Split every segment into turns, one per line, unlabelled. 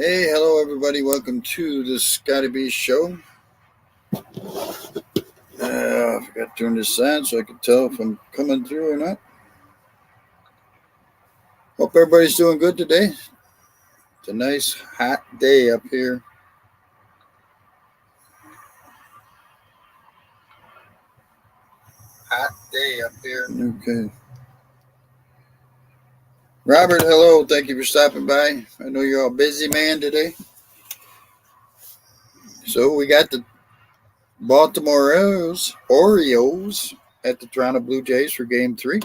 Hey, hello everybody. Welcome to the Scotty B Show. I forgot to turn this on so I can tell if I'm coming through or not. Hope everybody's doing good today. It's a nice hot day up here. Hot day up here. Okay. Robert, hello. Thank you for stopping by. I know you're all busy man today. So we got the Baltimore Orioles at the Toronto Blue Jays for Game 3.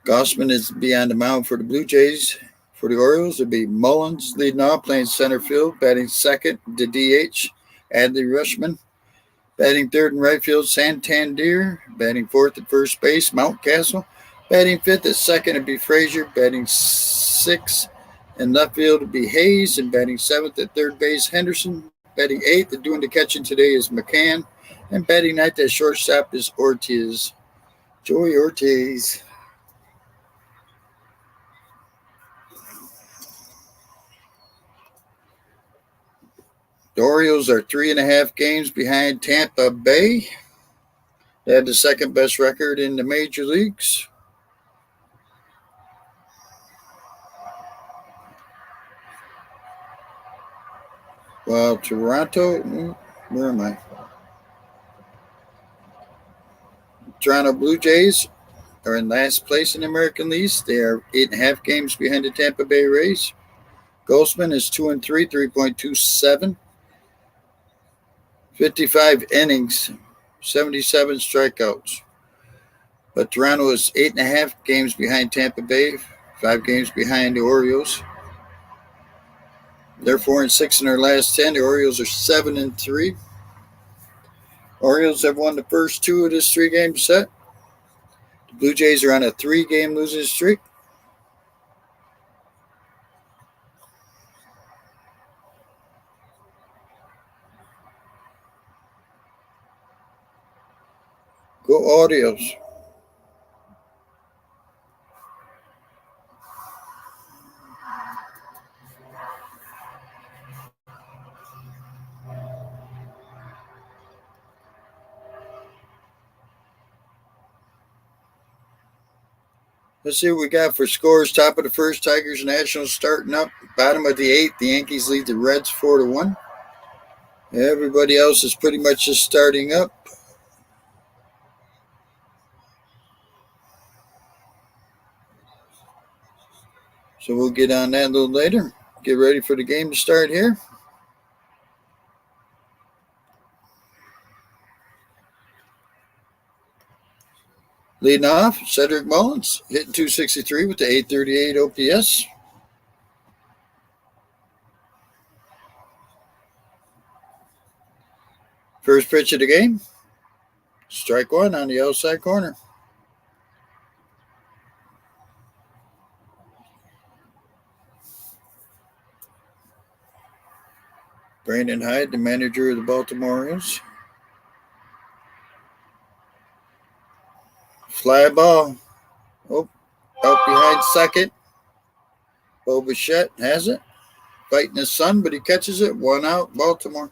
Gossman is beyond the mound for the Blue Jays. For the Orioles, it'll be Mullins leading off, playing center field, batting second, the DH, Adley Rushman. Batting third and right field, Santander. Batting fourth at first base, Mountcastle. Batting fifth at second, it'd be Frazier. Batting sixth in left field, it'd be Hayes. And batting seventh at third base, Henderson. Batting eighth and doing the catching today is McCann. And batting ninth at shortstop is Ortiz. Joey Ortiz. The Orioles are 3.5 games behind Tampa Bay. They had the second best record in the major leagues. While Toronto, where am I? Toronto Blue Jays are in last place in the American League. They are 8.5 games behind the Tampa Bay Rays. Goldsman is 2-3, 3.27. 55 innings, 77 strikeouts. But Toronto is 8.5 games behind Tampa Bay, 5 games behind the Orioles. They're 4-6 in their last 10. The Orioles are 7-3. Orioles have won the first 2 of this 3-game set. The Blue Jays are on a 3-game losing streak. Go Orioles. Let's see what we got for scores. Top of the first, Tigers Nationals starting up. Bottom of the 8th, the Yankees lead the Reds 4-1. Everybody else is pretty much just starting up. So we'll get on that a little later. Get ready for the game to start here. Leading off, Cedric Mullins hitting .263 with the .838 OPS. First pitch of the game, strike one on the outside corner. Brandon Hyde, the manager of the Baltimore Orioles. Fly ball. Oh, out behind second. Bo Bichette has it. Fighting his son, but he catches it. 1 out, Baltimore.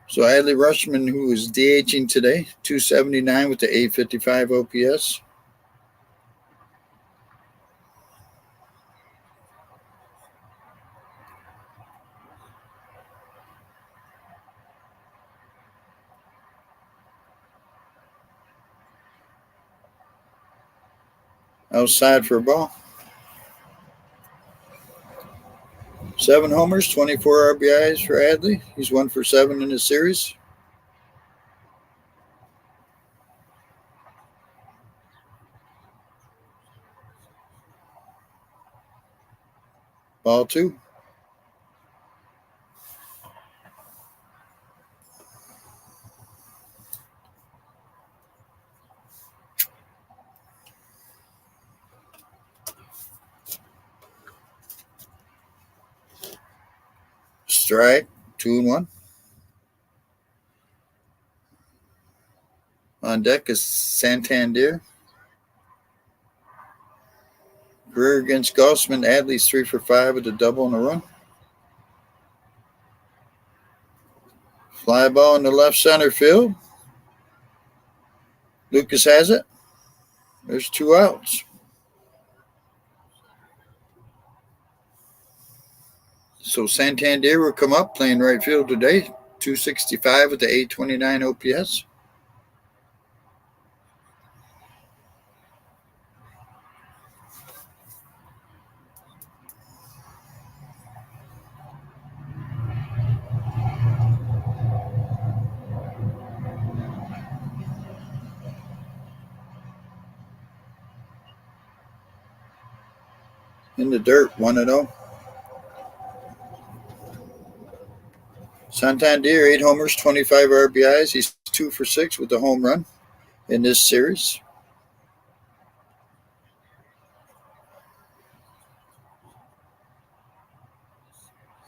So Adley Rushman, who is DHing today, .279 with the .855 OPS. Outside for a ball. 7 homers, 24 RBIs for Adley. He's 1 for 7 in the series. Ball 2. Strike, 2-1. On deck is Santander. Career against Gossman. Adley's 3 for 5 with a double and a run. Fly ball in the left center field. Lucas has it. There's 2 outs. So Santander will come up playing right field today. 265 with the 829 OPS. In the dirt, 1-0. Santander, 8 homers, 25 RBIs. He's 2 for 6 with a home run in this series.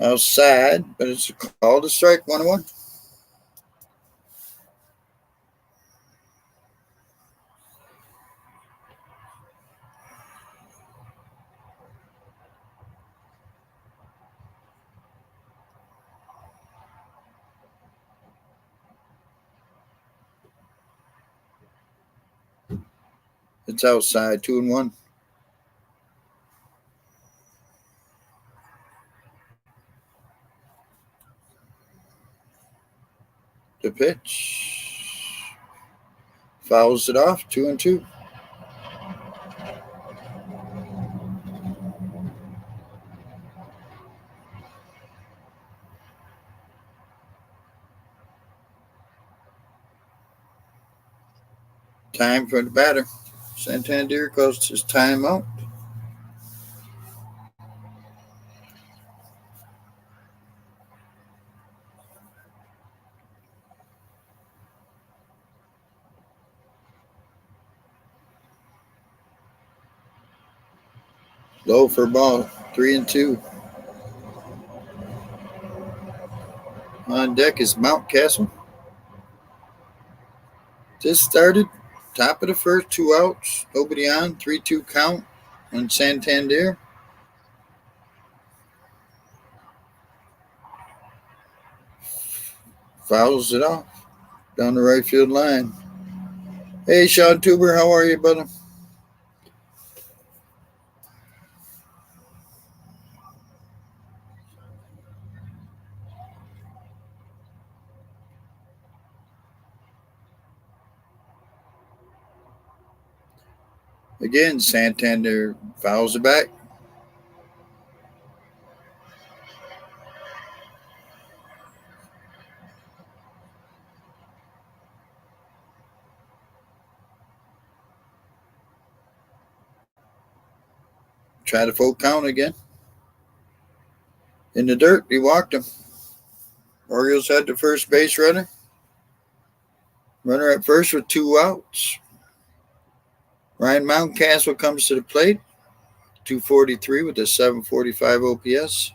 Outside, but it's called a strike, 1-1. It's outside, 2-1. The pitch. Fouls it off, 2-2. Time for the batter. Santander calls his timeout. Low for ball, 3-2. On deck is Mountcastle. Just started. Top of the first, 2 outs. Nobody on. 3-2 count on Santander. Fouls it off down the right field line. Hey, Sean Tuber, how are you, brother? Again, Santander fouls it back. Try the full count again. In the dirt, he walked him. Orioles had the first base runner. Runner at first with 2 outs. Ryan Mountcastle comes to the plate. 243 with a 745 OPS.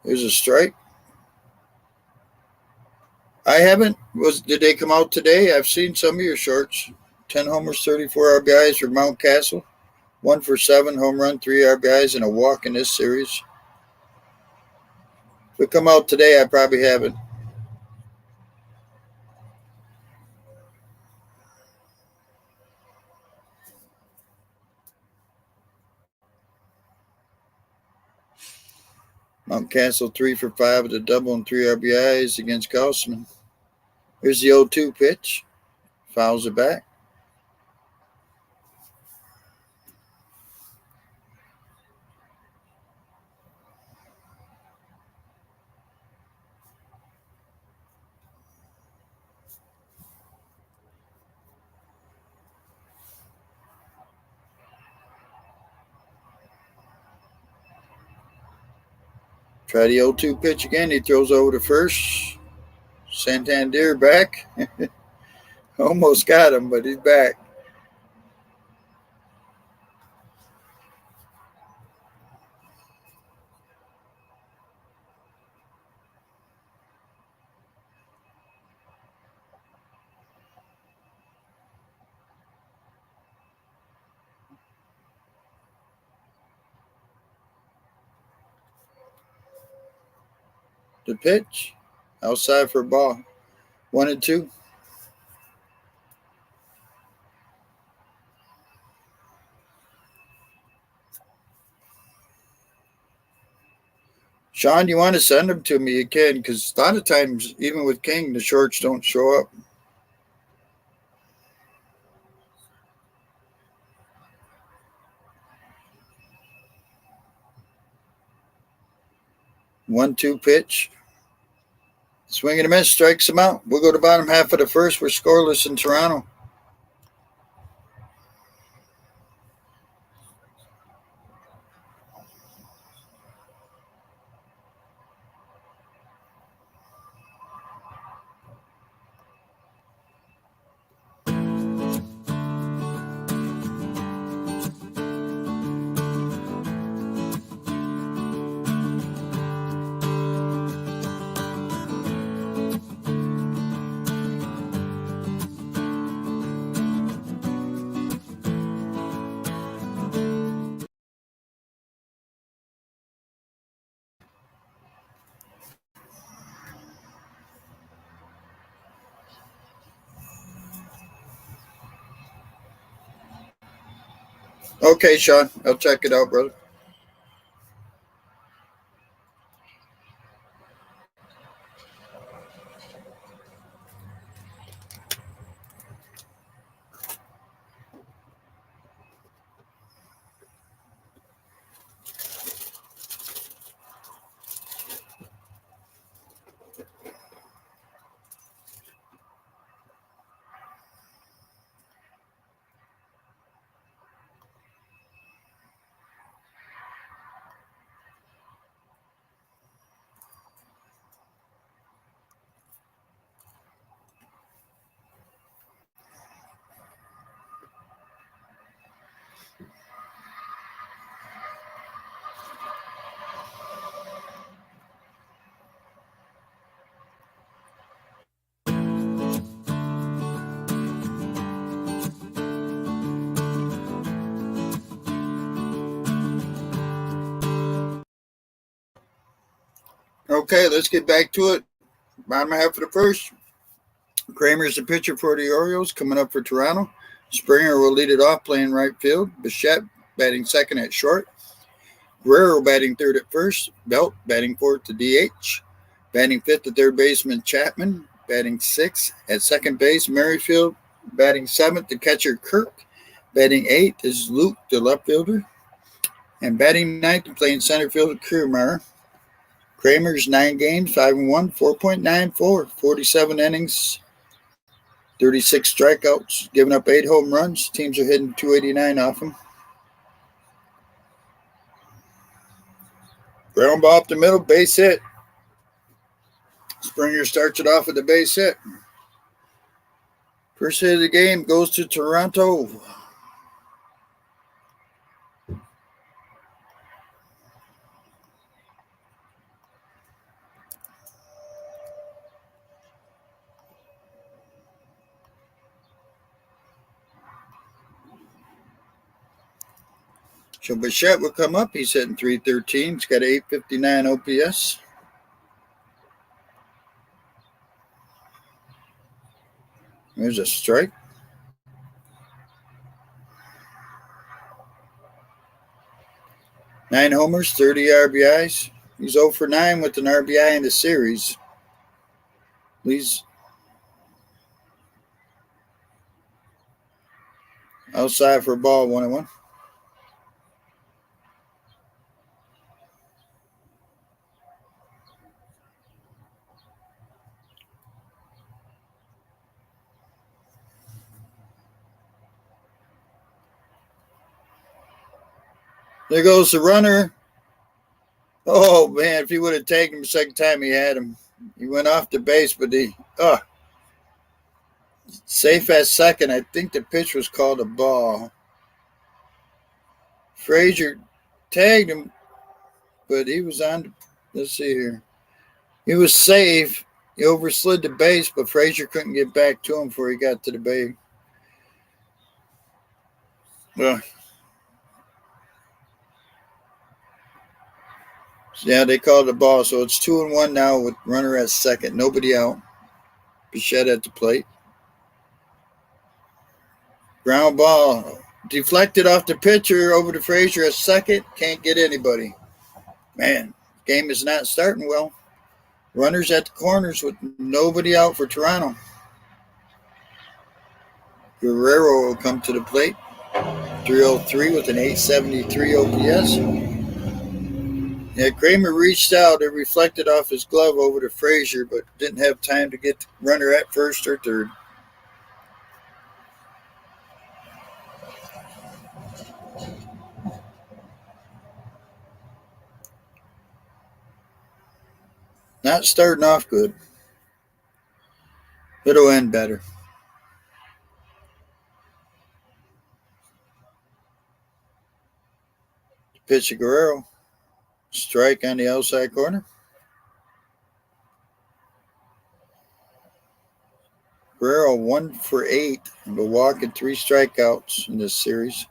There's a strike. I haven't. Did they come out today? I've seen some of your shorts. 10 homers, 34 RBIs for Mountcastle. 1 for 7, home run, 3 RBIs, and a walk in this series. If it come out today, I probably haven't. Mountcastle 3 for 5 with a double and 3 RBIs against Gossman. Here's the 0-2 pitch. Fouls it back. Try the 0-2 pitch again. He throws over to first. Santander back. Almost got him, but he's back. The pitch. Outside for a ball. 1-2. Sean, you want to send them to me? You can, because a lot of times, even with King, the shorts don't show up. One-two pitch. Swing and a miss, strikes him out. We'll go to bottom half of the first. We're scoreless in Toronto. Okay, Sean, I'll check it out, brother. Okay, let's get back to it. Bottom half of the first. Kramer's the pitcher for the Orioles, coming up for Toronto. Springer will lead it off, playing right field. Bichette batting second at short. Guerrero batting third at first. Belt batting fourth to DH. Batting fifth at third baseman Chapman. Batting sixth at second base Merrifield. Batting seventh the catcher Kirk. Batting eighth is Luke, the left fielder. And batting ninth and playing center field Kiermaier. Kramer's 9 games, 5-1, 4.94, 47 innings, 36 strikeouts, giving up 8 home runs. Teams are hitting 289 off him. Ground ball up the middle, base hit. Springer starts it off with the base hit. First hit of the game goes to Toronto. So Bichette will come up. He's hitting 313. He's got an 859 OPS. There's a strike. Nine homers, 30 RBIs. He's 0 for 9 with an RBI in the series. He's outside for a ball, 1-1. There goes the runner. Oh man, if he would have taken him the second time, he had him. He went off the base, but safe at second. I think the pitch was called a ball. Frazier tagged him, but he was on. Let's see here. He was safe. He overslid the base, but Frazier couldn't get back to him before he got to the base. Well, yeah, they called the ball, so it's 2-1 now with runner at second, nobody out. Bichette at the plate. Ground ball deflected off the pitcher over to Frazier at second. Can't get anybody. Man, game is not starting well. Runners at the corners with nobody out for Toronto. Guerrero will come to the plate. 303 with an 873 OPS. Yeah, Kramer reached out and reflected off his glove over to Frazier, but didn't have time to get the runner at first or third. Not starting off good. It'll end better. Pitch to Guerrero. Strike on the outside corner. Guerrero 1 for 8 and a walk and 3 strikeouts in this series.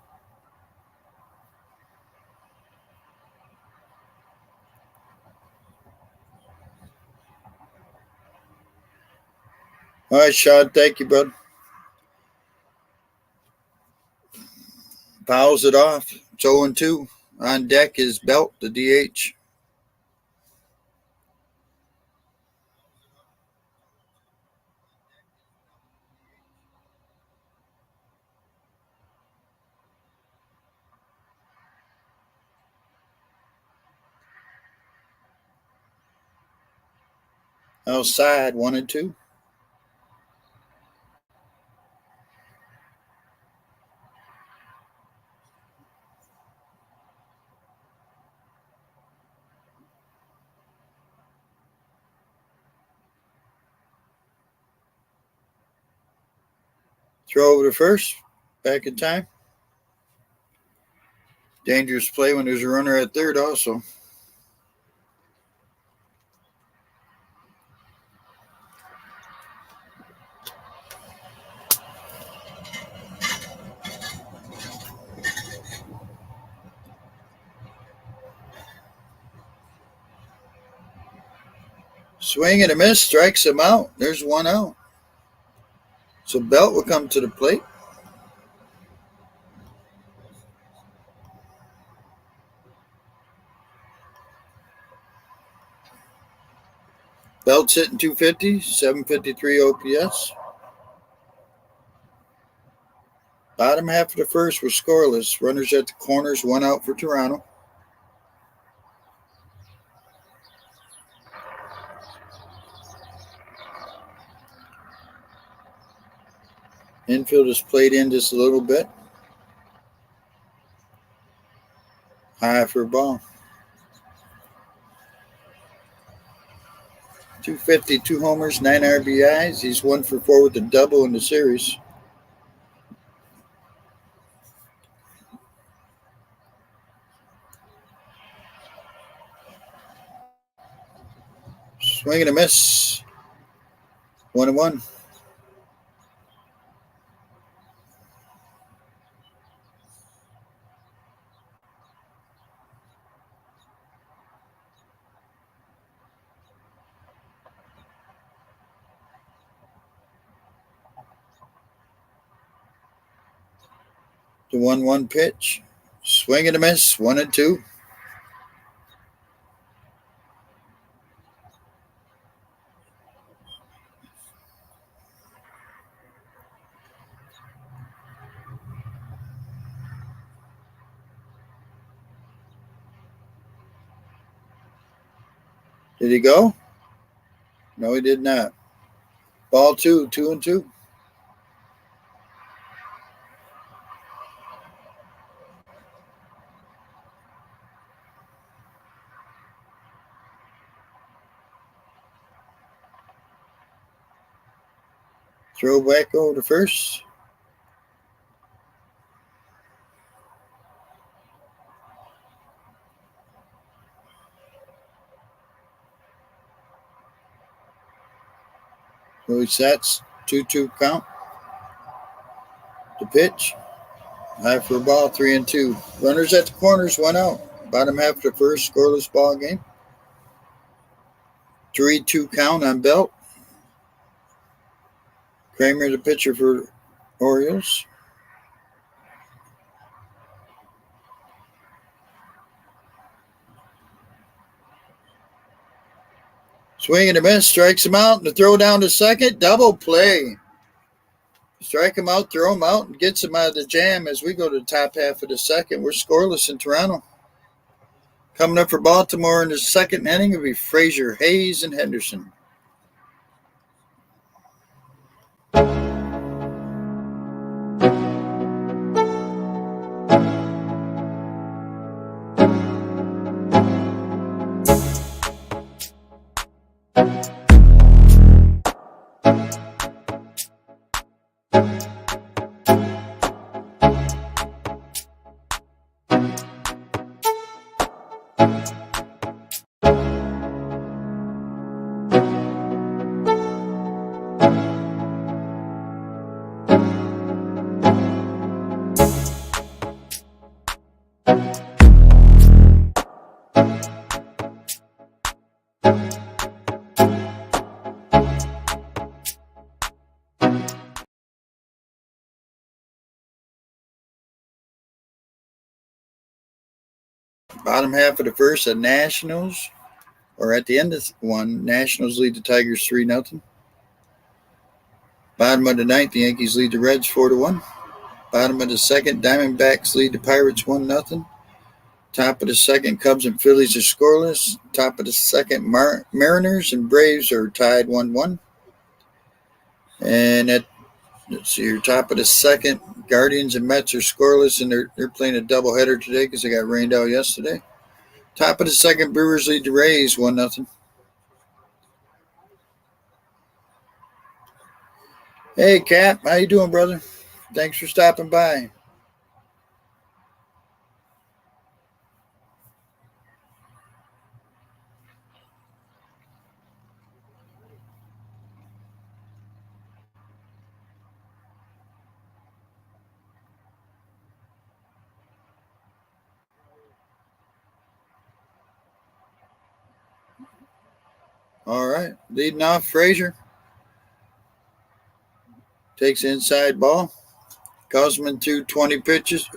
All right, Sean. Thank you, bud. Fouls it off. It's 0-2. On deck is Belt, the DH. Outside, 1-2. Throw over to first. Back in time. Dangerous play when there's a runner at third also. Swing and a miss. Strikes him out. There's 1 out. So Belt will come to the plate. Belt's hitting 250, 753 OPS. Bottom half of the first was scoreless. Runners at the corners, 1 out for Toronto. Infield is played in just a little bit. High for a ball. 250, 2 homers, 9 RBIs. He's 1 for 4 with a double in the series. Swing and a miss. 1-1. The 1-1 pitch. Swing and a miss. 1-2. Did he go? No, he did not. Ball 2, 2-2. Throw back over to first. So he sets 2-2 count. The pitch. High for a ball, 3-2. Runners at the corners, 1 out. Bottom half of the first, scoreless ball game. 3-2 count on Belt. Kramer, the pitcher for Orioles. Swing and a miss, strikes him out, and the throw down to second. Double play. Strike him out, throw him out, and gets him out of the jam as we go to the top half of the second. We're scoreless in Toronto. Coming up for Baltimore in the second inning will be Frazier, Hayes, and Henderson. Bottom half of the first, the Nationals, or at the end of one, Nationals lead the Tigers 3-0. Bottom of the ninth, the Yankees lead the Reds 4-1. Bottom of the second, Diamondbacks lead the Pirates 1-0. Top of the second, Cubs and Phillies are scoreless. Top of the second, Mariners and Braves are tied 1-1. And let's see here, top of the second, Guardians and Mets are scoreless, and they're playing a doubleheader today because they got rained out yesterday. Top of the second, Brewers lead the Rays 1-0. Hey, Cap, how you doing, brother? Thanks for stopping by. All right, leading off, Frazier takes inside ball. Cosman threw 20 pitches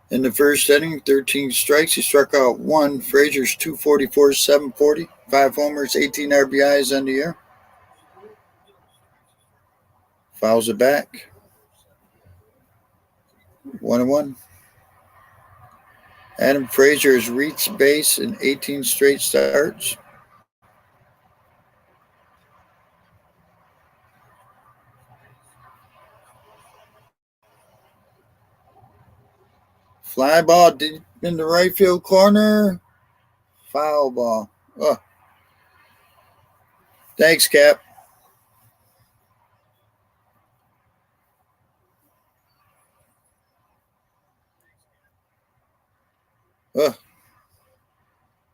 in the first inning, 13 strikes. He struck out one. Frazier's 244, 740, 5 homers, 18 RBIs on the year. Fouls it back. 1-1. Adam Frazier has reached base in 18 straight starts. Fly ball deep in the right field corner. Foul ball. Oh. Thanks, Cap. Oh.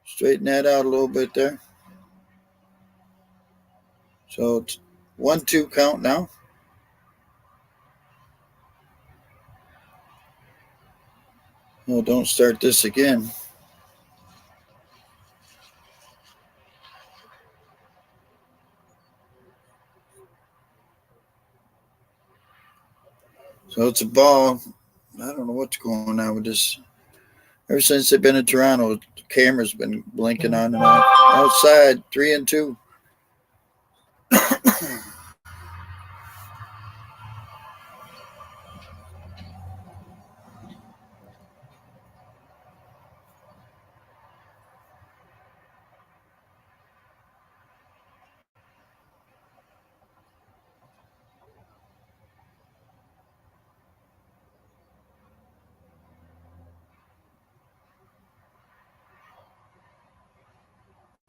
Straighten that out a little bit there. So it's 1-2 count now. No, don't start this again. So it's a ball. I don't know what's going on with this. Ever since they've been in Toronto, the camera's been blinking on and off. Outside, 3-2.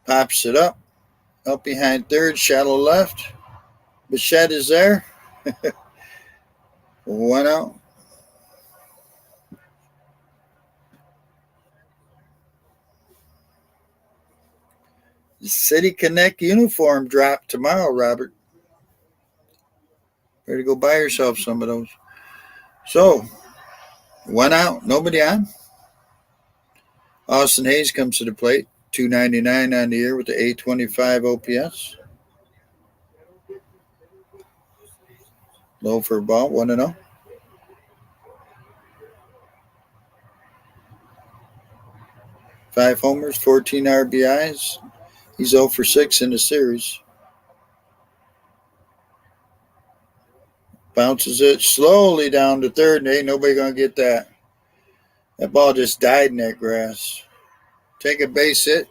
Pops it up behind third, shallow left. Bichette is there. 1 out. The City Connect uniform drop tomorrow, Robert. Better go buy yourself some of those. So, 1 out, nobody on. Austin Hayes comes to the plate, 299 on the year with the 825 OPS. Low for a ball, 1-0. Five homers, 14 RBIs. He's 0 for 6 in the series. Bounces it slowly down to third, and ain't nobody going to get that. That ball just died in that grass. Take a base hit.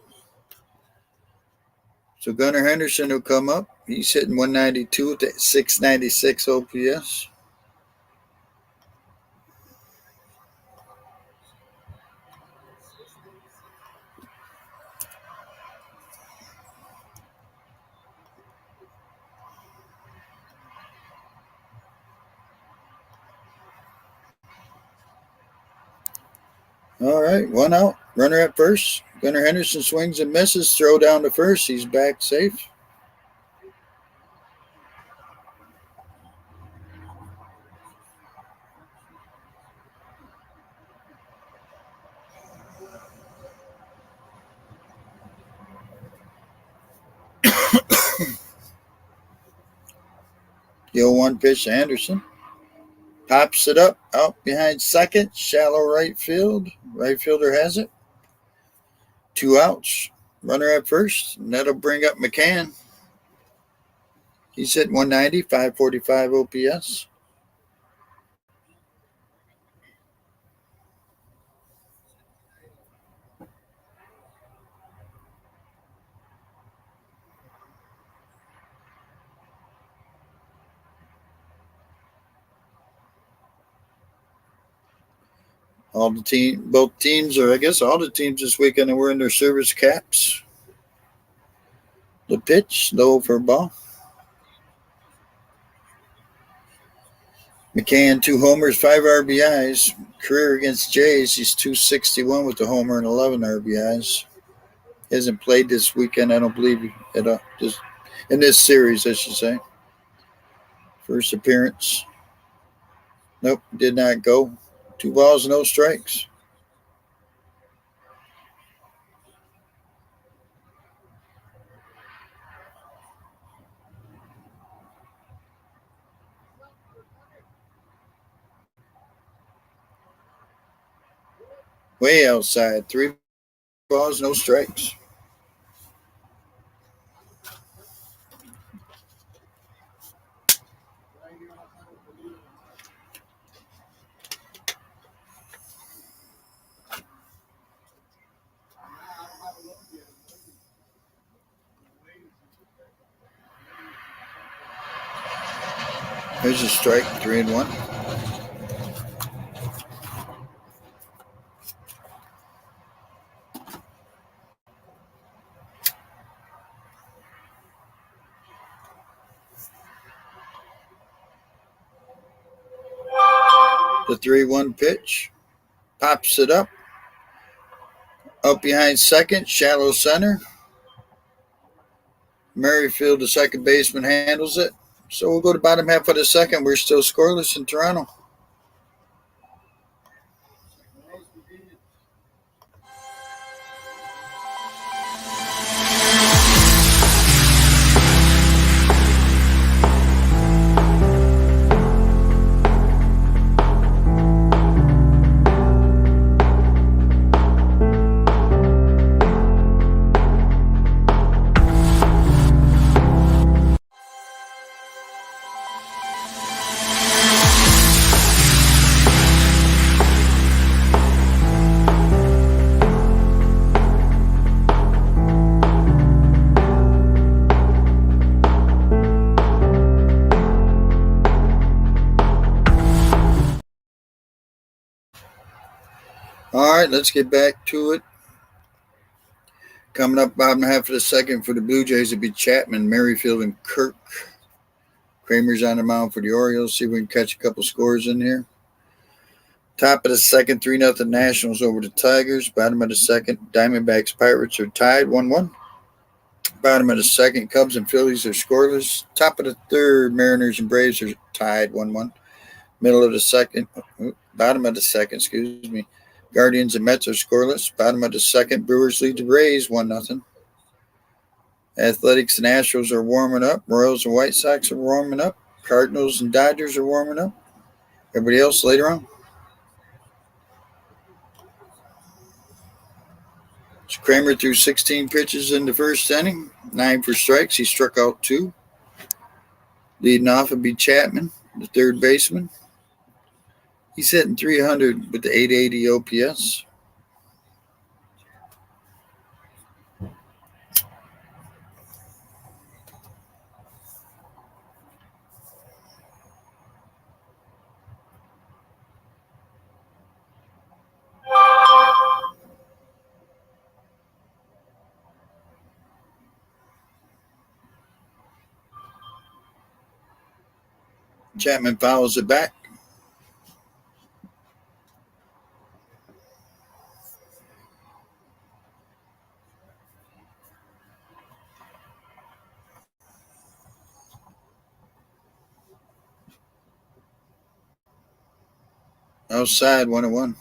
So Gunnar Henderson will come up. He's hitting 192 with the 696 OPS. All right, 1 out. Runner at first. Gunnar Henderson swings and misses. Throw down to first. He's back safe. The 0-1 pitch to Anderson. Pops it up out behind second. Shallow right field. Right fielder has it. 2 outs. Runner at first. And that'll bring up McCann. He's hitting 190, 545 OPS. Both teams, or I guess all the teams this weekend are wearing their service caps. The pitch, low for a ball. McCann, 2 homers, 5 RBIs. Career against Jays, he's 261 with the homer and 11 RBIs. He hasn't played this weekend, I don't believe, at all. Just in this series, I should say. First appearance. Nope, did not go. 2 balls, no strikes. Way outside. 3 balls, no strikes. There's a strike, 3-1. The 3-1 pitch. Pops it up. Up behind second, shallow center. Merrifield, the second baseman, handles it. So we'll go to bottom half of the second. We're still scoreless in Toronto. All right, let's get back to it. Coming up bottom half of the second for the Blue Jays, it'll be Chapman, Merrifield, and Kirk. Kramer's on the mound for the Orioles. See if we can catch a couple scores in here. Top of the second, 3-0 Nationals over the Tigers. Bottom of the second, Diamondbacks Pirates are tied 1-1. Bottom of the second, Cubs and Phillies are scoreless. Top of the third, Mariners and Braves are tied 1-1. Middle of the second, bottom of the second, Guardians and Mets are scoreless. Bottom of the second, Brewers lead the Rays 1-0. Athletics and Astros are warming up. Royals and White Sox are warming up. Cardinals and Dodgers are warming up. Everybody else later on. So Kramer threw 16 pitches in the first inning, 9 for strikes. He struck out 2. Leading off would be Chapman, the third baseman. He's hitting 300 with the 880 OPS. Chapman fouls it back. Outside, 1-1.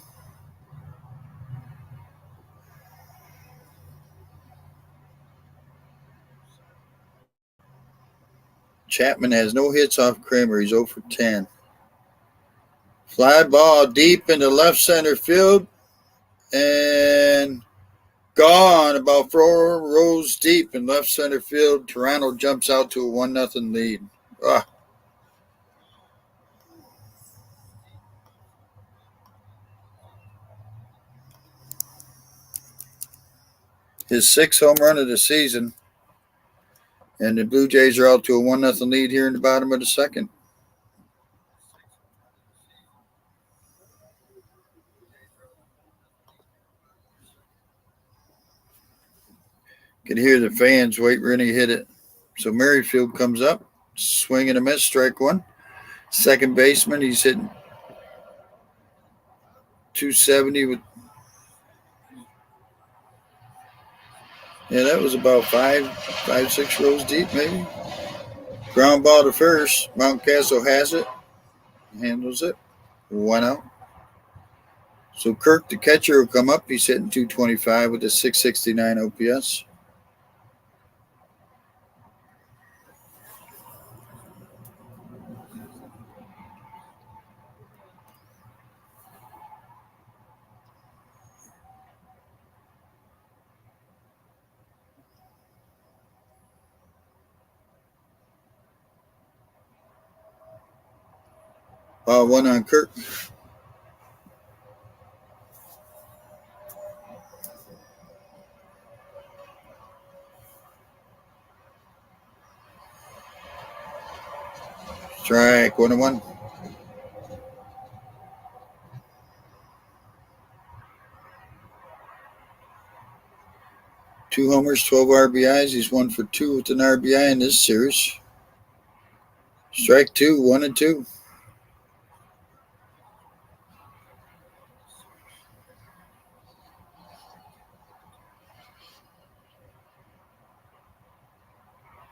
Chapman has no hits off Kramer. He's 0 for 10. Fly ball deep into left center field. And gone about 4 rows deep in left center field. Toronto jumps out to a 1-0 lead. His 6th home run of the season. And the Blue Jays are out to a 1-0 lead here in the bottom of the second. Could hear the fans wait when he hit it. So Merrifield comes up, swing and a miss, strike 1. Second baseman, he's hitting 270 with. Yeah, that was about 6 rows deep, maybe. Ground ball to first. Mountcastle has it, handles it. 1 out. So Kirk, the catcher, will come up. He's hitting 225 with a 669 OPS. Ball 1 on Kirk. Strike 1-1. Two homers, 12 RBIs. He's 1 for 2 with an RBI in this series. Strike 2, 1-2.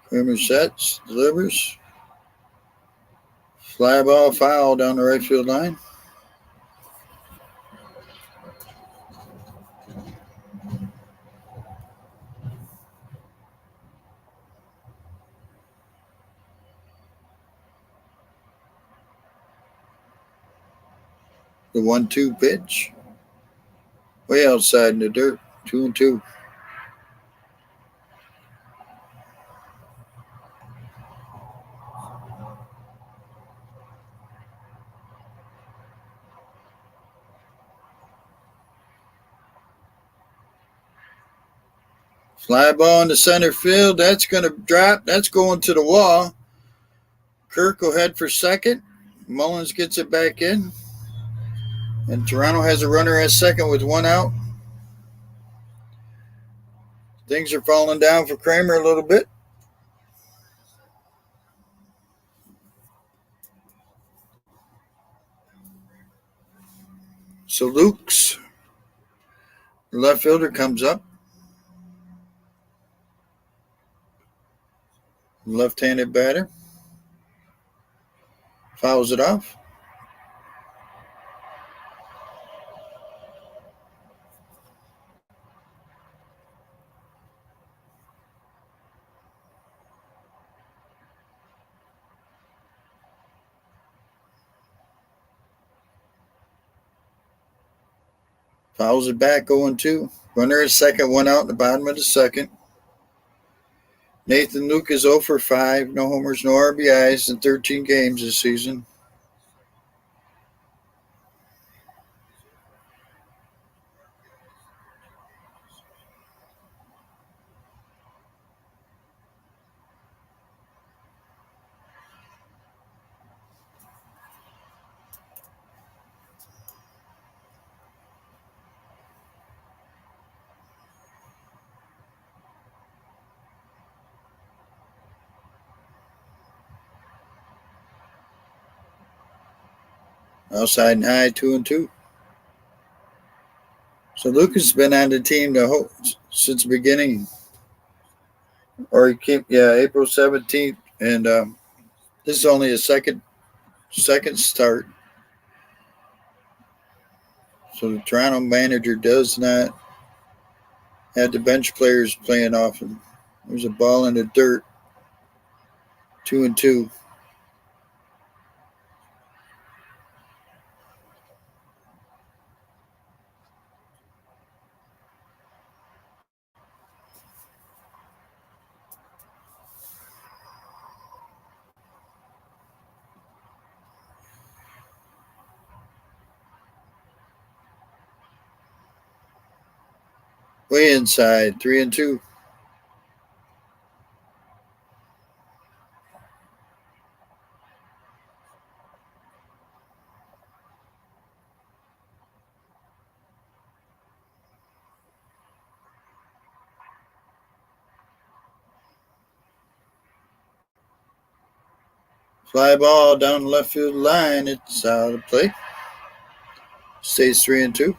Kramer sets, delivers. Fly ball foul down the right field line. The 1-2 pitch. Way outside in the dirt. 2-2. Fly ball in the center field. That's going to drop. That's going to the wall. Kirk will head for second. Mullins gets it back in. And Toronto has a runner at second with 1 out. Things are falling down for Kramer a little bit. So Luke's left fielder comes up. Left-handed batter. Fouls it off. Fouls it back, 0-2. Runner at second, one out in the bottom of the second. Nathan Luke is 0 for 5. No homers, no RBIs in 13 games this season. Outside and high, 2-2. So Luke has been on the team since the beginning, or he came, April 17th, and this is only a second start. So the Toronto manager does not have the bench players playing often. There's a ball in the dirt, 2-2. Way inside, 3-2. Fly ball down the left field line. It's out of play. Stays 3-2.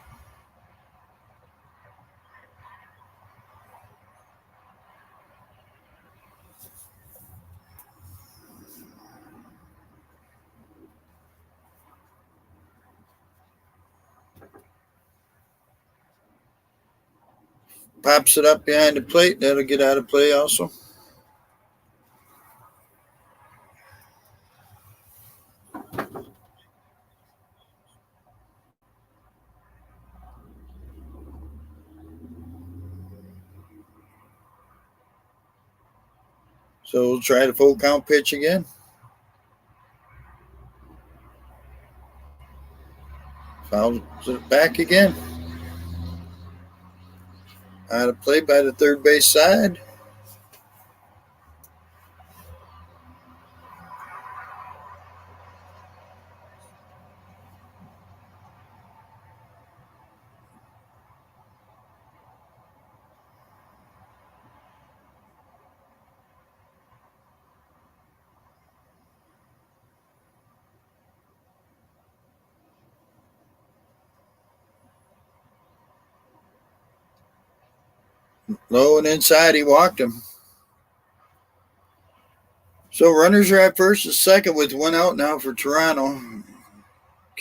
Pops it up behind the plate. That'll get out of play also. So we'll try the full count pitch again. Fouls it back again. Out of play by the third base side. Low and inside, he walked him. So runners are at first and second with one out now for Toronto.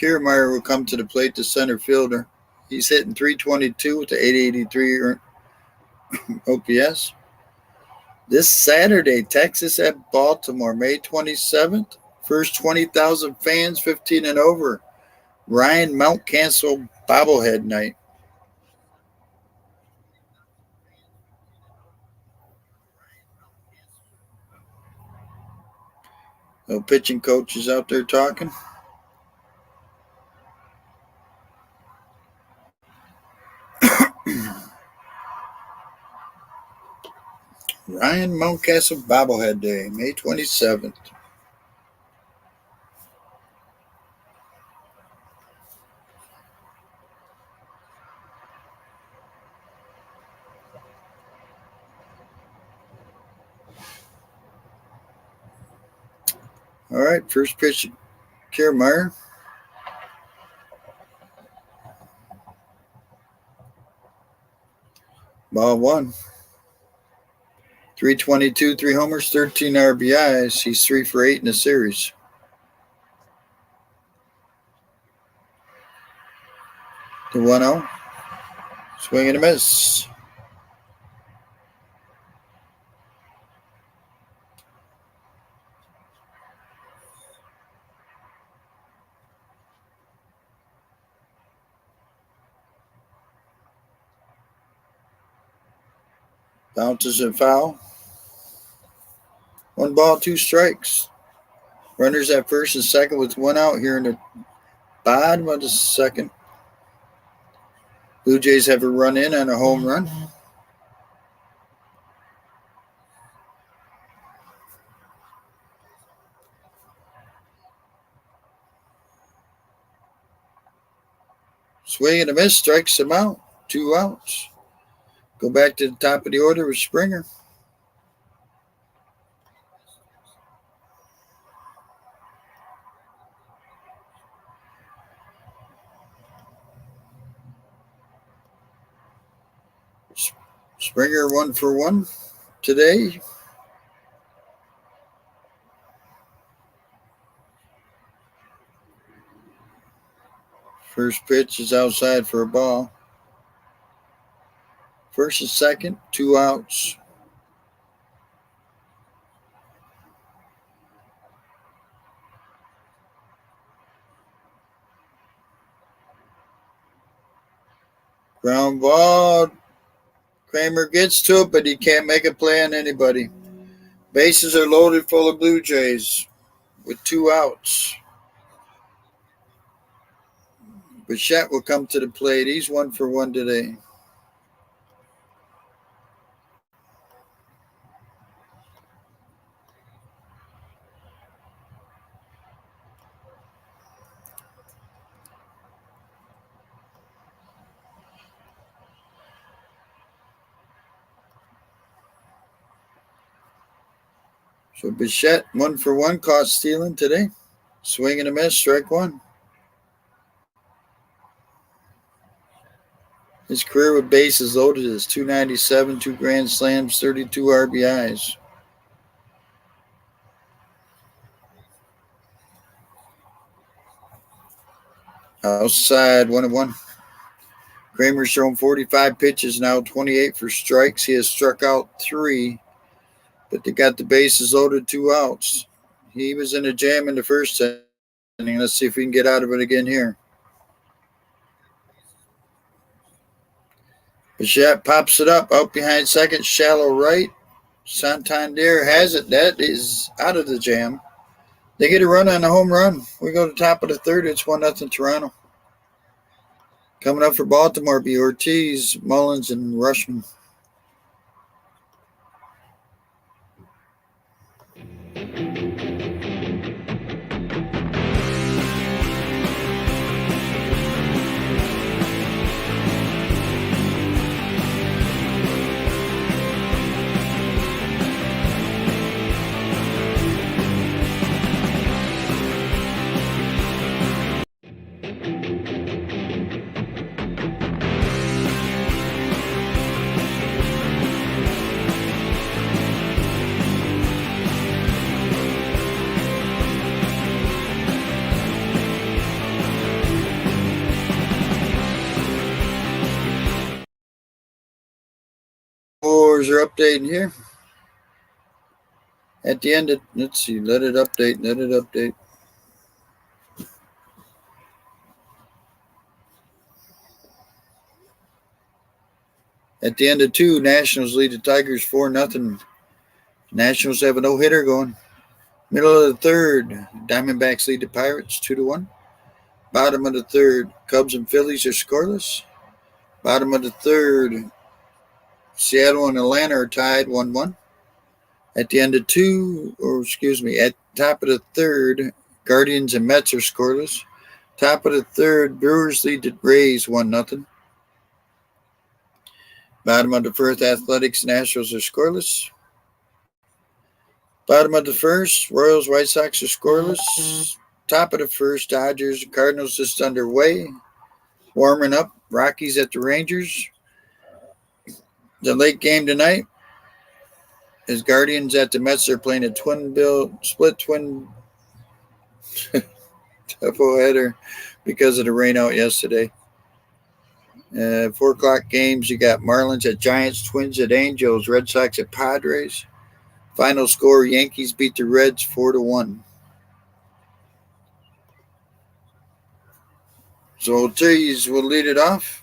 Kiermaier will come to the plate, the center fielder. He's hitting .322 with the .883 OPS. This Saturday, Texas at Baltimore, May 27th. First 20,000 fans, 15 and over. Ryan Mountcastle bobblehead night. No pitching coach is out there talking. Ryan Mountcastle bobblehead day, May 27th. All right, first pitch, Kiermaier. Ball one. 322, 3 homers, 13 RBIs. He's 3 for 8 in the series. The 1-0. Swing and a miss. Bounces and foul. 1 ball, 2 strikes. Runners at first and second with 1 out here in the bottom of the second. Blue Jays have a run in and a home run. Swing and a miss, strikes him out. 2 outs. Go back to the top of the order with Springer. Springer 1 for 1 today. First pitch is outside for a ball. First and second, 2 outs. Ground ball. Kramer gets to it, but he can't make a play on anybody. Bases are loaded full of Blue Jays with 2 outs. Bichette will come to the plate. He's 1 for 1 today. So Bichette 1 for 1, caught stealing today. Swing and a miss, strike 1. His career with bases loaded is 297, 2 grand slams, 32 RBIs. Outside, 1-1. Kramer's thrown 45 pitches now, 28 for strikes. He has struck out 3, but they got the bases loaded, 2 outs. He was in a jam in the first inning. Let's see if we can get out of it again here. Bichette pops it up, out behind second, shallow right. Santander has it. That is out of the jam. They get a run on the home run. We go to the top of the third. It's 1-0 Toronto. Coming up for Baltimore be Ortiz, Mullins, and Rushman. Scores are updating here. At the end of, let's see, let it update. At the end of 2, Nationals lead the Tigers 4-0. Nationals have a no-hitter going. Middle of the third, Diamondbacks lead the Pirates 2-1. Bottom of the third, Cubs and Phillies are scoreless. Bottom of the third, Seattle and Atlanta are tied 1-1. At the end of 2, at top of the third, Guardians and Mets are scoreless. Top of the third, Brewers lead the Rays 1-0. Bottom of the first, Athletics and Astros are scoreless. Bottom of the first, Royals, White Sox are scoreless. Top of the first, Dodgers and Cardinals just underway. Warming up, Rockies at the Rangers. The late game tonight is Guardians at the Mets. They're playing a split twin doubleheader because of the rain out yesterday. 4 o'clock games, you got Marlins at Giants, Twins at Angels, Red Sox at Padres. Final score, Yankees beat the Reds 4-1. So Ortiz will lead it off.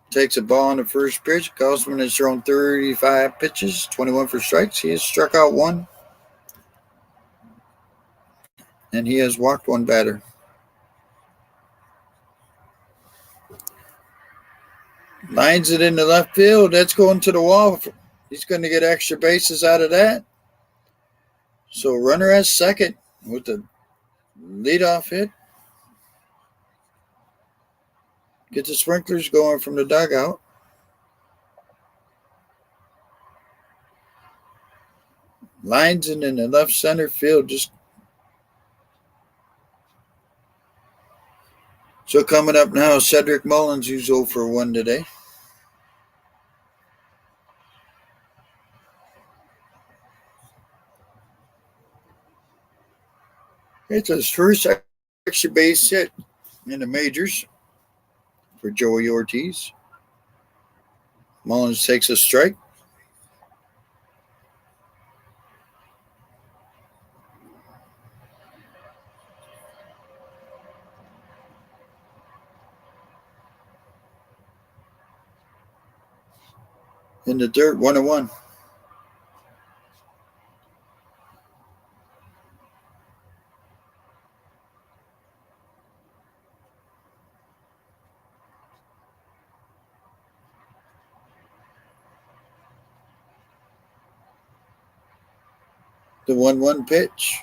Takes a ball on the first pitch. Gausman has thrown 35 pitches, 21 for strikes. He has struck out one, and he has walked one batter. Lines it into left field. That's going to the wall. He's going to get extra bases out of that. So runner at second with the leadoff hit. Get the sprinklers going from the dugout. Lines it in the left center field. So coming up now, Cedric Mullins, who's 0 for 1 today. It's his first extra base hit in the majors for Joey Ortiz. Mullins takes a strike. In the dirt, 1-1. The 1-1 pitch.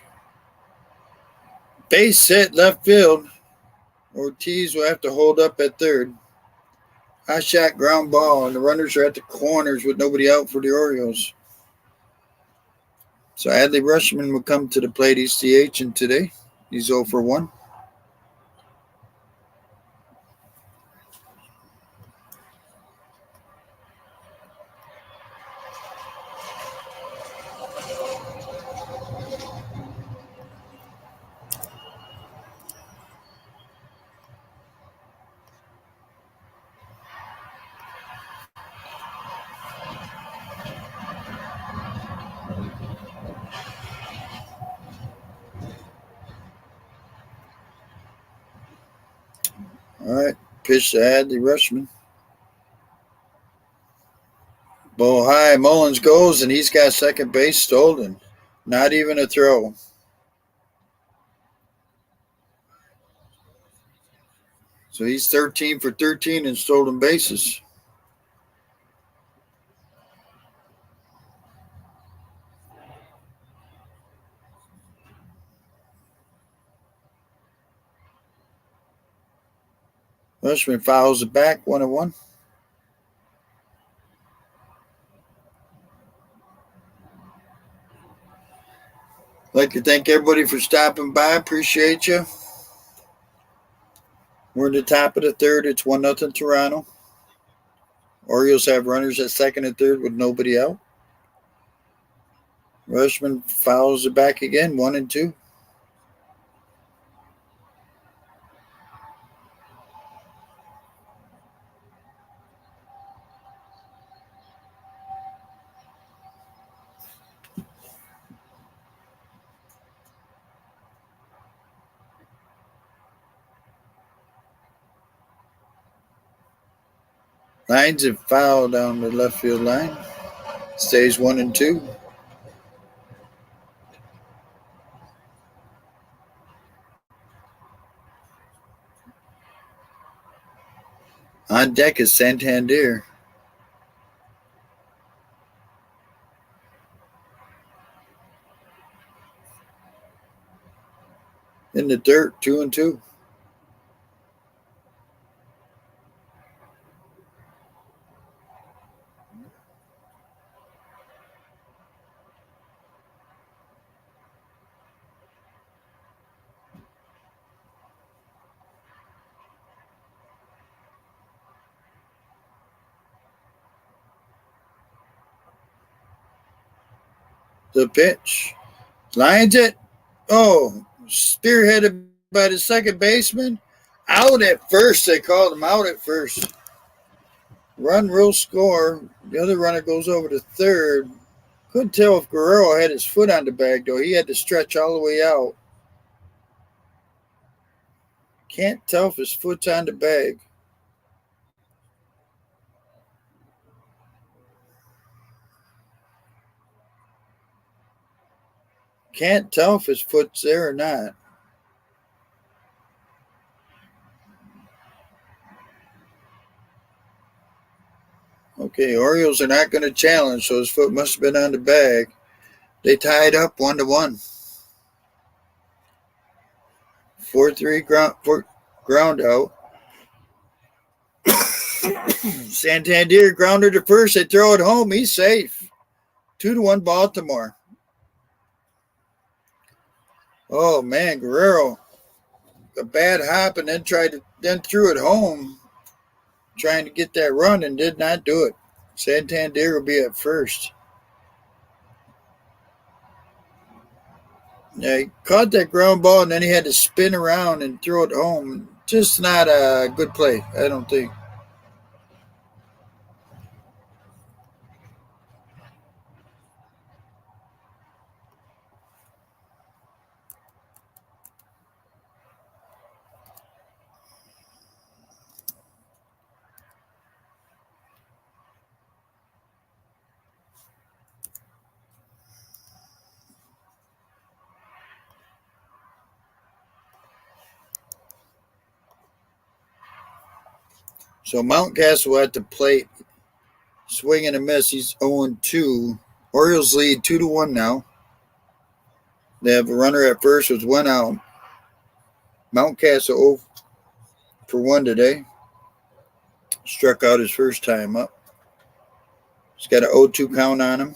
Base hit left field. Ortiz will have to hold up at third. High shot ground ball, and the runners are at the corners with nobody out for the Orioles. So Adley Rutschman will come to the plate. He's DHing today. He's 0 for 1. All right, pitch to Adley Rutschman. Ball high, Mullins goes, and he's got second base stolen. Not even a throw. So he's 13 for 13 in stolen bases. Rutschman fouls it back, 1-1. I'd like to thank everybody for stopping by. Appreciate you. We're in the top of the third. It's 1-0 Toronto. Orioles have runners at second and third with nobody out. Rutschman fouls it back again, 1-2. Lines it foul down the left field line. Stays 1-2. On deck is Santander. In the dirt, 2-2. The pitch. Lines it. Oh, spearheaded by the second baseman. Out at first. They called him out at first. Run rule score. The other runner goes over to third. Couldn't tell if Guerrero had his foot on the bag, though. He had to stretch all the way out. Can't tell if his foot's on the bag. Can't tell if his foot's there or not. Okay, Orioles are not going to challenge, so his foot must have been on the bag. They tied up 1-1. 4-3 ground out. Santander grounded to first. They throw it home. He's safe. 2-1 Baltimore. Oh man, Guerrero, a bad hop, and then threw it home, trying to get that run, and did not do it. Santander will be at first. Yeah, he caught that ground ball, and then he had to spin around and throw it home. Just not a good play, I don't think. So Mountcastle at the plate, swing and a miss. He's 0-2. Orioles lead 2-1 now. They have a runner at first with 1 out. Mountcastle 0 for 1 today. Struck out his first time up. He's got an 0-2 count on him.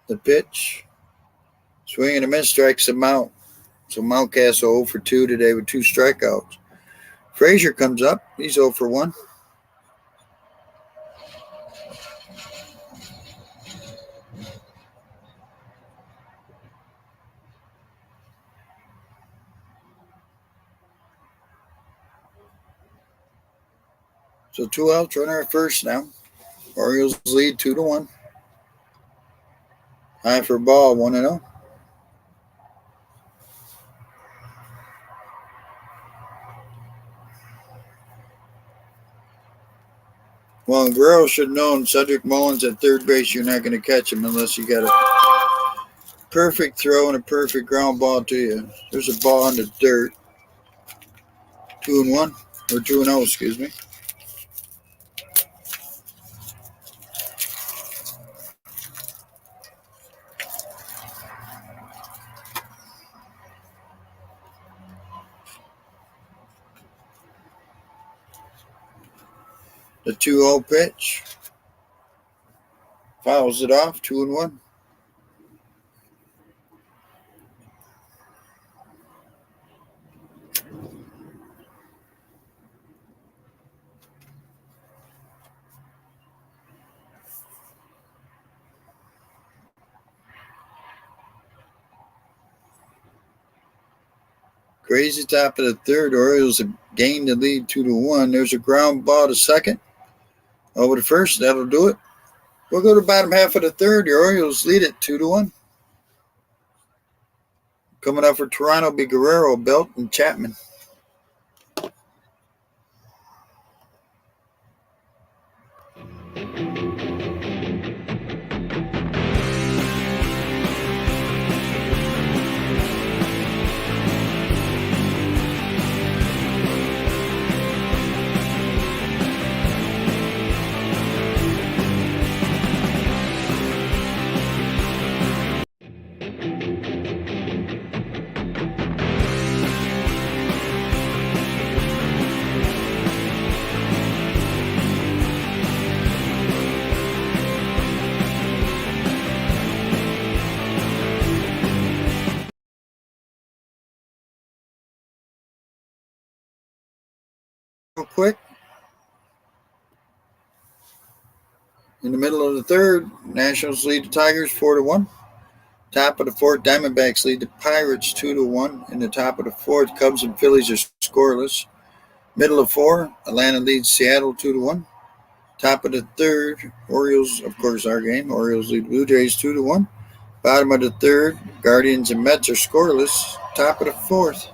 The pitch. Swing and a miss, strikes him out. So Mountcastle 0 for 2 today with 2 strikeouts. Frazier comes up. He's 0 for 1. So 2 outs, runner at first now. Orioles lead 2-1. High for ball, 1-0. Well, Guerrero should have known Cedric Mullins at third base, you're not going to catch him unless you got a perfect throw and a perfect ground ball to you. There's a ball in the dirt. 2-1, or 2-0, excuse me. The 2-0 pitch. Fouls it off, 2-1. Crazy top of the third. Orioles have gained the lead 2-1. There's a ground ball to second. Over to first. That'll do it. We'll go to the bottom half of the third. The Orioles lead it 2-1. Coming up for Toronto will be Guerrero, Belt, and Chapman. Real quick. In the middle of the third, Nationals lead the Tigers 4-1. Top of the fourth, Diamondbacks lead the Pirates 2-1. In the top of the fourth, Cubs and Phillies are scoreless. Middle of four, Atlanta leads Seattle 2-1. Top of the third, Orioles, of course, our game. Orioles lead Blue Jays 2-1. Bottom of the third, Guardians and Mets are scoreless. Top of the fourth,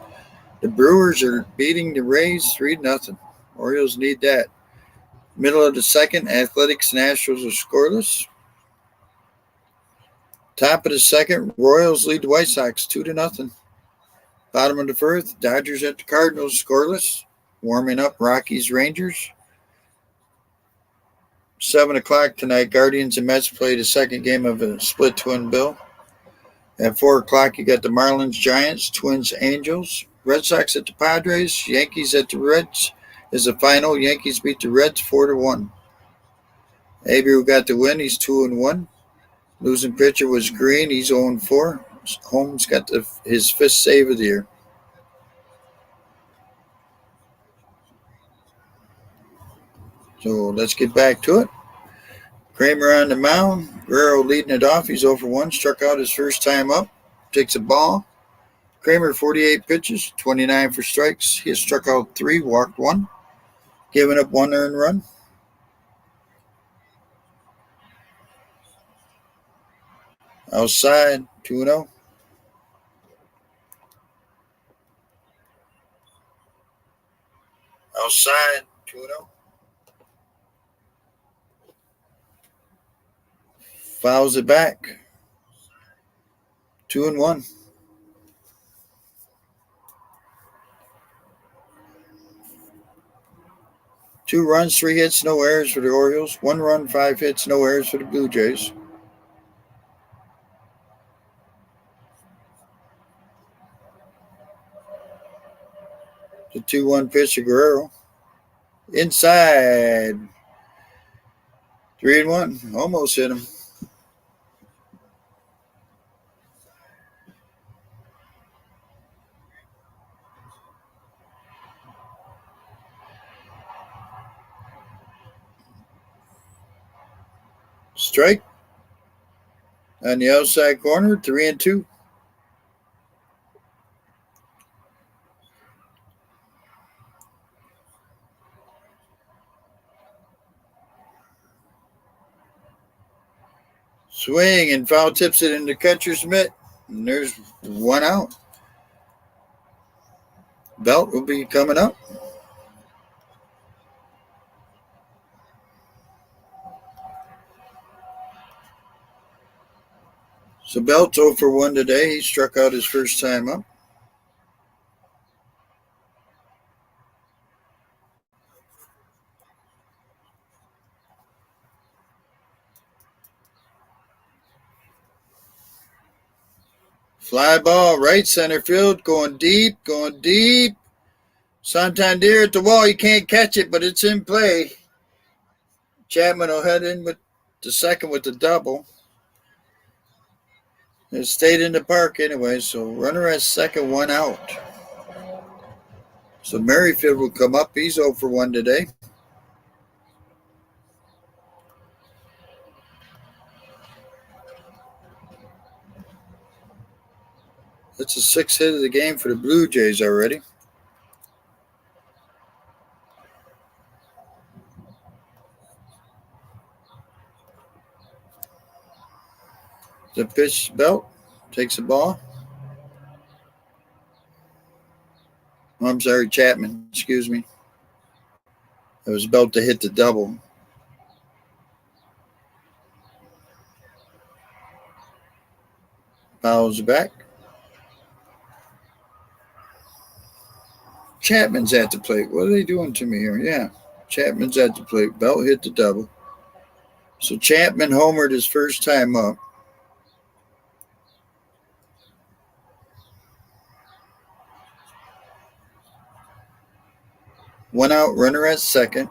the Brewers are beating the Rays 3-0. Orioles need that. Middle of the second, Athletics and Astros are scoreless. Top of the second, Royals lead the White Sox 2-0. Bottom of the first, Dodgers at the Cardinals scoreless. Warming up, Rockies Rangers. 7 o'clock tonight, Guardians and Mets play the second game of a split twin bill. At 4 o'clock, you got the Marlins Giants, Twins Angels. Red Sox at the Padres, Yankees at the Reds. Is the final. Yankees beat the Reds 4-1. Abreu got the win. He's 2-1. Losing pitcher was Green. He's 0-4. Holmes got his fifth save of the year. So let's get back to it. Kramer on the mound. Guerrero leading it off. He's 0-1. Struck out his first time up. Takes a ball. Kramer 48 pitches, 29 for strikes. He has struck out 3, walked 1, given up 1 earned run. Outside 2-0. Outside 2-0. Fouls it back. 2-1. Two runs, 3 hits, no errors for the Orioles. 1 run, 5 hits, no errors for the Blue Jays. The 2-1 pitch to Guerrero. Inside. 3-1. Almost hit him. Strike. On the outside corner, 3-2. Swing and foul tips it into catcher's mitt. And there's 1 out. Belt will be coming up. So Belt's 0-1 today. He struck out his first time up. Fly ball, right center field, going deep. Santander at the wall. You can't catch it, but it's in play. Chapman will head in with the second with the double. It stayed in the park anyway, so runner at second, 1 out. So Merrifield will come up. He's 0-1 today. That's the 6th hit of the game for the Blue Jays already. The pitch, Belt takes the ball. I'm sorry, Chapman. Excuse me. It was Belt to hit the double. Fouls back. Chapman's at the plate. What are they doing to me here? Yeah, Chapman's at the plate. Belt hit the double. So Chapman homered his first time up. One out, runner at second.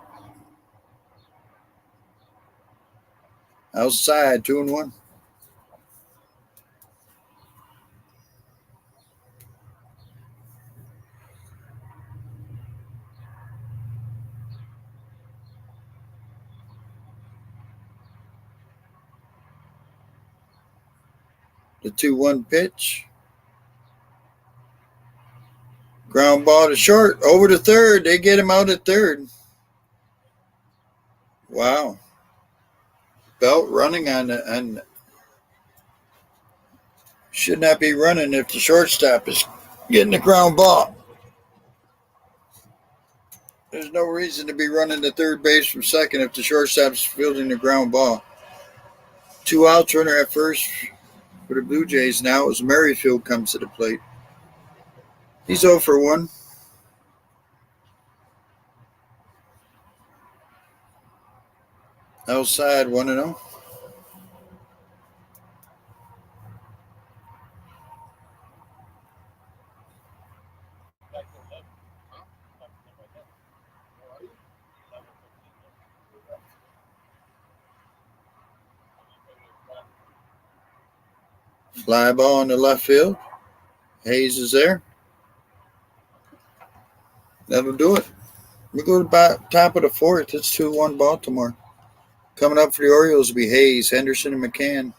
Outside, 2-1. The 2-1 pitch. Ground ball to short. Over to third. They get him out at third. Wow. Belt running on should not be running if the shortstop is getting the ground ball. There's no reason to be running to third base from second if the shortstop's fielding the ground ball. 2 outs, runner at first for the Blue Jays now as Merrifield comes to the plate. He's 0 for 1. Outside 1-0. Fly ball in the left field. Hayes is there. That'll do it. We go to the top of the fourth. It's 2-1 Baltimore. Coming up for the Orioles will be Hayes, Henderson, and McCann.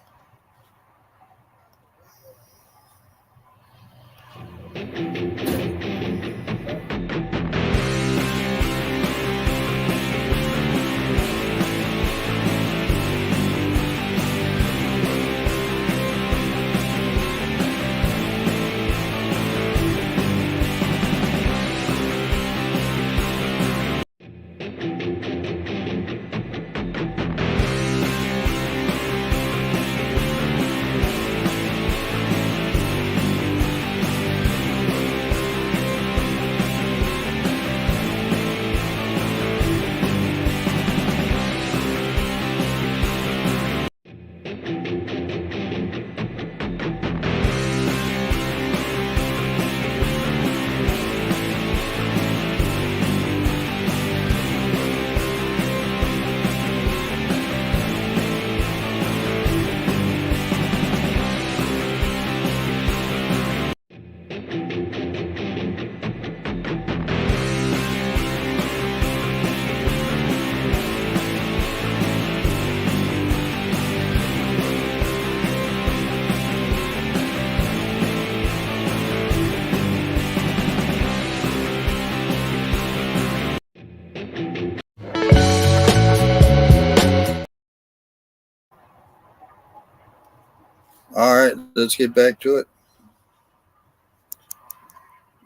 All right, let's get back to it.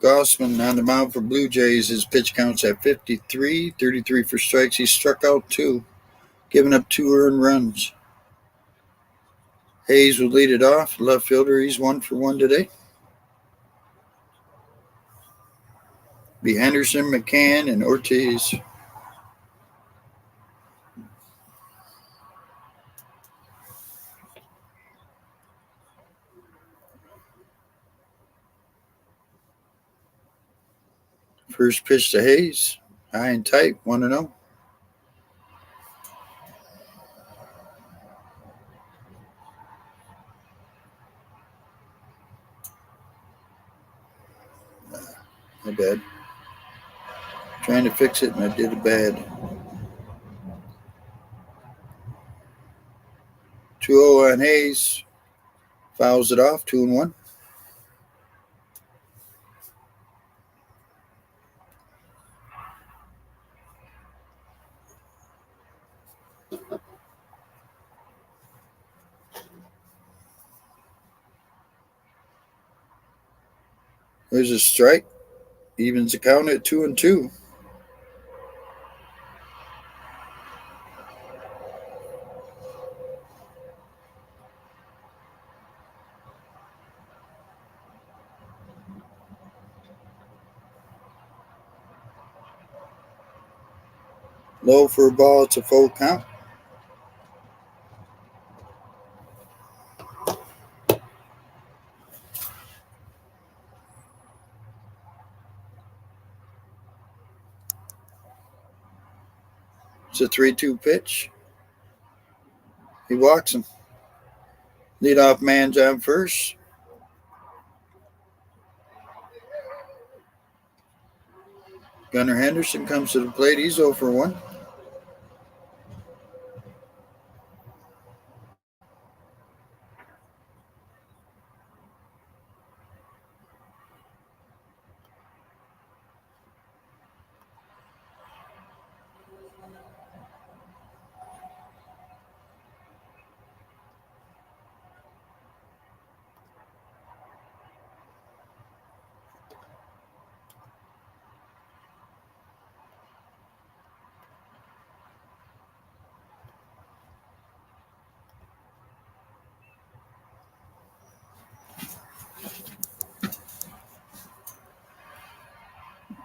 Gossman on the mound for Blue Jays. His pitch counts at 53, 33 for strikes. He struck out 2, giving up 2 earned runs. Hayes will lead it off. Left fielder, he's 1 for 1 today. Be Henderson, McCann, and Ortiz. First pitch to Hayes. High and tight, 1-0. My bad. Trying to fix it, and I did it bad. 2-0 on Hayes. Fouls it off, 2-1. There's a strike. Evens the count at 2-2. Low for a ball, it's a full count. It's a 3-2 pitch. He walks him. Leadoff man's on first. Gunnar Henderson comes to the plate. He's 0 for 1.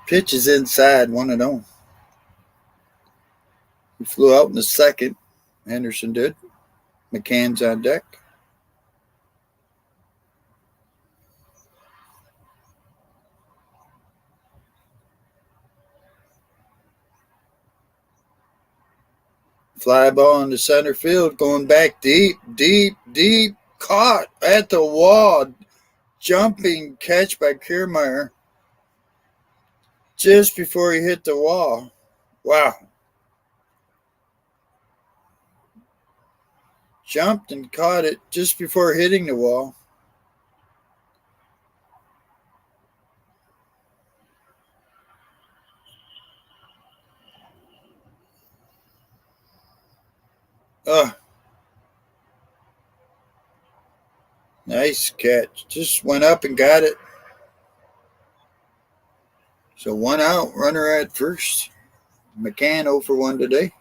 Pitch is inside, 1-0. He flew out in the second. Henderson did. McCann's on deck. Fly ball into center field, going back deep, deep, deep. Caught at the wall. Jumping catch by Kiermaier just before he hit the wall. Wow. Jumped and caught it just before hitting the wall. Nice catch. Just went up and got it. So 1 out, runner at first. McCann 0 for 1 today.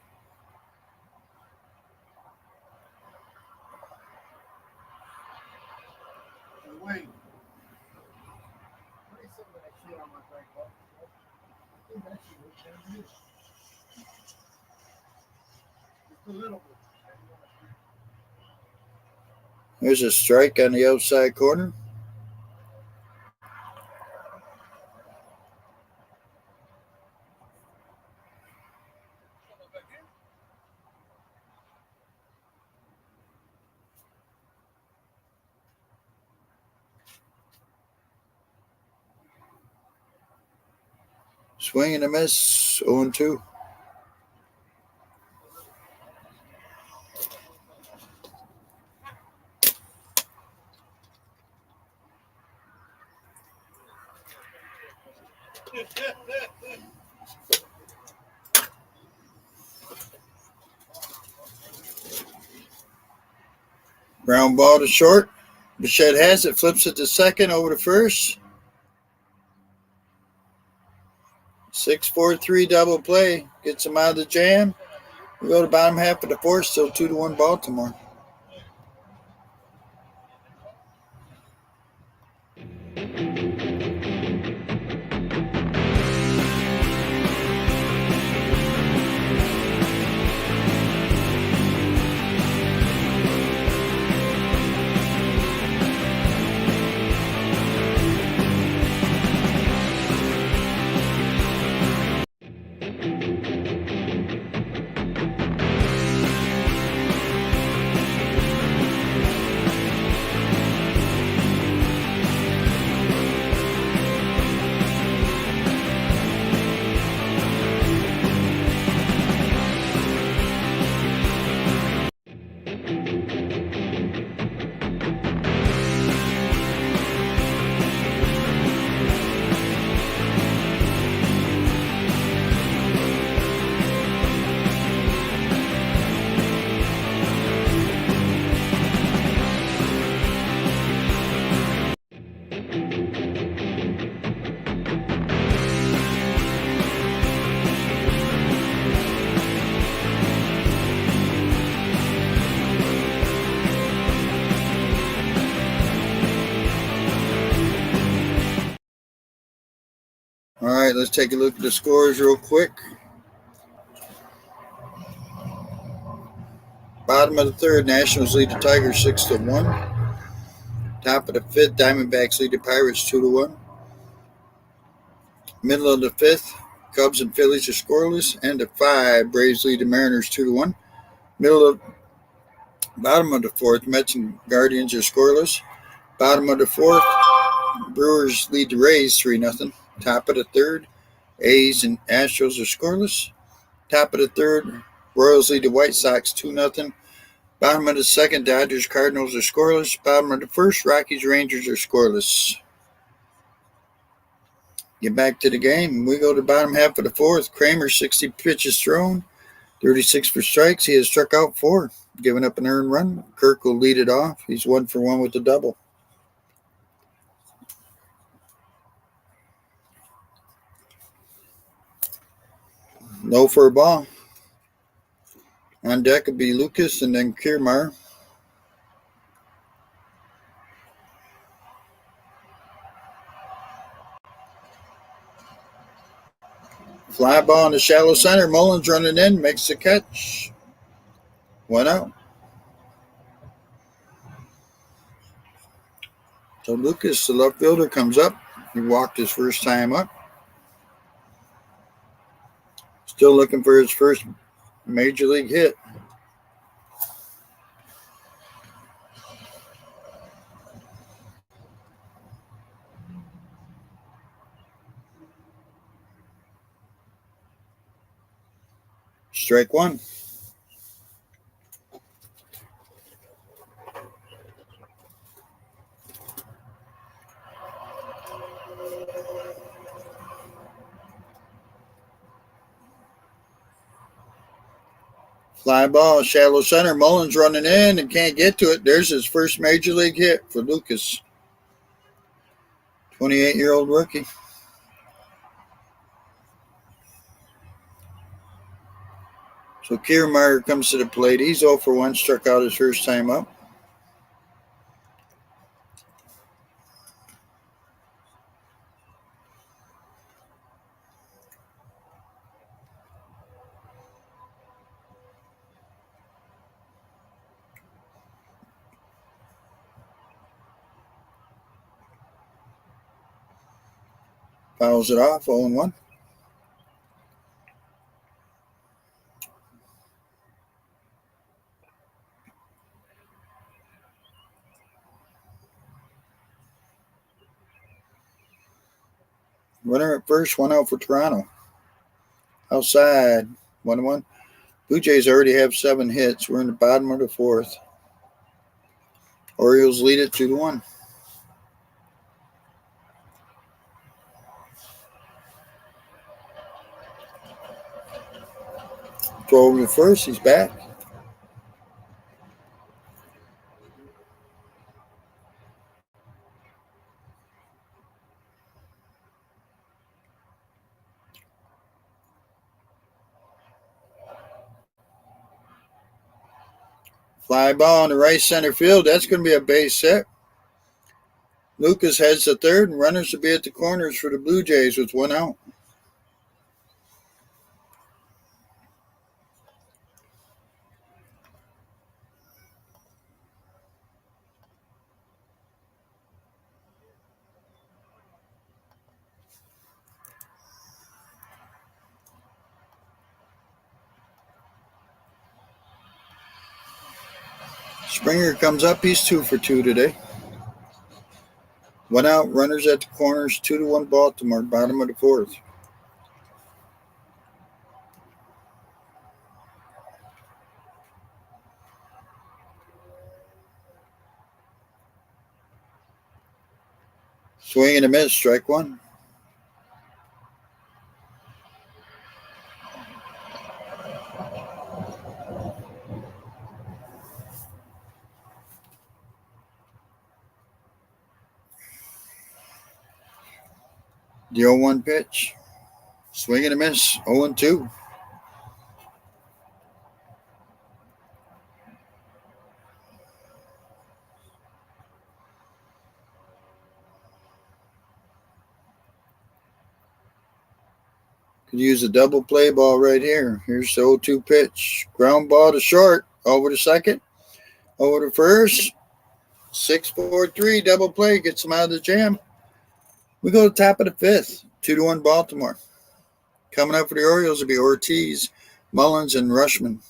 There's a strike on the outside corner. Swing and a miss, 0-2. Ground ball to short. Bichette has it, flips it to second, over to first. 6-4-3 double play. Gets him out of the jam. We go to bottom half of the fourth, still 2-1 Baltimore. All right, let's take a look at the scores real quick. Bottom of the third, Nationals lead the Tigers 6-1. Top of the fifth, Diamondbacks lead the Pirates 2-1. Middle of the fifth, Cubs and Phillies are scoreless. And the 5, Braves lead the Mariners 2-1. Bottom of the fourth, Mets and Guardians are scoreless. Bottom of the fourth, Brewers lead the Rays 3-0. Top of the third, A's and Astros are scoreless. Top of the third, Royals lead the White Sox 2-0. Bottom of the second, Dodgers Cardinals are scoreless. Bottom of the first, Rockies Rangers are scoreless. Get back to the game. We go to the bottom half of the fourth. Kramer 60 pitches thrown. 36 for strikes. He has struck out 4, giving up an earned run. Kirk will lead it off. He's 1 for 1 with the double. Low for a ball. On deck would be Lucas and then Kiermaier. Fly ball in the shallow center. Mullins running in, makes the catch. 1 out. So Lucas, the left fielder, comes up. He walked his first time up. Still looking for his first major league hit. Strike 1. Fly ball, shallow center. Mullins running in and can't get to it. There's his first major league hit for Lucas. 28-year-old rookie. So Kiermaier comes to the plate. He's 0 for 1, struck out his first time up. Fouls it off, 0 1. Runner at first, 1 out for Toronto. Outside, 1 1. Blue Jays already have 7 hits. We're in the bottom of the 4th. Orioles lead it 2 1. Throw over to first. He's back. Fly ball in the right center field. That's going to be a base hit. Lucas heads to third, and runners will be at the corners for the Blue Jays with 1 out. Springer comes up. He's 2 for 2 today. 1 out, runners at the corners, 2 1 Baltimore, bottom of the 4th. Swing and a miss, strike 1. The 0 1 pitch. Swing and a miss, 0 2. Could use a double play ball right here. Here's the 0 2 pitch. Ground ball to short. Over to second. Over to first. 6-4-3 double play. Gets him out of the jam. We go to the top of the 5th. 2 1 Baltimore. Coming up for the Orioles will be Ortiz, Mullins, and Rushman.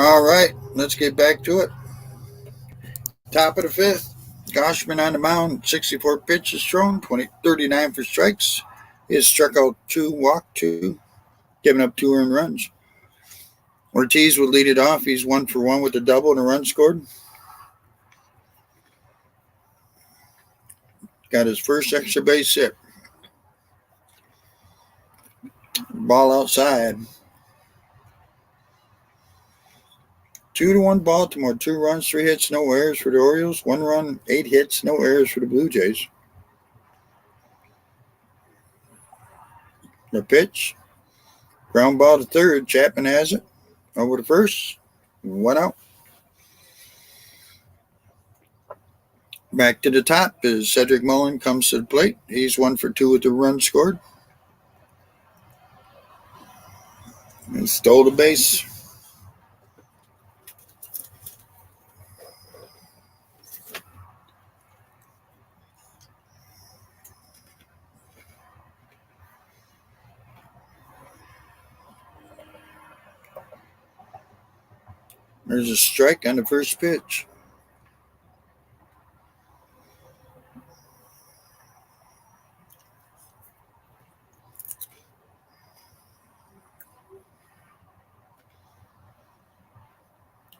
All right, let's get back to it. Top of the fifth. Goshman on the mound, 64 pitches thrown, 39 for strikes. He has struck out 2, walked 2, giving up 2 earned runs. Ortiz will lead it off. He's 1 for 1 with a double and a run scored. Got his first extra base hit. Ball outside. 2-1 Baltimore. 2 runs, 3 hits, no errors for the Orioles. 1 run, 8 hits, no errors for the Blue Jays. The pitch. Ground ball to third. Chapman has it. Over to first. 1 out. Back to the top as Cedric Mullin comes to the plate. He's 1 for 2 with the run scored. And stole the base. There's a strike on the first pitch.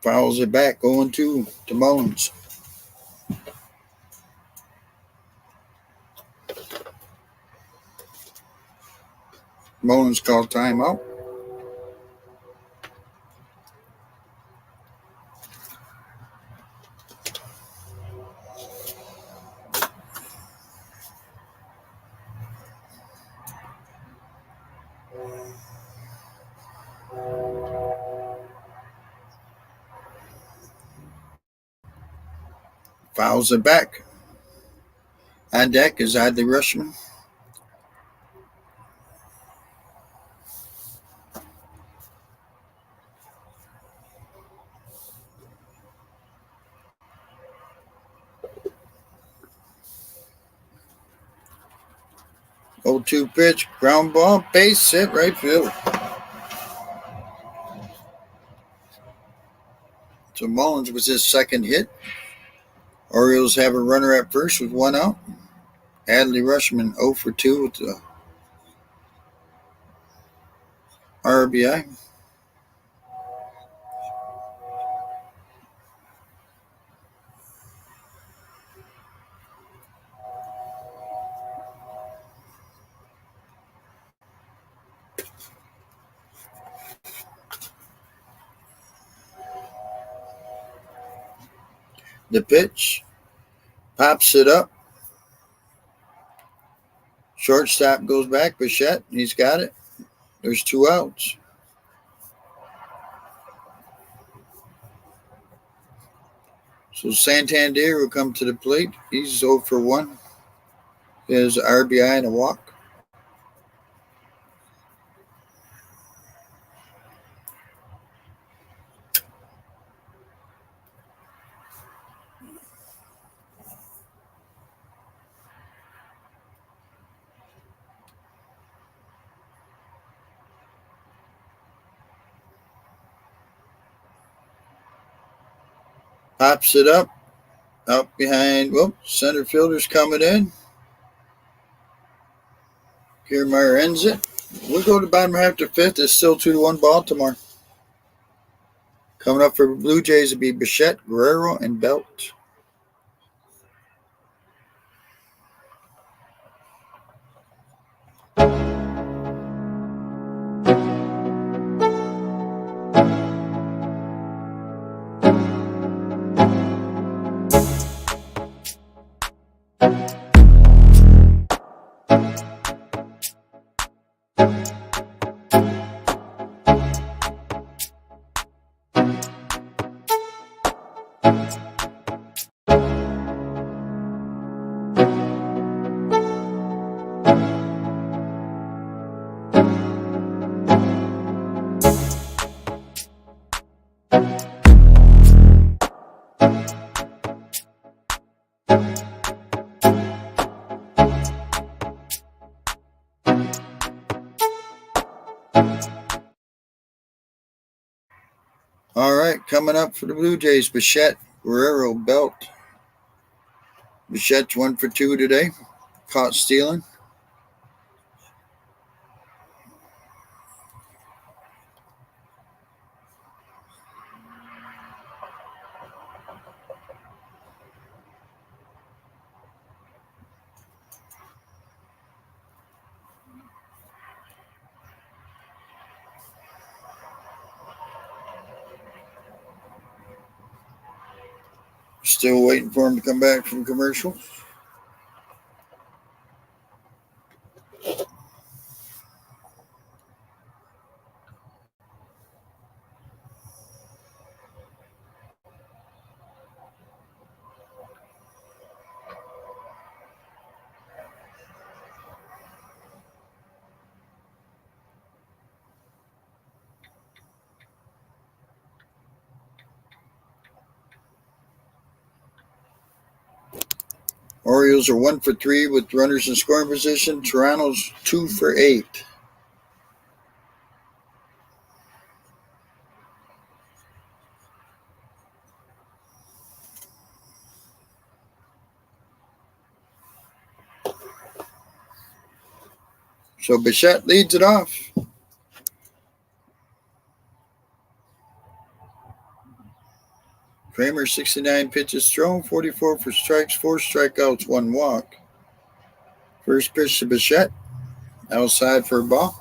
Fouls it back, 0-2 to Mullins. Mullins called timeout. Fouls it back. On deck is Adley Rutschman. Oh, 2 pitch, ground ball, base hit, right field. So Mullins was his second hit. Orioles have a runner at first with 1 out. Adley Rutschman 0 for 2 with the RBI. The pitch. Pops it up. Shortstop goes back. Bichette, he's got it. There's 2 outs. So Santander will come to the plate. He's 0 for 1. He has an RBI and a walk. Pops it up. Out behind. Well, center fielder's coming in. Kiermaier ends it. We'll go to the bottom half to fifth. It's still 2-1 Baltimore. Coming up for the Blue Jays will be Bichette, Guerrero, and Belt. All right, coming up for the Blue Jays. Bichette, Guerrero, Belt. Bichette's 1 for 2 today. Caught stealing. Still waiting for him to come back from commercial. Orioles are 1 for 3 with runners in scoring position. Toronto's 2 for 8. So Bichette leads it off. Kramer, 69 pitches thrown, 44 for strikes, 4 strikeouts, 1 walk. First pitch to Bichette, outside for a ball.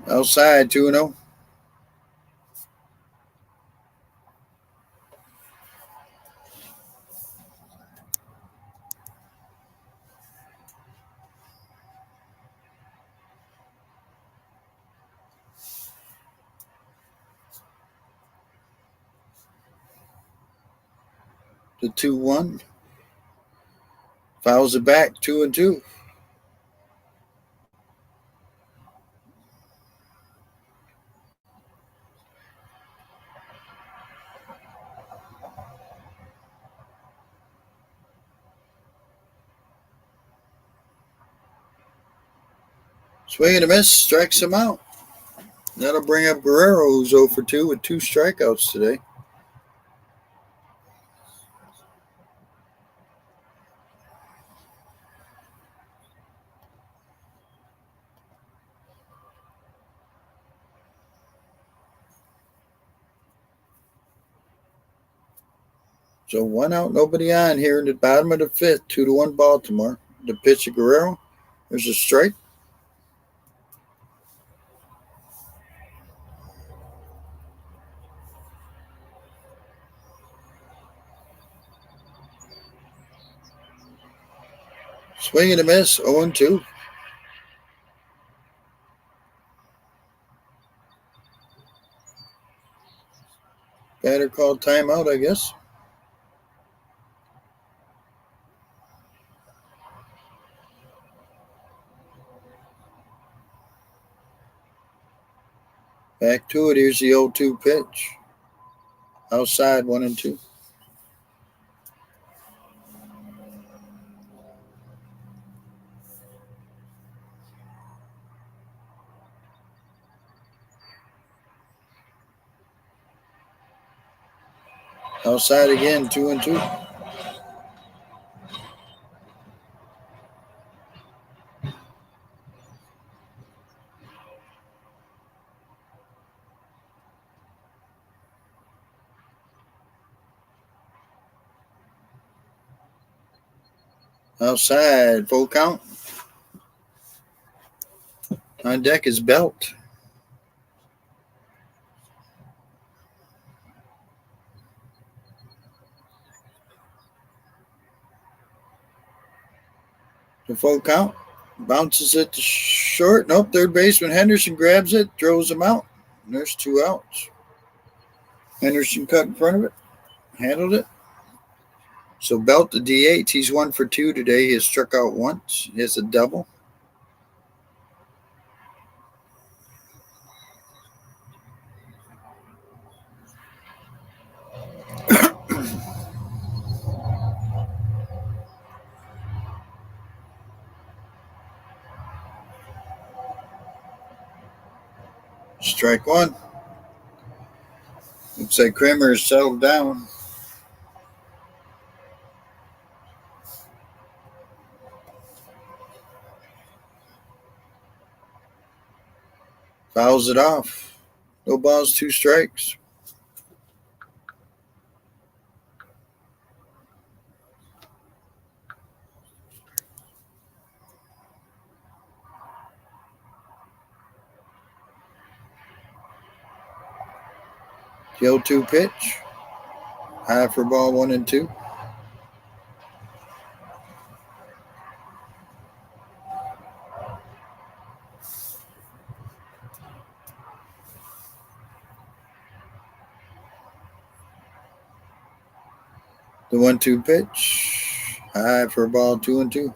Outside, 2-0. The 2-1. Fouls it back, 2-2. Swing and a miss, strikes him out. That'll bring up Guerrero, who's 0 for 2 with 2 strikeouts today. So 1 out, nobody on here in the bottom of the 5th, 2-1 Baltimore. The pitch of Guerrero. There's a strike. Swing and a miss, 0-2. Batter called timeout, I guess. Back to it. Here's the 0-2 pitch. Outside, 1-2. Outside again, 2-2. Outside, full count. On deck is Belt. The full count. Bounces it to short. Nope, third baseman Henderson grabs it, throws him out. And there's 2 outs. Henderson cut in front of it. handled it. So Belt the DH, he's 1 for 2 today. He has struck out once. He has a double. Strike one. Looks like Kramer is settled down. Fouls it off. No balls, 2 strikes. The 0-2 pitch. High for ball 1 and 2. The 1-2 pitch. High for ball 2 and 2.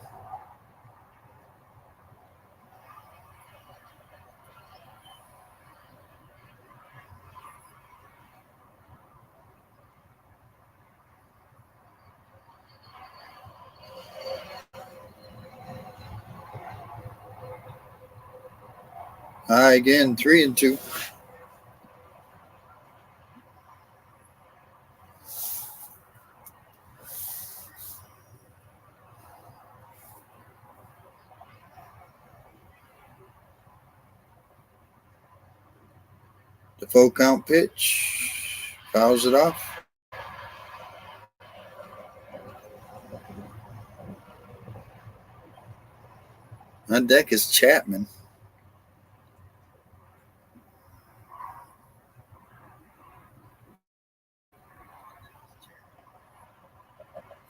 High again, 3 and 2. The full count pitch. Fouls it off. On deck is Chapman.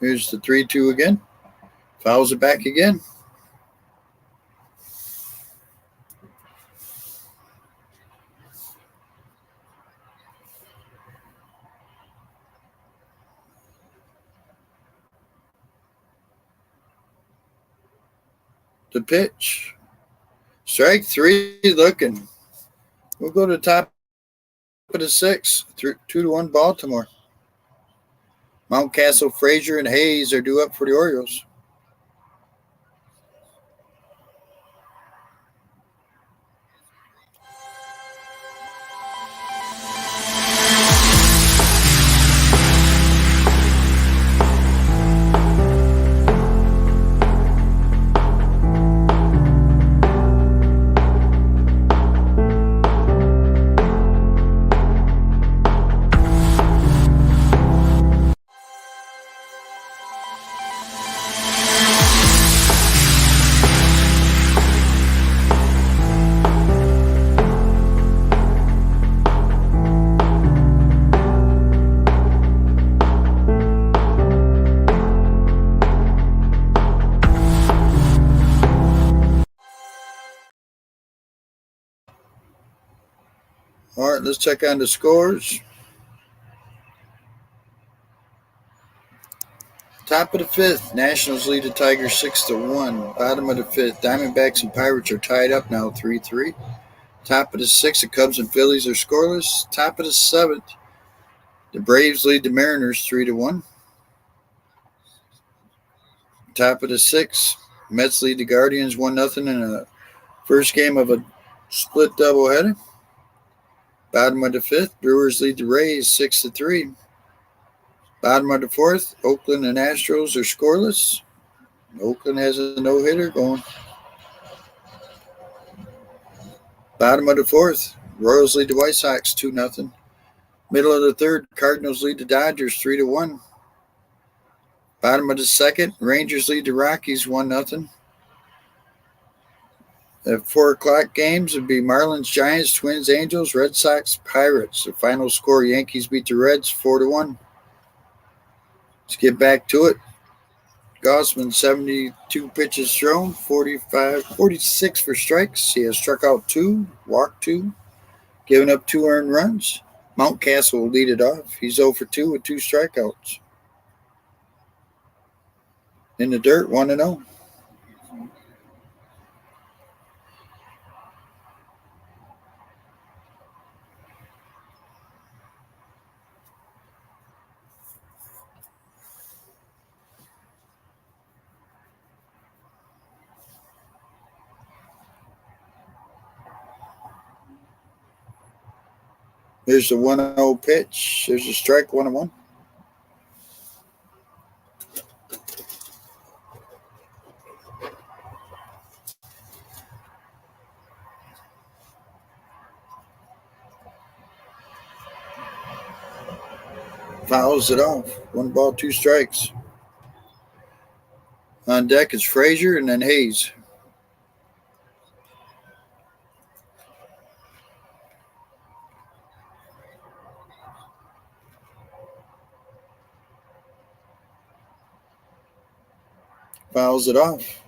Here's the 3-2 again. Fouls it back again. The pitch. Strike 3 looking. We'll go to the top of the 6th. 2-1 Baltimore. Mountcastle, Frazier, and Hayes are due up for the Orioles. All right, let's check on the scores. Top of the 5th, Nationals lead the Tigers 6-1. Bottom of the 5th, Diamondbacks and Pirates are tied up now 3-3. Top of the 6th, the Cubs and Phillies are scoreless. Top of the 7th, the Braves lead the Mariners 3-1. Top of the 6th, Mets lead the Guardians 1-0 in a first game of a split doubleheader. Bottom of the 5th, Brewers lead the Rays 6-3. Bottom of the 4th, Oakland and Astros are scoreless. Oakland has a no-hitter going. Bottom of the 4th, Royals lead the White Sox 2-0. Middle of the 3rd, Cardinals lead the Dodgers 3-1. Bottom of the 2nd, Rangers lead the Rockies 1-0. At 4 o'clock games would be Marlins, Giants, Twins, Angels, Red Sox, Pirates. The final score, Yankees beat the Reds 4-1. Let's get back to it. Gausman, 72 pitches thrown, 46 for strikes. He has struck out 2, walked 2, given up 2 earned runs. Mountcastle will lead it off. He's 0 for 2 with 2 strikeouts. In the dirt, 1-0. There's the 1-0 pitch. There's a strike, 1-1. Fouls it off. 1 ball, 2 strikes. On deck is Frazier and then Hayes. Fouls it off.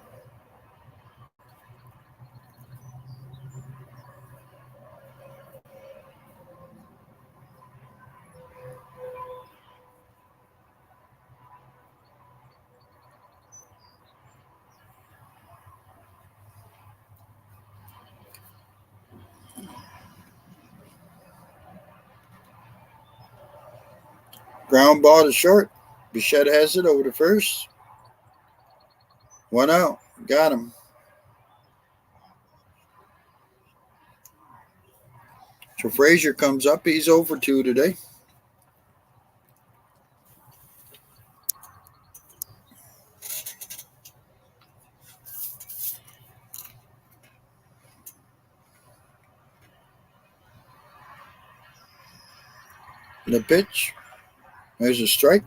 Ground ball to short. Bichette has it over to first. 1 out. Got him. So Frazier comes up. He's over 2 today. The pitch. There's a strike.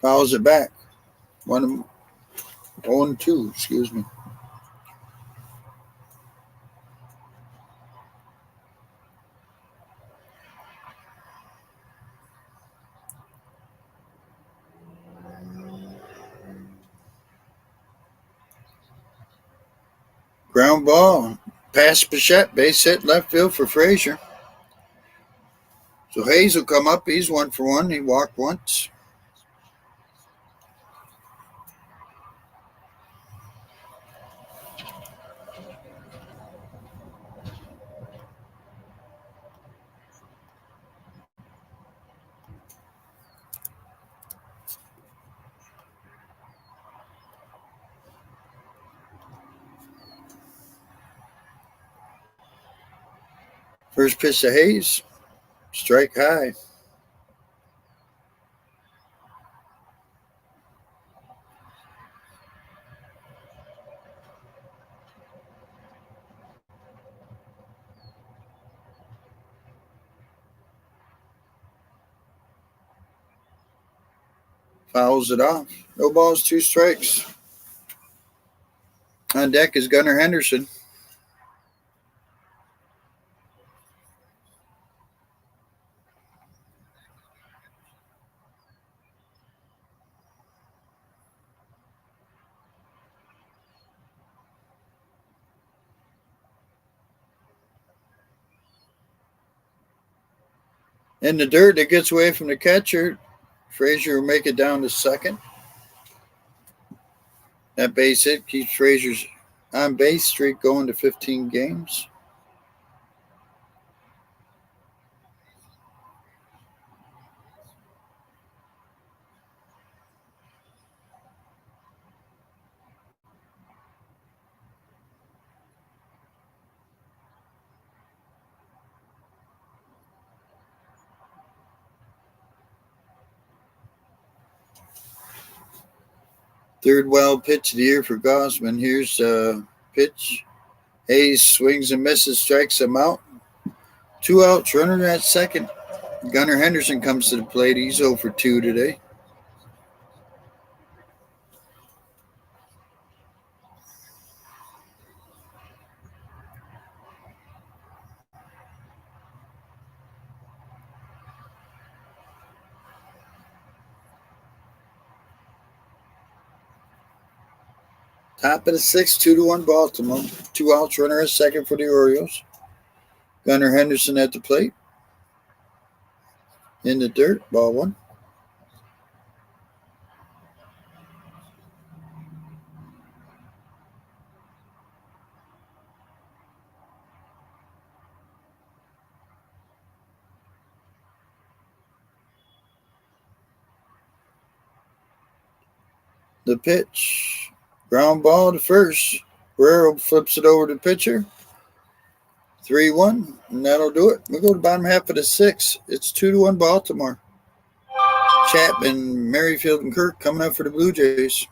Fouls it back. 1-2, excuse me. Ground ball. Past Bichette. Base hit left field for Frazier. So Hayes will come up. He's 1 for 1. He walked once. First pitch to Hayes. Strike high. Fouls it off. No balls, 2 strikes. On deck is Gunnar Henderson. In the dirt, it gets away from the catcher. Frazier will make it down to second. That base hit keeps Frazier's on base streak going to 15 games. Third wild pitch of the year for Gosman. Here's a pitch. Hayes swings and misses, strikes him out. 2 outs, runner at second. Gunnar Henderson comes to the plate. He's 0 for 2 today. Top of the sixth, 2-1 Baltimore. 2 outs, runner at second for the Orioles. Gunnar Henderson at the plate. In the dirt, ball one. The pitch. Ground ball to first. Guerrero flips it over to the pitcher. 3-1, and that'll do it. We go to the bottom half of the sixth. It's 2-1 Baltimore. Chapman, Merrifield, and Kirk coming up for the Blue Jays.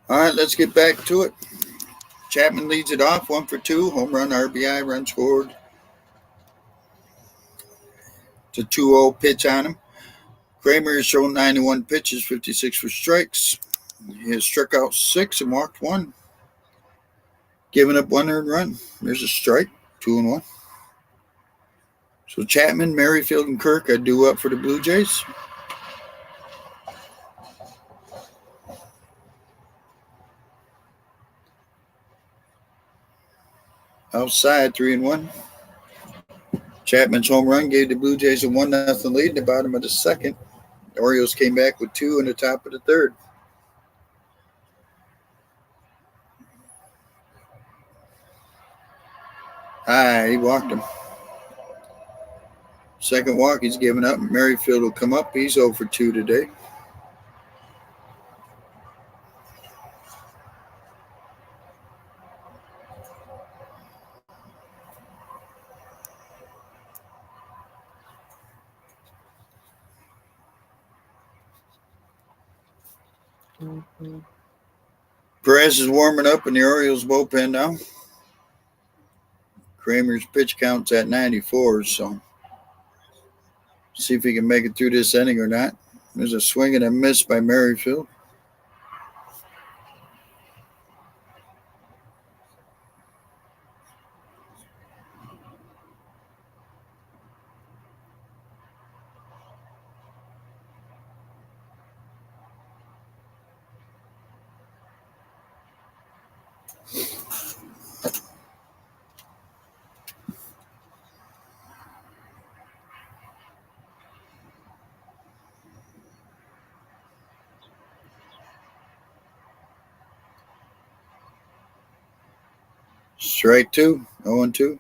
All right, let's get back to it. Chapman leads it off, 1-for-2, home run, RBI, run scored. It's a 2-0 pitch on him. Kramer has shown 91 pitches, 56 for strikes. He has struck out 6 and walked 1. Giving up 1 earned run. There's a strike, 2-1. So Chapman, Merrifield, and Kirk are due up for the Blue Jays. Outside, 3-1. Chapman's home run gave the Blue Jays a 1-0 lead in the bottom of the second. The Orioles came back with 2 in the top of the third. He walked him. Second walk, he's given up. Merrifield will come up. He's 0-for-2 today. Perez is warming up in the Orioles bullpen now. Kramer's pitch count's at 94, so see if he can make it through this inning or not. There's a swing and a miss by Merrifield. Strike 2, 0-2.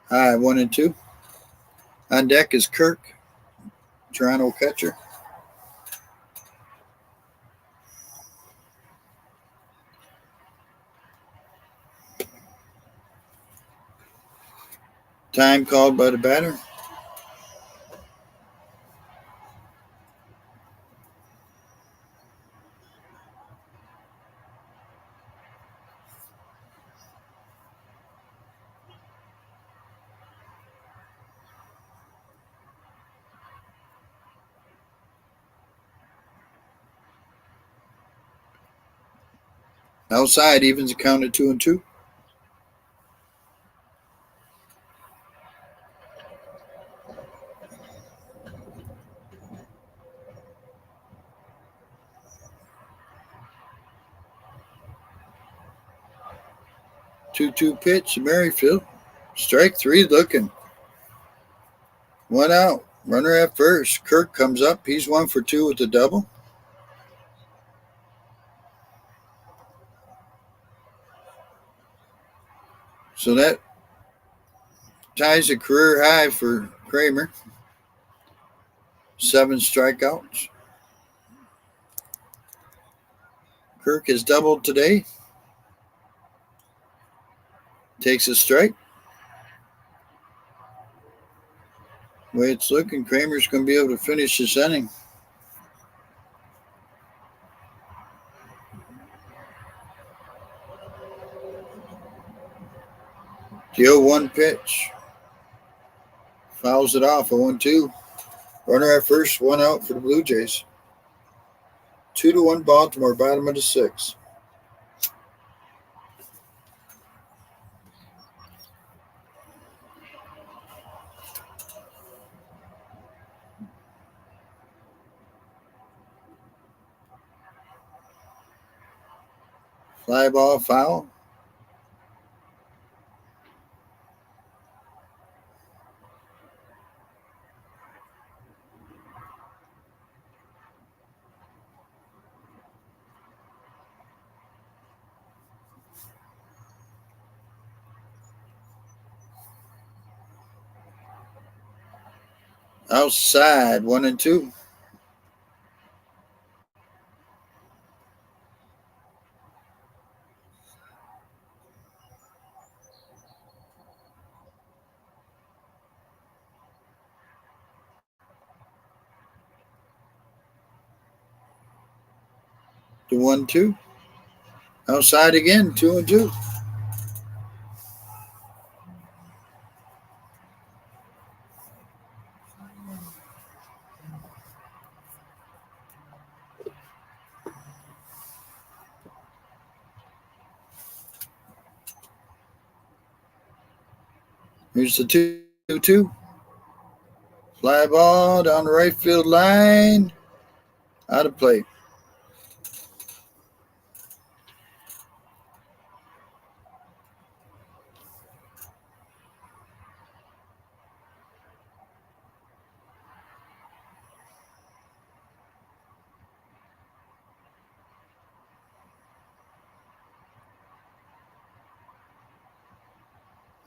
High 1-2. On deck is Kirk, Toronto catcher. Time called by the batter. Outside evens the count at 2-2. Two pitch, Merrifield. Strike 3 looking. 1 out. Runner at first. Kirk comes up. He's 1 for 2 with the double. So that ties a career high for Kramer. 7 strikeouts. Kirk has doubled today. Takes a strike. The way it's looking, Kramer's going to be able to finish this inning. The 0-1 pitch. Fouls it off, 0-2. Runner at first, 1 out for the Blue Jays. 2-1 Baltimore, bottom of the 6th. Fly ball, foul. Outside, 1-2. The 1-2. Outside again, 2-2. Here's the 2-2. Fly ball down the right field line. Out of play.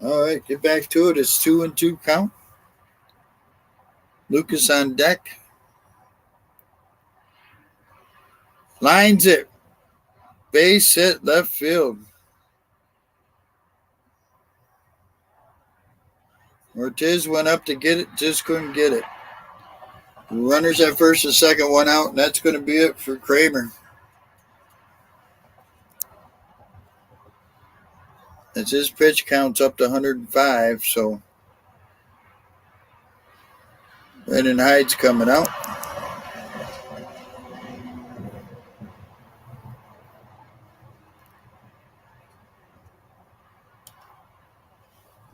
All right, get back to it. It's 2-2 count. Lucas on deck. Lines it. Base hit left field. Ortiz went up to get it, just couldn't get it. Runners at first and second, 1 out, and that's going to be it for Kramer. As his pitch counts up to 105, so Brandon Hyde's coming out.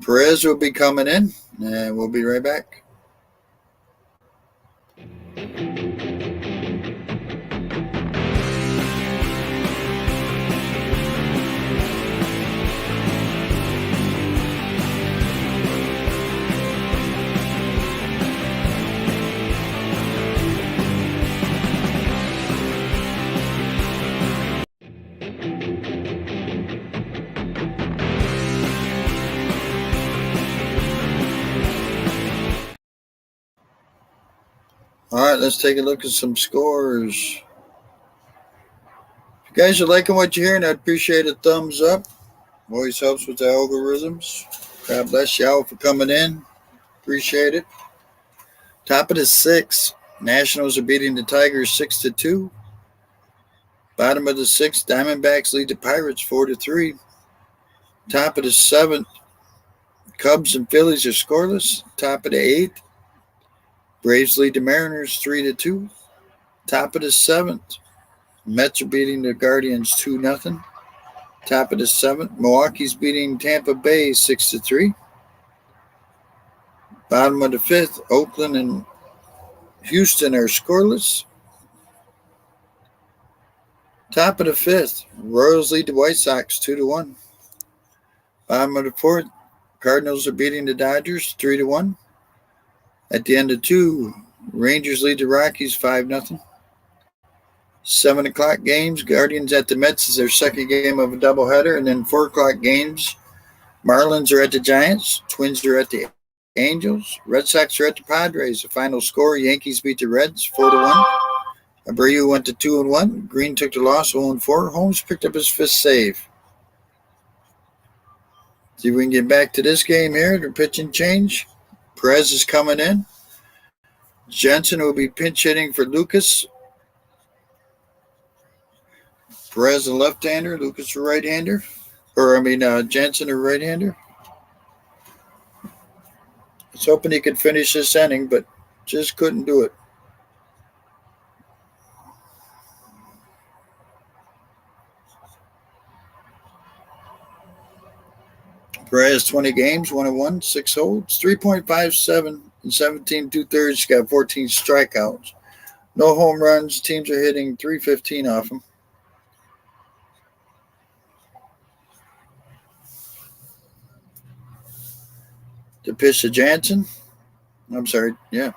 Perez will be coming in, and we'll be right back. All right, let's take a look at some scores. If you guys are liking what you're hearing, I'd appreciate a thumbs up. Always helps with the algorithms. God bless y'all for coming in. Appreciate it. Top of the sixth, Nationals are beating the Tigers 6-2. Bottom of the sixth, Diamondbacks lead the Pirates 4-3. Top of the seventh, Cubs and Phillies are scoreless. Top of the eighth, Braves lead the Mariners 3-2. Top of the seventh, Mets are beating the Guardians 2-0. Top of the seventh, Milwaukee's beating Tampa Bay 6-3. Bottom of the fifth, Oakland and Houston are scoreless. Top of the fifth, Royals lead the White Sox 2-1. Bottom of the fourth, Cardinals are beating the Dodgers 3-1. At the end of two, Rangers lead the Rockies 5-0. 7 o'clock games, Guardians at the Mets is their second game of a doubleheader. And then 4 o'clock games, Marlins are at the Giants, Twins are at the Angels, Red Sox are at the Padres. The final score, Yankees beat the Reds 4-1. Abreu went to 2-1. Green took the loss 0-4. Holmes picked up his fifth save. See if we can get back to this game here. The pitching change. Perez is coming in. Jensen will be pinch hitting for Lucas. Perez a left-hander, Lucas a right-hander. Jensen a right-hander. I was hoping he could finish this inning, but just couldn't do it. Perez 20 games, 1-1, 6 holds, 3.57 and 17 2/3. He's got 14 strikeouts. No home runs. Teams are hitting .315 off him. To pitch to Jansen. I'm sorry, yeah.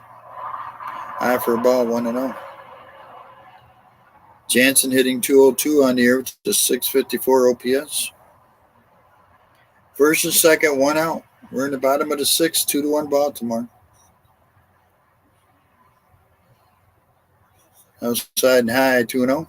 Eye for a ball, 1-0. Jansen hitting .202 on the year with the .654 OPS. First and second, 1 out. We're in the bottom of the sixth, 2-1 Baltimore. Outside and high, 2-0.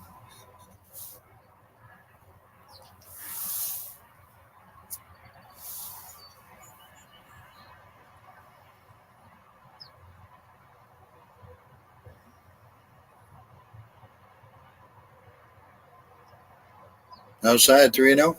Outside, 3-0.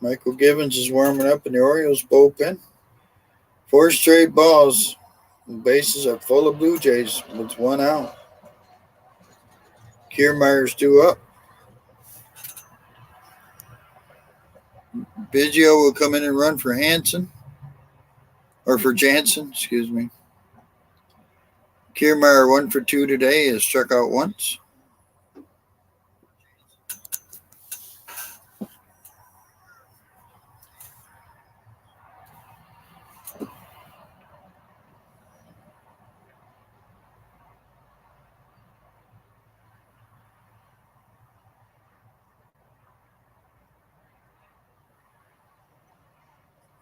Michael Givens is warming up in the Orioles bullpen. 4 straight balls. The bases are full of Blue Jays with 1 out. Kiermaier's due up. Biggio will come in and run for Jansen, excuse me. Kiermaier 1 for 2 today, has struck out once.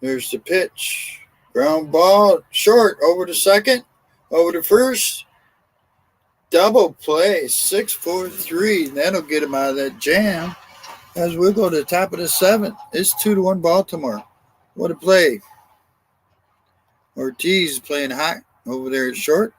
There's the pitch. Ground ball, short, over to second, over to first. Double play, 6-4-3. That'll get him out of that jam. As we go to the top of the seventh, it's 2-1 Baltimore. What a play. Ortiz playing hot over there at short.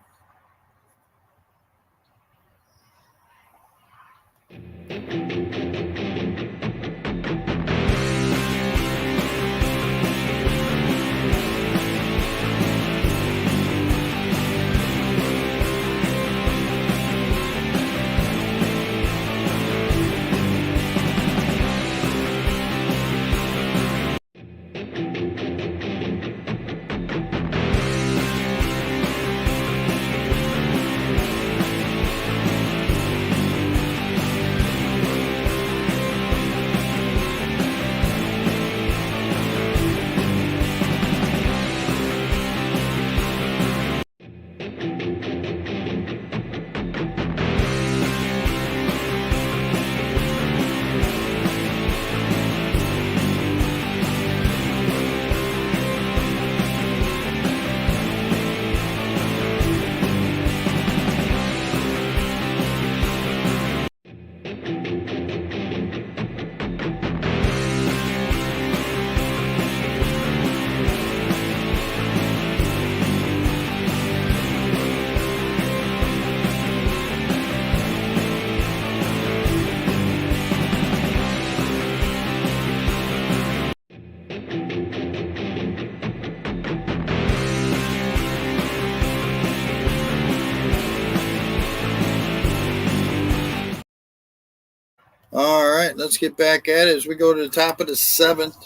All right, let's get back at it as we go to the top of the seventh.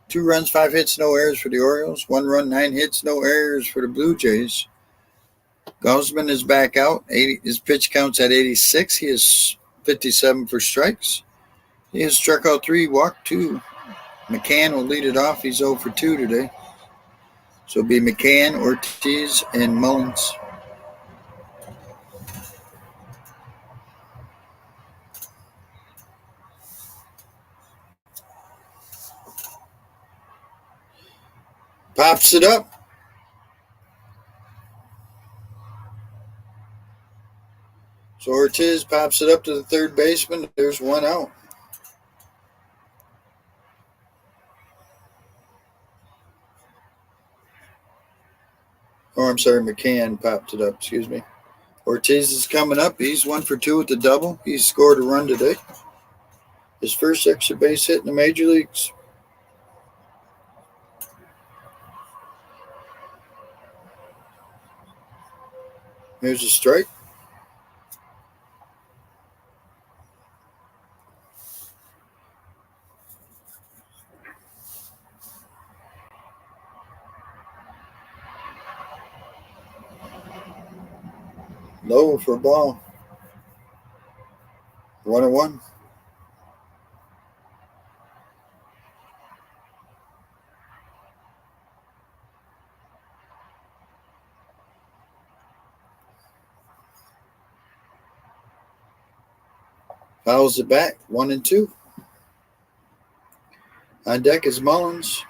2 runs, 5 hits, no errors for the Orioles. 1 run, 9 hits, no errors for the Blue Jays. Gaussman is back out. His pitch count's at 86. He is 57 for strikes. He has struck out 3, walked 2. McCann will lead it off. He's 0 for 2 today. So it'll be McCann, Ortiz, and Mullins. Pops it up. So Ortiz pops it up to the third baseman. There's 1 out. I'm sorry, McCann popped it up. Excuse me. Ortiz is coming up. He's 1 for 2 with the double. He's scored a run today. His first extra base hit in the major leagues. Here's a strike. Low for a ball. 1-1. Fouls it back. 1-2. On deck is Mullins.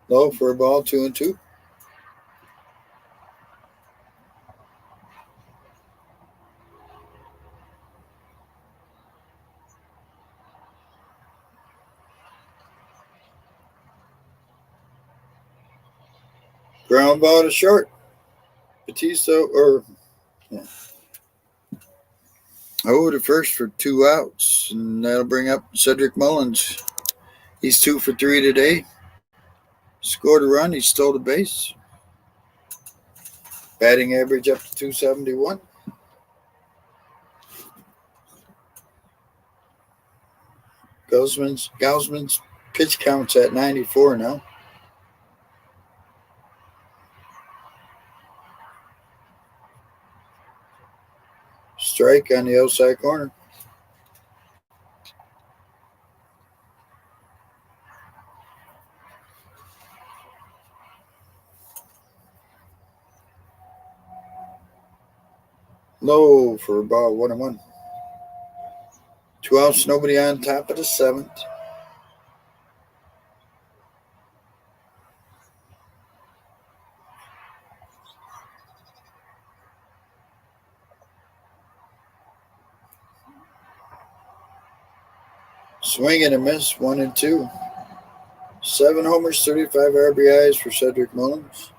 Low for a ball. 2-2. Ground ball to short. Batista to first for 2 outs. And that'll bring up Cedric Mullins. He's 2 for 3 today. Scored a run. He stole the base. Batting average up to 271. Gaussman's pitch count's at 94 now. Strike on the outside corner. Low for a ball. 1-1. 2 outs, nobody on top of the seventh. Swing and a miss. 1-2. 7 homers, 35 RBIs for Cedric Mullins.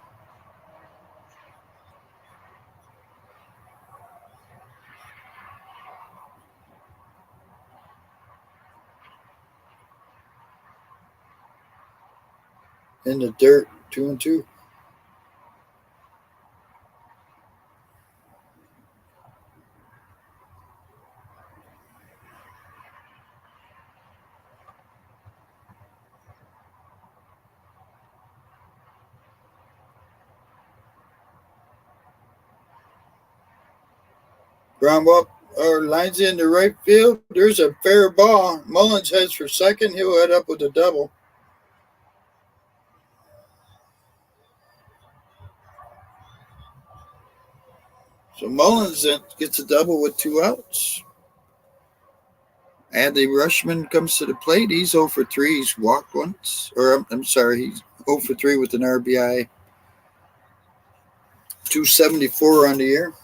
In the dirt. 2-2. Ground ball lines into right field. There's a fair ball. Mullins heads for second. He'll head up with a double. So Mullins gets a double with 2 outs. Adley Rushman comes to the plate. He's 0 for 3. He's walked once. I'm sorry. He's 0 for 3 with an RBI. 274 on the year.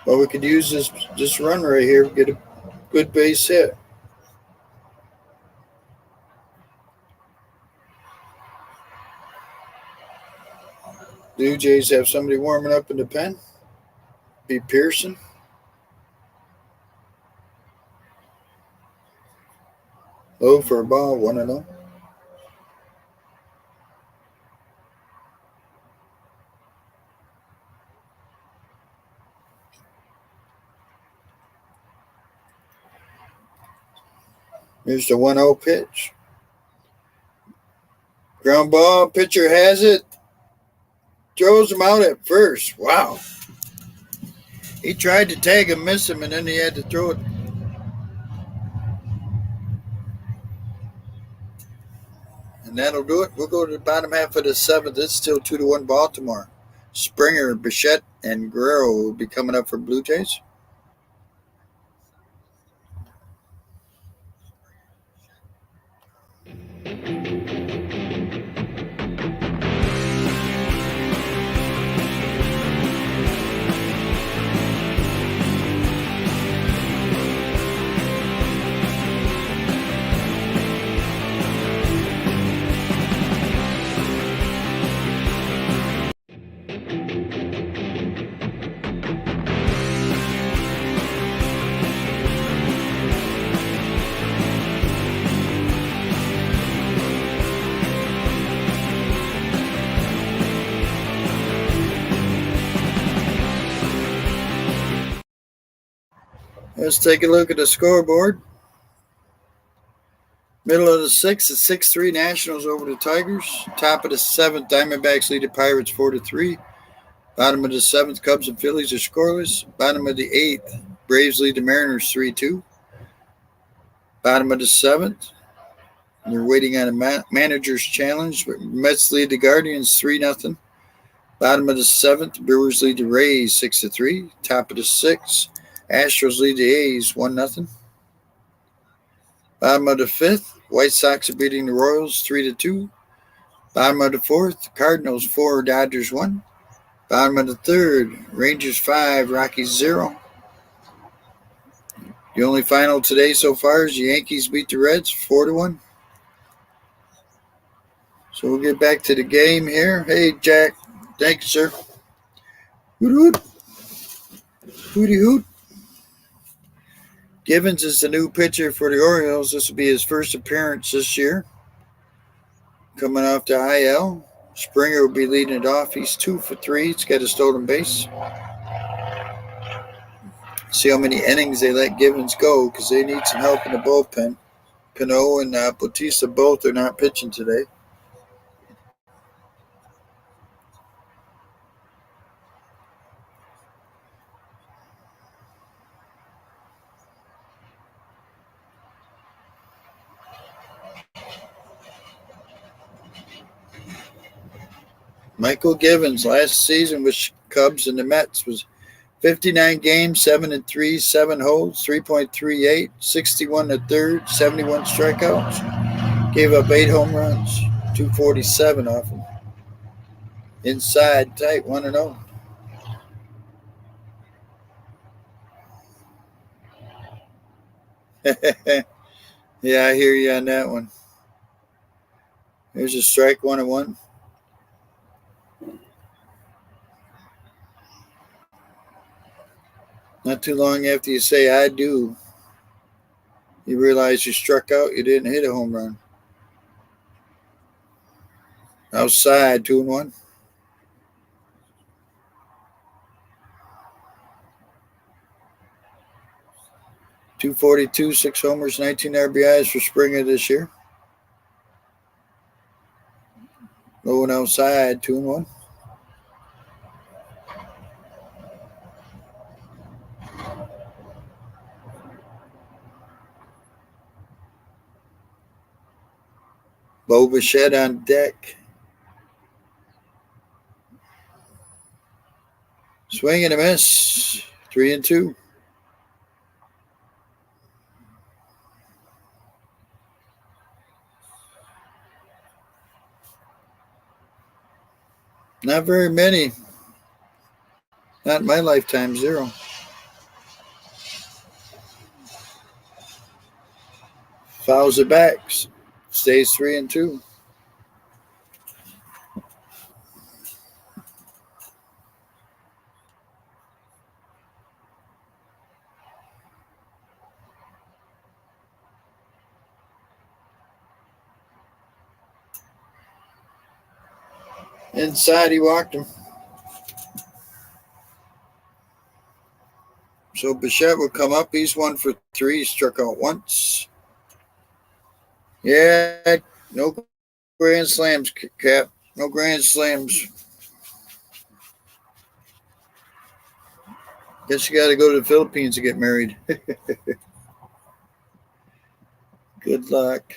But we could use this run right here. Get a good base hit. Blue Jays have somebody warming up in the pen. Be Pearson. Low for a ball, 1-0. Here's the 1-0 pitch. Ground ball, pitcher has it. Throws him out at first. Wow. He tried to tag him, miss him, and then he had to throw it. And that'll do it. We'll go to the bottom half of the seventh. It's still 2-1 Baltimore. Springer, Bichette, and Guerrero will be coming up for Blue Jays. Let's take a look at the scoreboard. Middle of the sixth, it's 6-3 Nationals over the Tigers. Top of the seventh, Diamondbacks lead the Pirates 4-3. Bottom of the seventh, Cubs and Phillies are scoreless. Bottom of the eighth, Braves lead the Mariners 3-2. Bottom of the seventh, they're waiting on a manager's challenge. Mets lead the Guardians 3-0. Bottom of the seventh, Brewers lead the Rays 6-3. Top of the sixth, Astros lead the A's 1-0. Bottom of the fifth, White Sox are beating the Royals 3-2. Bottom of the fourth, Cardinals 4, Dodgers 1. Bottom of the third, Rangers 5, Rockies 0. The only final today so far is the Yankees beat the Reds 4-1. So we'll get back to the game here. Hey, Jack. Thank you, sir. Hoot hoot. Hooty hoot. Givens is the new pitcher for the Orioles. This will be his first appearance this year. Coming off the IL. Springer will be leading it off. He's 2 for 3. He's got a stolen base. See how many innings they let Givens go because they need some help in the bullpen. Cano and Bautista both are not pitching today. Michael Givens last season with Cubs and the Mets was 59 games, 7-3, 7 holds, 3.38, 61 to third, 71 strikeouts. Gave up 8 home runs, 247 off him. Inside tight, 1-0. Yeah, I hear you on that one. There's a strike, 1-1. Not too long after you say I do, you realize you struck out, you didn't hit a home run. Outside, 2-1. .242, 6 homers, 19 RBIs for Springer this year. Low and outside, 2-1. Bo Bichette on deck. Swing and a miss. 3-2. Not very many. Not in my lifetime, 0. Fouls it back. Stays 3-2. Inside, he walked him. So Bichette will come up. He's 1 for 3. He struck out once. Yeah, no grand slams, Cap. No grand slams. Guess you got to go to the Philippines to get married. Good luck.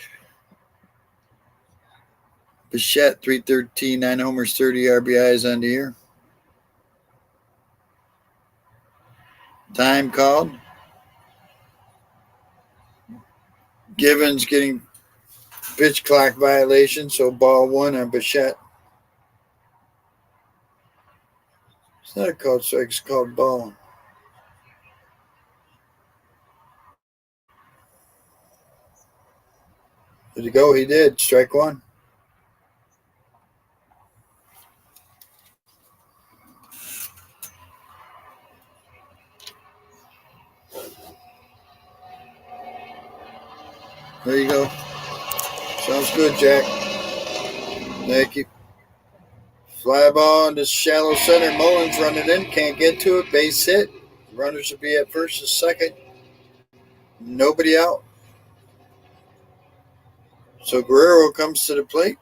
Bichette, 313, 9 homers, 30 RBIs on the year. Time called. Givens getting pitch clock violation, so ball 1 on Bichette. It's not a called strike, it's called ball. Did he go? He did. Strike 1. There you go. Sounds good, Jack. Thank you. Fly ball into shallow center. Mullins running in. Can't get to it. Base hit. Runners will be at first and second. Nobody out. So Guerrero comes to the plate.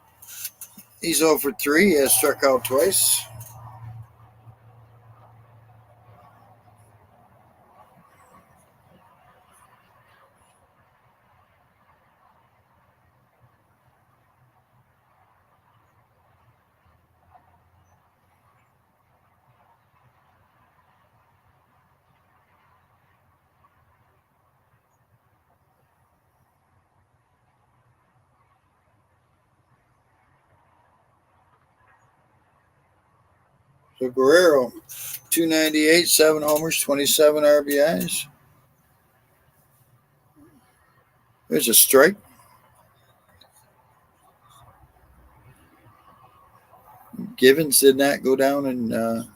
He's 0 for 3. He has struck out twice. So Guerrero, 298, 7 homers, 27 RBIs. There's a strike. Givens did not go down and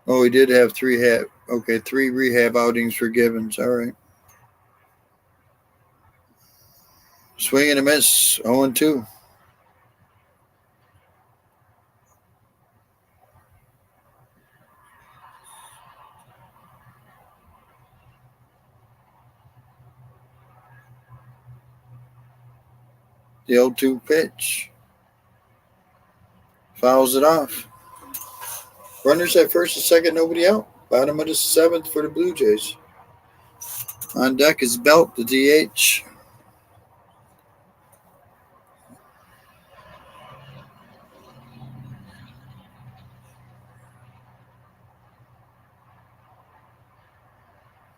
he did have 3 rehab outings for Givens. All right. Swing and a miss, 0-2. The 0-2 pitch. Fouls it off. Runners at first and second, nobody out. Bottom of the 7th for the Blue Jays. On deck is Belt, the DH.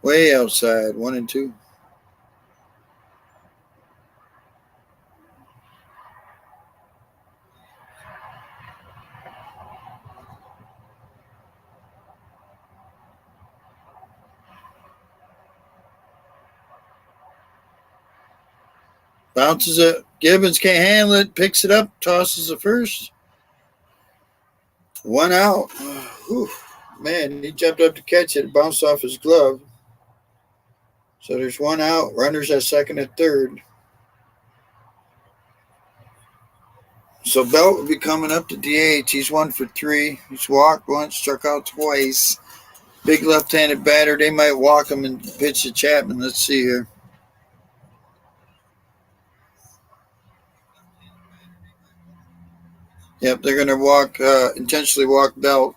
Way outside, 1-2. Bounces it. Givens can't handle it. Picks it up. Tosses it first. 1 out. Whew. Man, he jumped up to catch it. It bounced off his glove. So there's 1 out. Runners at second and third. So Belt will be coming up to DH. He's 1 for 3. He's walked once, struck out twice. Big left-handed batter. They might walk him and pitch to Chapman. Let's see here. Yep, they're going to intentionally walk Belt.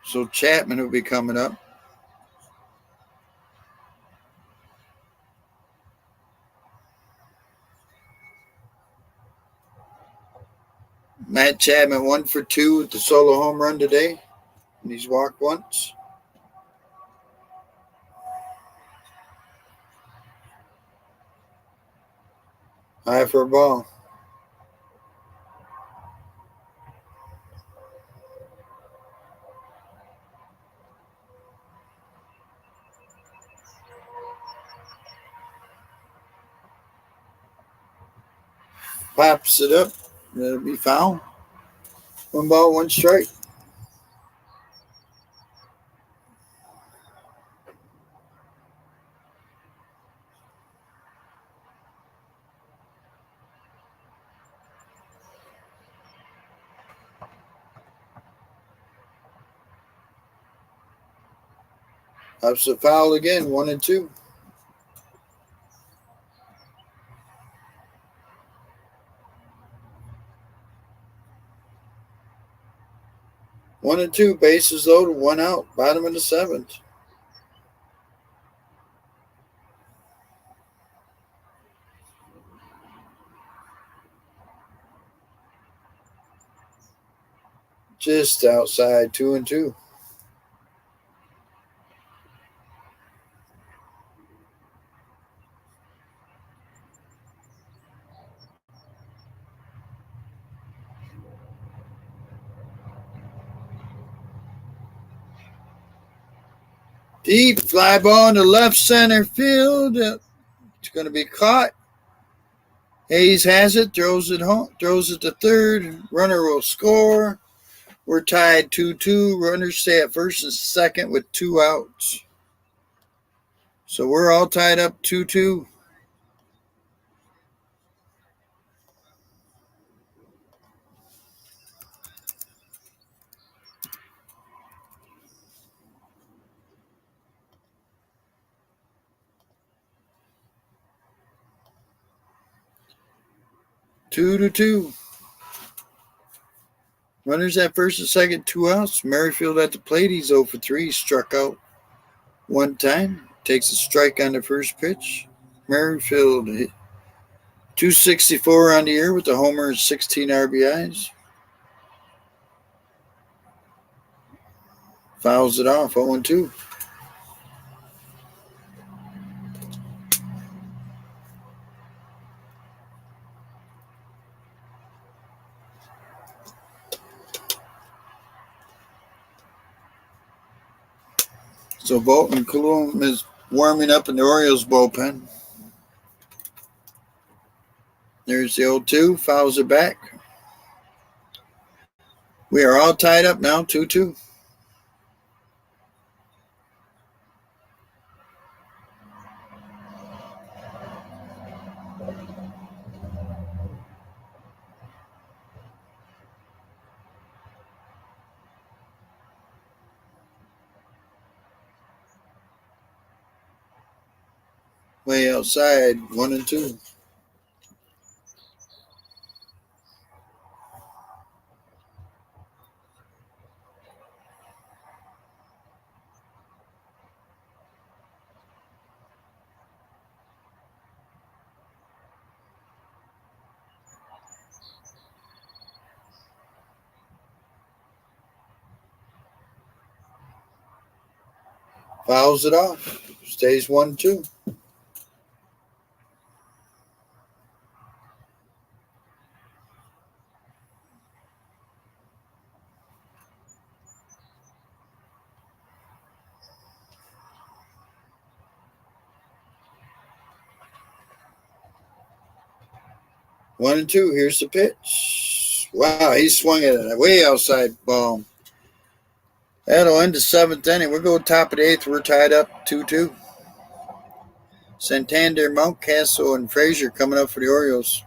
So Chapman will be coming up. Matt Chapman 1 for 2 with the solo home run today. And he's walked once. High for a ball. Pops it up. That'll be foul. 1 ball, 1 strike. Ups a foul again, 1-2. 1-2, bases loaded, 1 out, bottom of the seventh. Just outside, 2-2. Deep fly ball into left center field. It's going to be caught. Hayes has it, throws it home, throws it to third. Runner will score. We're tied 2-2. Runners stay at first and second with 2 outs. So we're all tied up 2-2. Two to two. Runners at first and second, 2 outs. Merrifield at the plate. He's 0 for 3. Struck out 1 time. Takes a strike on the first pitch. Merrifield hit 264 on the year with a homer and 16 RBIs. Fouls it off, 0-2. So Bolton Coulomb is warming up in the Orioles bullpen. There's the 0-2. Fouls it back. We are all tied up now, 2-2. Way outside, 1-2. Fouls it off. Stays 1-2. One and two. Here's the pitch. Wow, he swung at it way outside ball. That'll end the seventh inning. We'll go top of the eighth. We're tied up 2-2. Santander, Mountcastle, and Frazier coming up for the Orioles.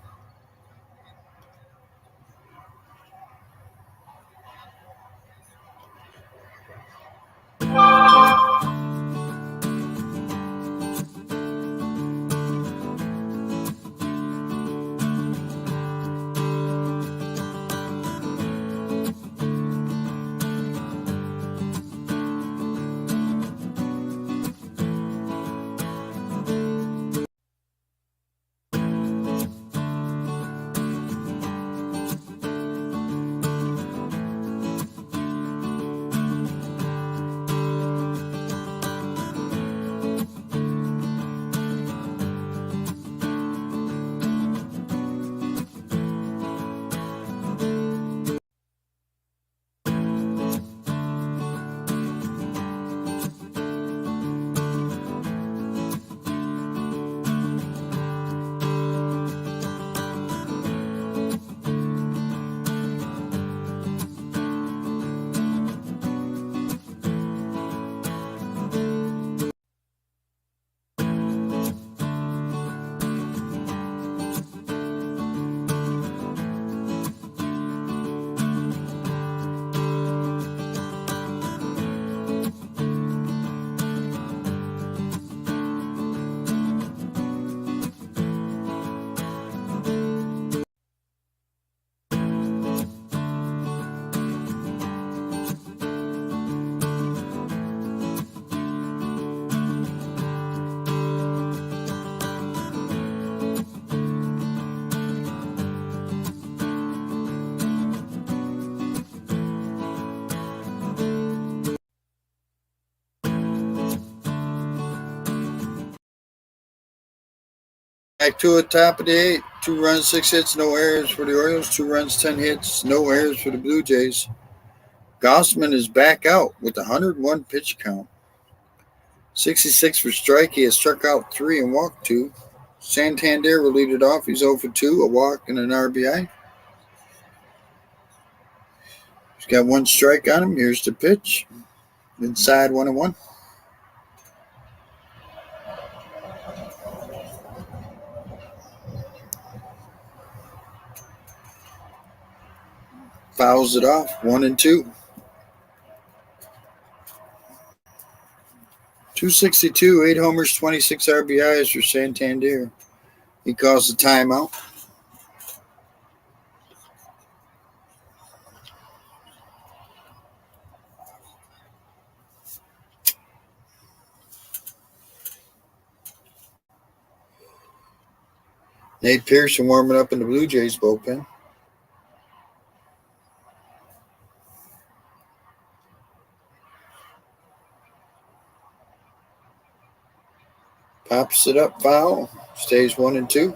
Back to it, top of the eighth. 2 runs, 6 hits, no errors for the Orioles. 2 runs, 10 hits, no errors for the Blue Jays. Gossman is back out with a 101 pitch count. 66 for strike. He has struck out 3 and walked 2. Santander will lead it off. He's 0 for 2, a walk and an RBI. He's got 1 strike on him. Here's the pitch. Inside 1-1. Fouls it off. 1-2. 262, 8 homers, 26 RBIs for Santander. He calls the timeout. Nate Pearson warming up in the Blue Jays bullpen. Pops it up, foul. Stays 1-2.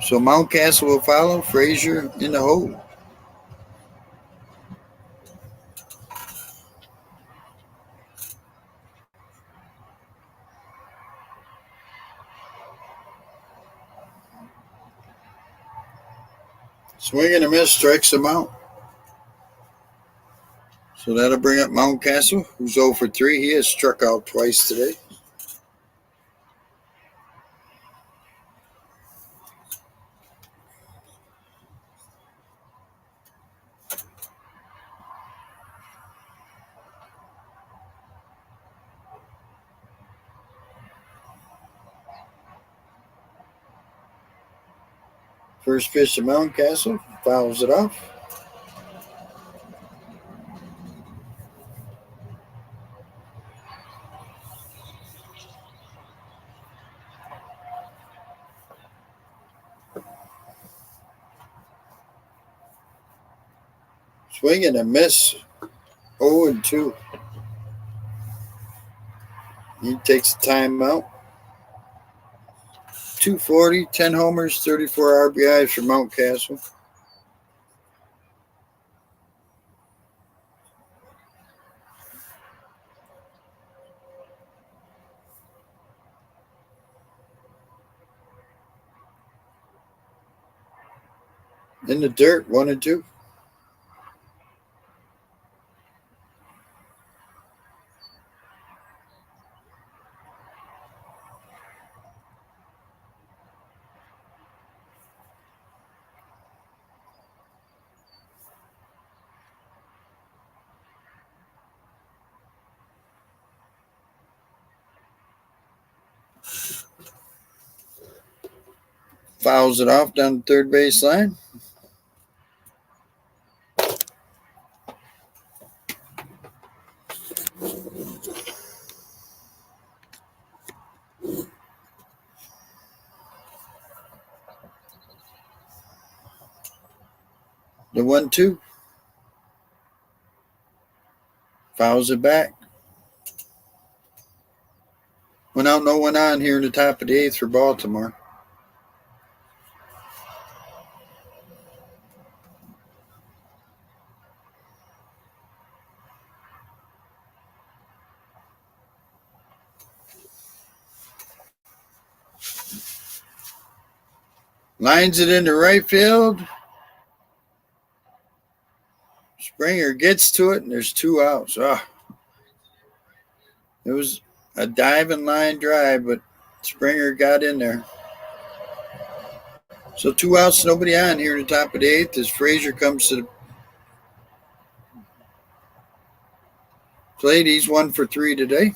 So Mountcastle will follow. Frazier in the hole. Swing and a miss, strikes him out. So that'll bring up Mountcastle, who's 0 for 3. He has struck out twice today. First pitch to Mountcastle, fouls it off. Swing and a miss, 0-2. He takes the timeout. 240, 10 homers, 34 RBIs for Mountcastle. In the dirt, 1-2. Fouls it off down the third baseline. The 1-2. Fouls it back. Went out, no one on here in the top of the eighth for Baltimore. Lines it into right field. Springer gets to it, and there's 2 outs. It was a diving line drive, but Springer got in there. So 2 outs, nobody on here in the top of the eighth as Frazier comes to the plate. He's 1 for 3 today.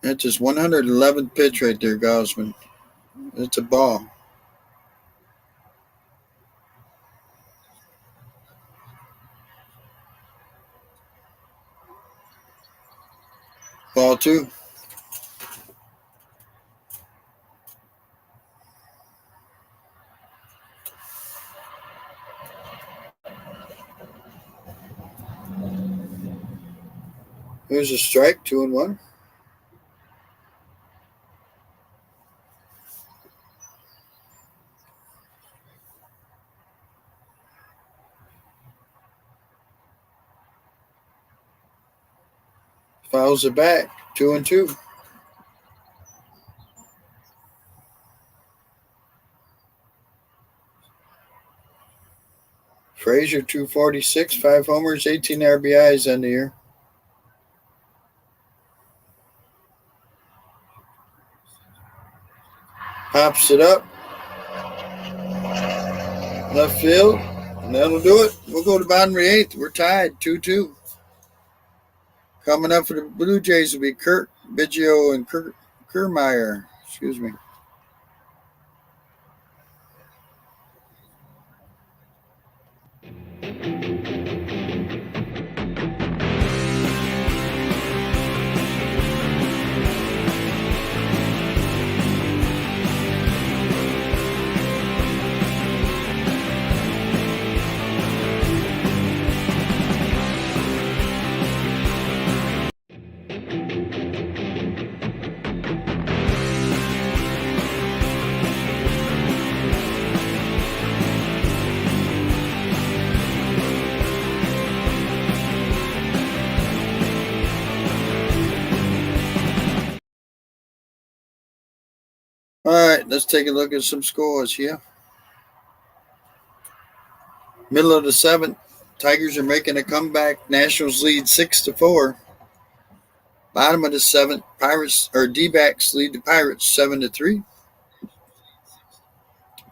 That's his 111th pitch right there, Gossman. It's a ball. Ball 2. Here's a strike, 2-1. Fouls it back, 2-2. Frazier, 246, 5 homers, 18 RBIs on the year. Pops it up. Left field. And that'll do it. We'll go to bottom of the eighth. We're tied, 2-2. Coming up for the Blue Jays will be Kurt Biggio and Kiermaier. Excuse me. All right, let's take a look at some scores here. Middle of the seventh, Tigers are making a comeback. Nationals lead 6-4. Bottom of the seventh, Pirates or D-backs lead the Pirates 7-3.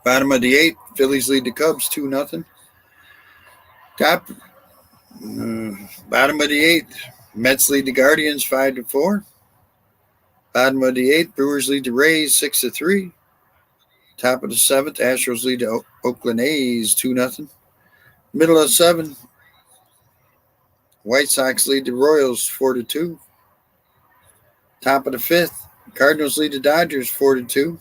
Bottom of the eighth, Phillies lead the Cubs 2-0. Top bottom of the eighth, Mets lead the Guardians 5-4. Bottom of the eighth, Brewers lead the Rays 6-3. Top of the seventh, Astros lead the Oakland A's 2-0. Middle of seven, White Sox lead the Royals 4-2. Top of the fifth, Cardinals lead the Dodgers 4-2.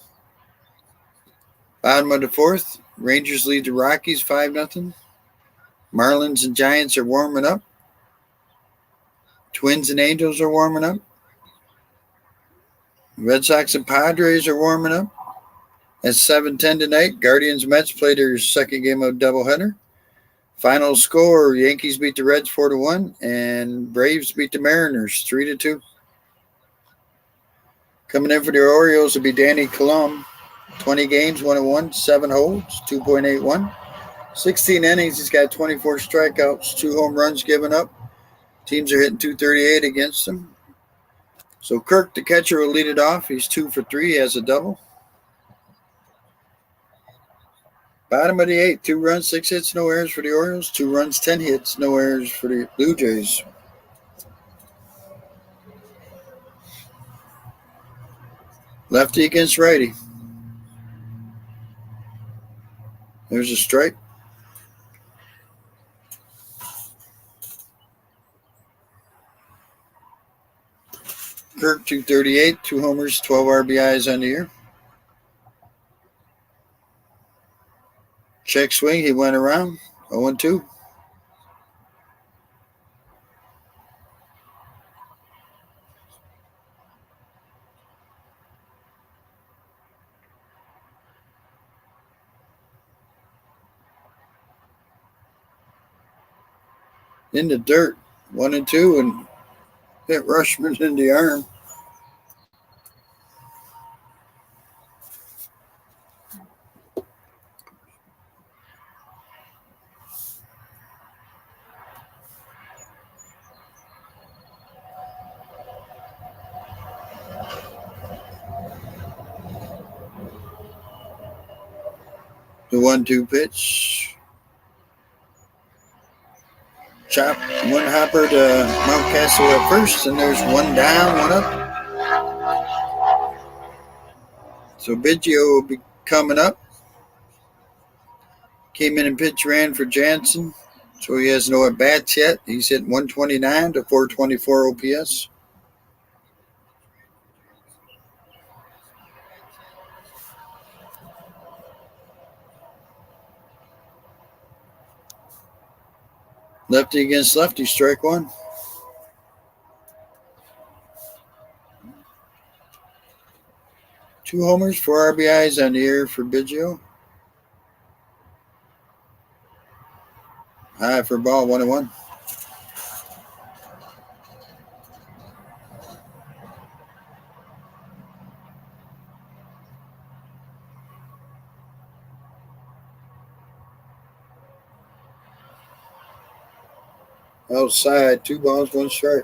Bottom of the fourth, Rangers lead the Rockies 5-0. Marlins and Giants are warming up. Twins and Angels are warming up. Red Sox and Padres are warming up. At 7:10 tonight, Guardians Mets play their second game of doubleheader. Final score: Yankees beat the Reds 4-1, and Braves beat the Mariners 3-2. Coming in for the Orioles will be Danny Colum. 20 games, 1-1, 7 holds, 2.81. 16 innings, he's got 24 strikeouts, 2 home runs given up. Teams are hitting .238 against him. So Kirk, the catcher, will lead it off. He's 2 for 3. He has a double. Bottom of the eighth, 2 runs, 6 hits, no errors for the Orioles. 2 runs, 10 hits, no errors for the Blue Jays. Lefty against righty. There's a strike. Kirk, 238, 2 homers, 12 RBIs on the year. Check swing, he went around, 0-2. In the dirt, 1-2, and hit Rushman in the arm. The 1-2 pitch. Chop, one hopper to Mountcastle at first, and there's 1 down, 1 up. So Biggio will be coming up. Came in and pitch ran for Jansen, so he has no at-bats yet. He's hit 129 to 424 OPS. Lefty against lefty, strike 1. 2 homers, 4 RBIs on the year for Biggio. High for ball, 1-1. Outside, 2 balls, 1 strike.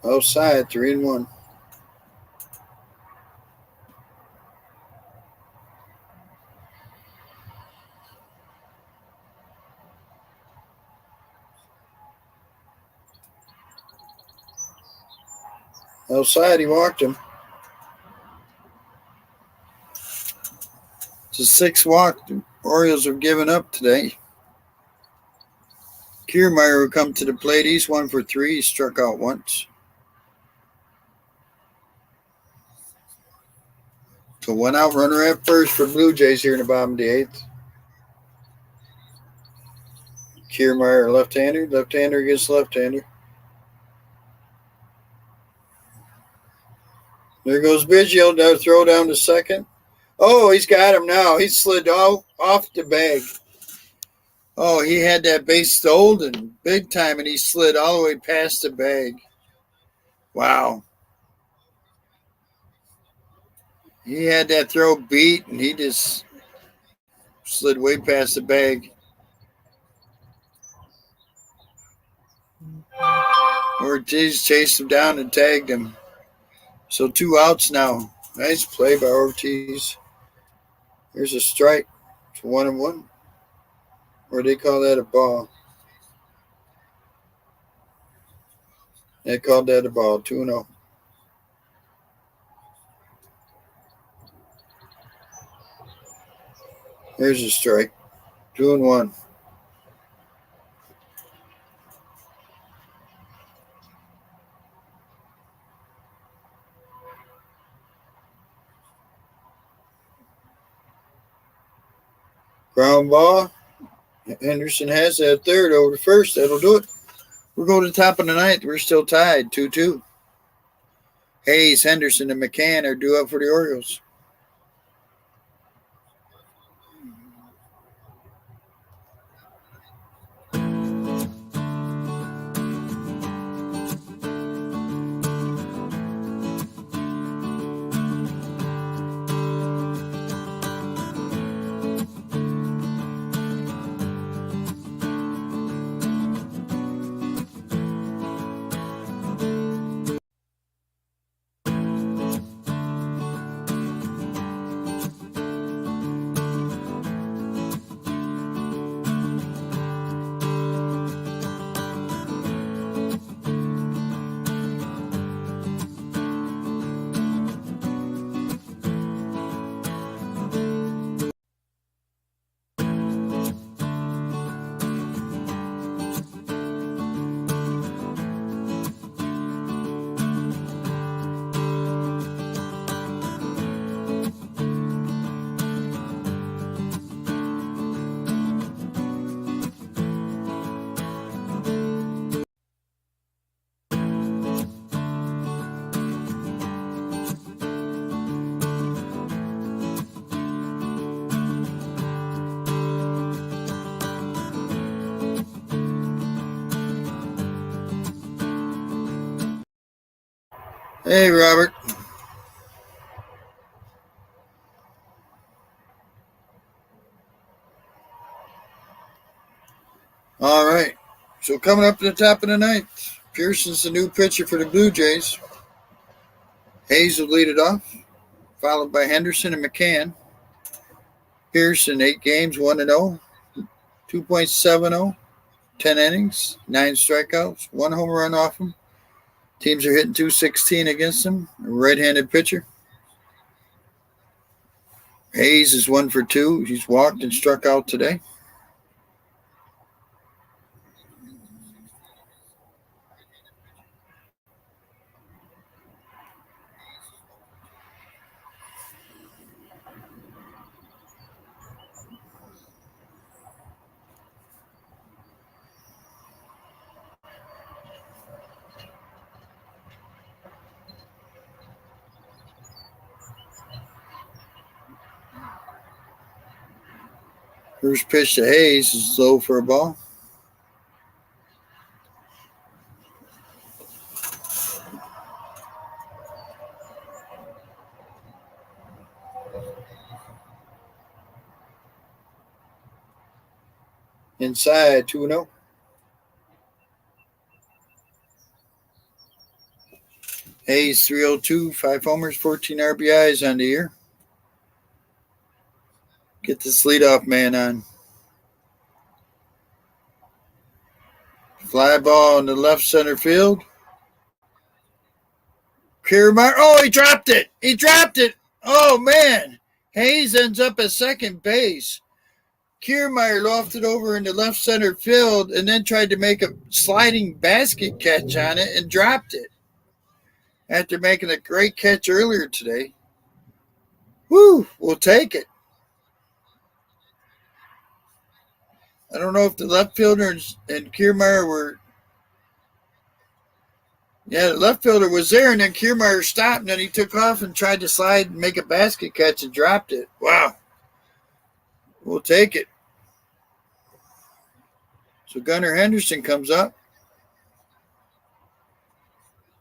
Outside, 3-1. Outside, he walked him. It's a 6 walk. The Orioles have given up today. Kiermaier will come to the plate. He's 1 for 3. He struck out once. So 1 out, runner at first for Blue Jays here in the bottom of the 8th. Kiermaier, left-hander. Left-hander against left-hander. There goes Biggio. Now throw down to second. Oh, he's got him now. He slid off the bag. Oh, he had that base stolen big time, and he slid all the way past the bag. Wow. He had that throw beat, and he just slid way past the bag. Ortiz chased him down and tagged him. So 2 outs now. Nice play by Ortiz. Here's a strike. It's 1-1. Or they call that a ball. They called that a ball. 2-0. Here's a strike. 2-1. Ground ball. Henderson has that third over to first. That'll do it. We'll go to the top of the 9th. We're still tied, 2-2. Hayes, Henderson, and McCann are due up for the Orioles. Hey, Robert. All right. So coming up to the top of the 9th, Pearson's the new pitcher for the Blue Jays. Hayes will lead it off, followed by Henderson and McCann. Pearson, 8 games, 1-0, 2.70, 10 innings, 9 strikeouts, 1 home run off him. Teams are hitting .216 against him. A right-handed pitcher. Hayes is 1 for 2. He's walked and struck out today. First pitch to Hayes is low for a ball. Inside 2-0. Hayes 302, 5 homers, 14 RBIs on the year. Get this leadoff man on. Fly ball in the left center field. Kiermaier. Oh, he dropped it. He dropped it. Oh, man. Hayes ends up at second base. Kiermaier lofted over in the left center field and then tried to make a sliding basket catch on it and dropped it after making a great catch earlier today. Woo, we'll take it. I don't know if the left fielder and Kiermaier were. Yeah, the left fielder was there, and then Kiermaier stopped, and then he took off and tried to slide and make a basket catch and dropped it. Wow. We'll take it. So Gunnar Henderson comes up.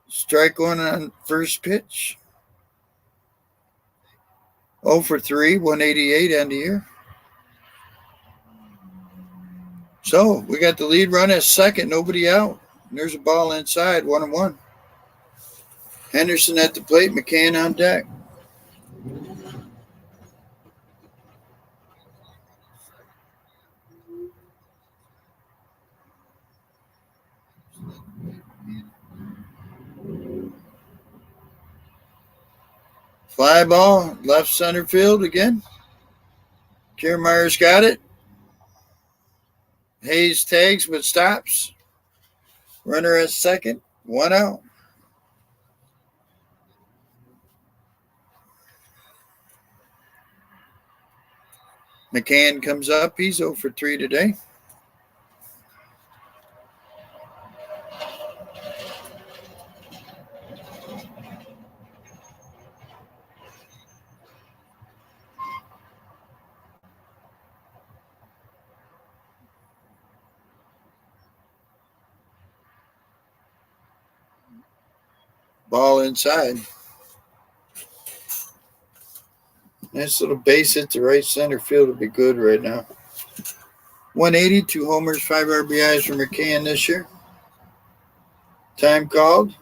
Strike one on first pitch. 0 for 3, 188 on the year. So we got the lead run at second, nobody out. And there's a ball inside, 1-1. Henderson at the plate, McCann on deck. Fly ball, left center field again. Kiermaier's got it. Hayes tags but stops. Runner at second, 1 out. McCann comes up. He's 0 for 3 today. Ball inside. Nice little base hit to right center field would be good right now. 180, 2 homers, 5 RBIs for McCann this year. Time called.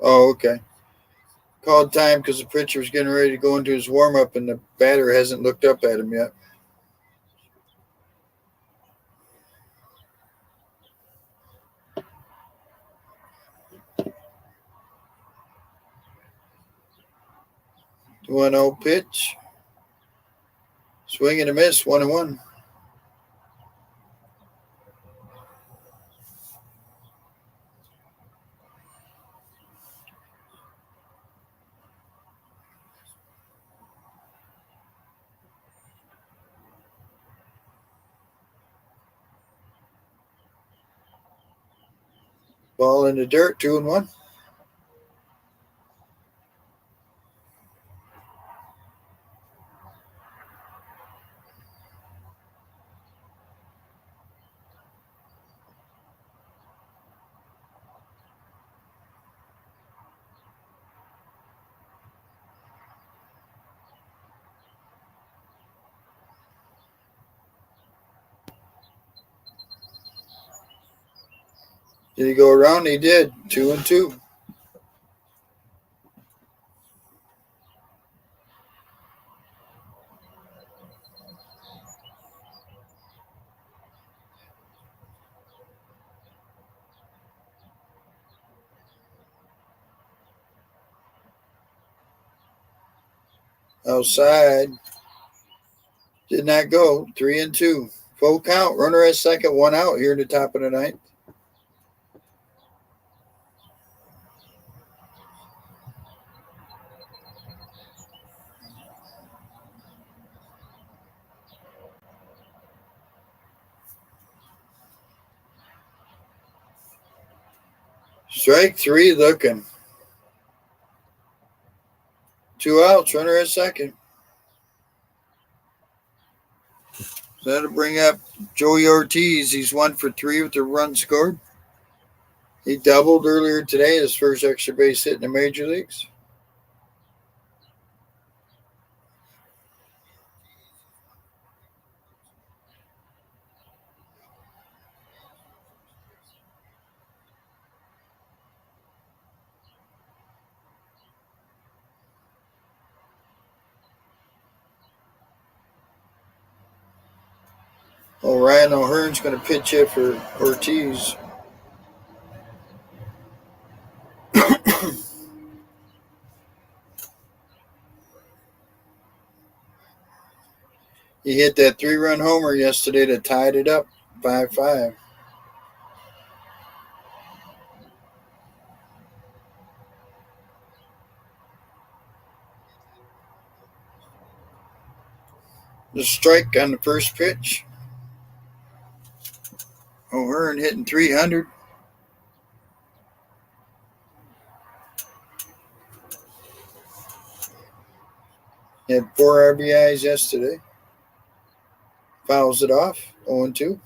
Oh, okay. Called time because the pitcher was getting ready to go into his warm-up and the batter hasn't looked up at him yet. The 1-0 pitch. Swing and a miss, 1-1. Ball in the dirt, 2-1. Did he go around? He did. 2-2. Outside. Did not go. 3-2. Full count. Runner at second, one out here in the top of the ninth. Strike three looking. 2 outs. Runner at second. So that'll bring up Joey Ortiz. He's 1 for 3 with the run scored. He doubled earlier today, his first extra base hit in the major leagues. Oh, Ryan O'Hearn's going to pitch it for Ortiz. He hit that 3-run homer yesterday that tied it up 5-5. The strike on the first pitch. O'Hearn hitting 300. He had 4 RBIs yesterday. Fouls it off. 0-2.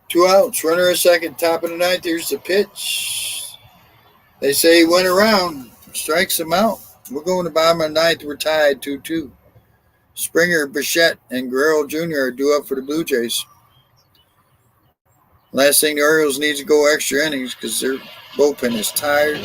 Two outs. Runner at second, top of the ninth. Here's the pitch. They say he went around. Strikes him out. We're going to bottom of the ninth. We're tied 2-2. Springer, Bichette, and Guerrero Jr. are due up for the Blue Jays. Last thing the Orioles need to go extra innings because their bullpen is tired.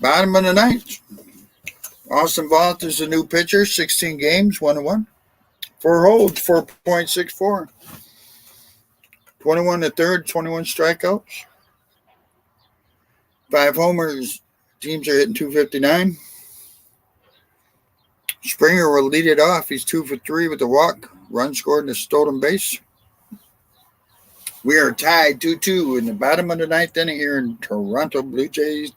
Bottom of the ninth. Austin Voth is a new pitcher. 16 games, 1-1. 4 holds, 4.64. 21 to third, 21 strikeouts. 5 homers. Teams are hitting 259. Springer will lead it off. He's 2 for 3 with a walk. Run scored and a stolen base. We are tied 2-2 in the bottom of the ninth inning here in Toronto Blue Jays.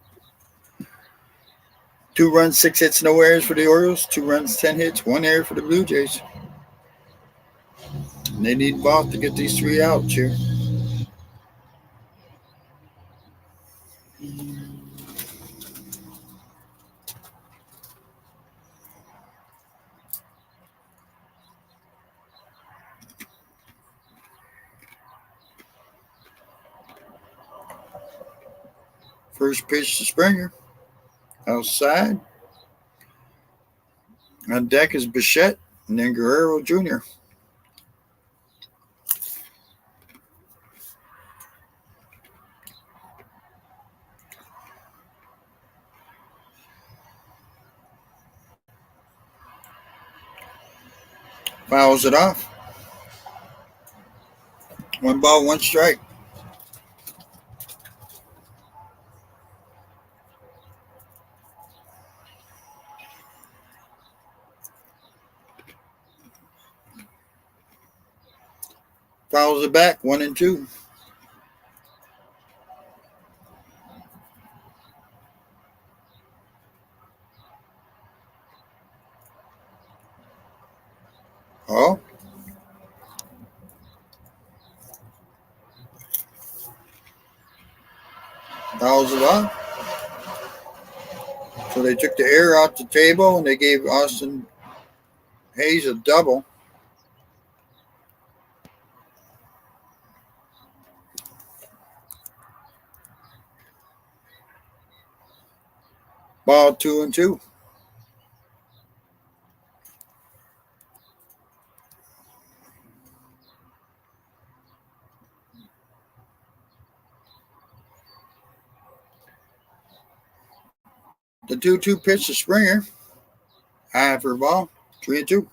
2 runs, 6 hits, no errors for the Orioles. 2 runs, 10 hits, 1 error for the Blue Jays. And they need Voth to get these 3 outs here. First pitch to Springer. Outside. On deck is Bichette and then Guerrero Jr. Fouls it off. 1 ball, 1 strike. Fouls it back, 1-2. Oh. Fouls it off. So they took the air out the table and they gave Austin Hayes a double. Ball 2-2. The 2-2 pitch to Springer. High for a ball. 3-2.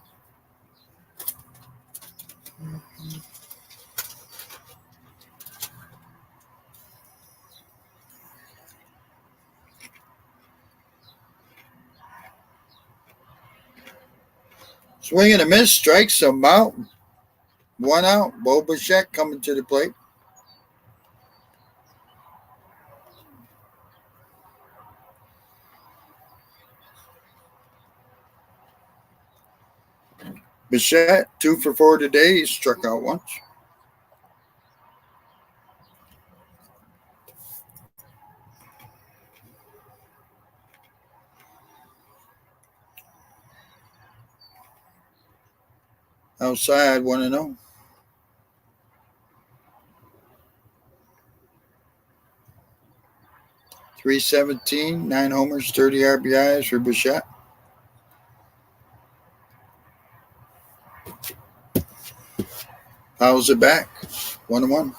Swing and a miss. Strikes him out. 1 out. Bo Bichette coming to the plate. Bichette, 2 for 4 today. He struck out once. Outside, 1-0. .317, 9 homers, 30 RBIs for Bichette. Fouls it back, 1-1.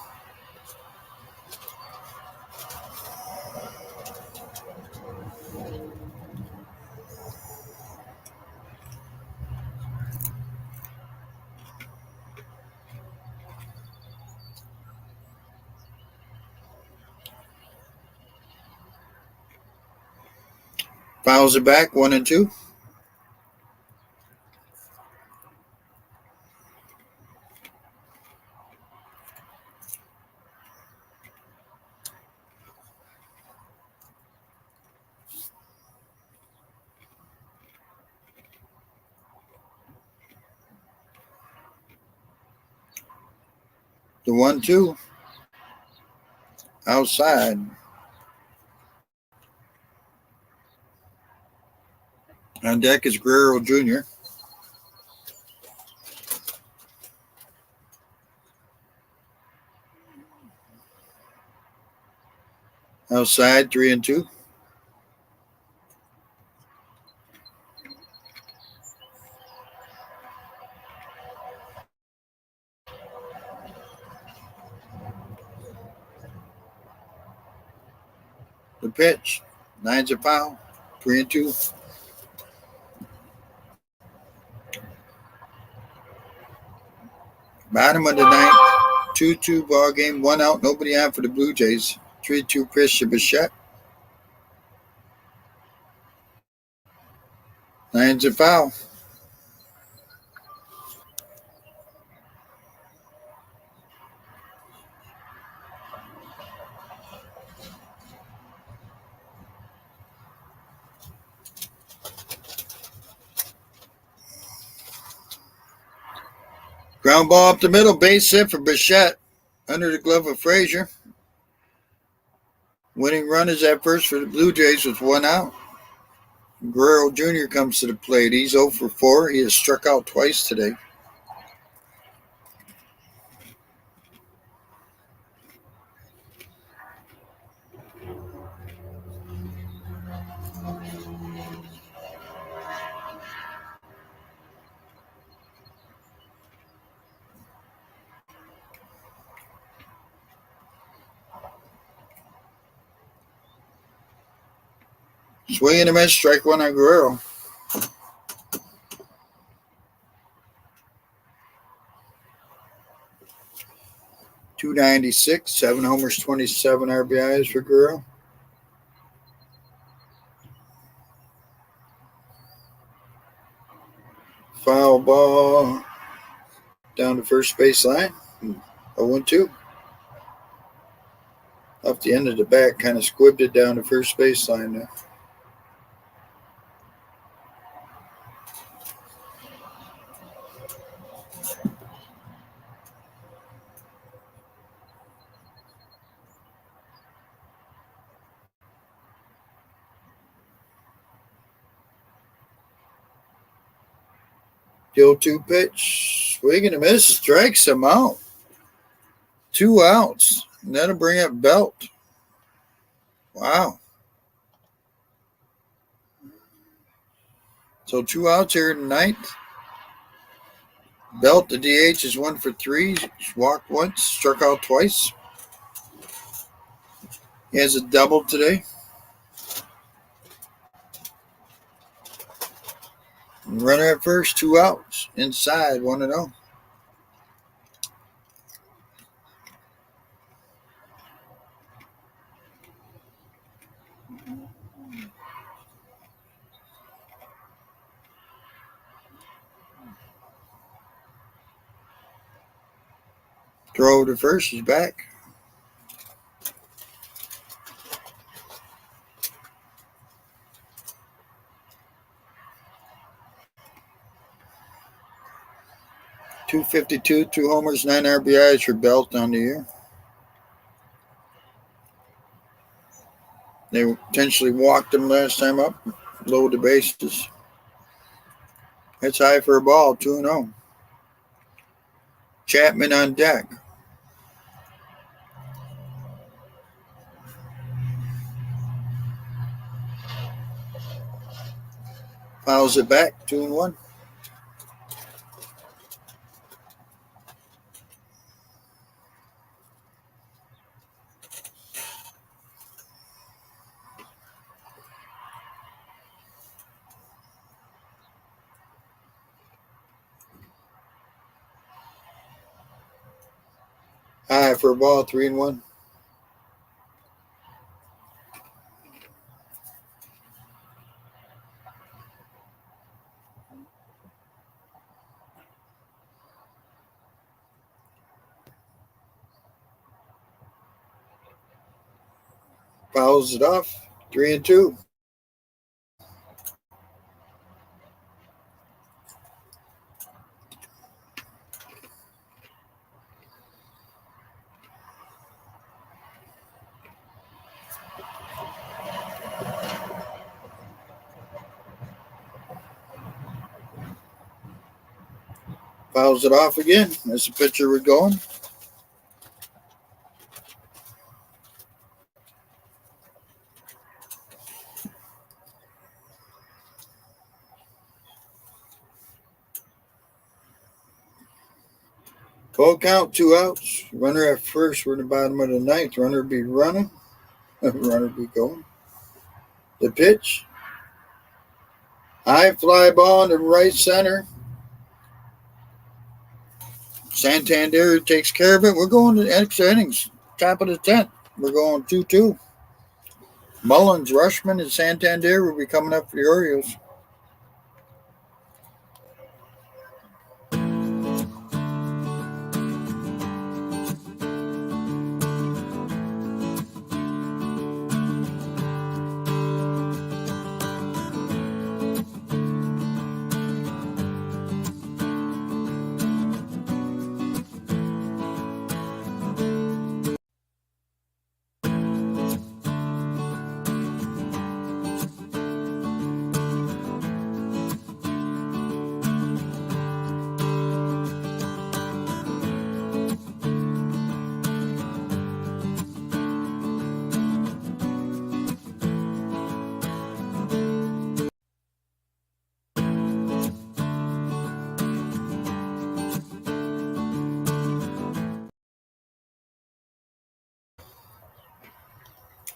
Fouls it back, 1-2. The 1-2. Outside. On deck is Guerrero Jr. Outside, 3-2. The pitch, 9's a foul, 3-2. Bottom of the ninth, 2-2 ball game, 1 out, nobody on for the Blue Jays. 3-2 pitch to Bichette. 9's a foul. Ground ball up the middle, base hit for Bichette. Under the glove of Frazier. Winning run is at first for the Blue Jays with 1 out. Guerrero Jr. comes to the plate. He's 0 for 4. He has struck out twice today. Swing and a miss, strike one on Guerrero. .296, 7 homers, 27 RBIs for Guerrero. Foul ball down the first baseline. 0-2. Off the end of the bat, kind of squibbed it down the first baseline there. The 0-2 pitch. Swing and a miss. Strikes him out. 2 outs. And that'll bring up Belt. Wow. So 2 outs here in the ninth. Belt, the DH, is 1 for 3. Walked once, struck out twice. He has a double today. Runner at first, 2 outs. Inside, 1-0. Throw to first, he's back. .252, 2 homers, 9 RBIs for Belt on the year. They potentially walked him last time up. Load the bases. That's high for a ball, 2-0. Chapman on deck. Fouls it back, 2-1. High for a ball, 3-1. Fouls it off, 3-2. Fouls it off again as the pitcher was going. Full count, 2 outs. Runner at first. We're in the bottom of the ninth. Runner be running. Runner be going. The pitch. High fly ball in the right center. Santander takes care of it. We're going to extra innings. Top of the 10th. We're going 2-2. Mullins, Rushman, and Santander will be coming up for the Orioles.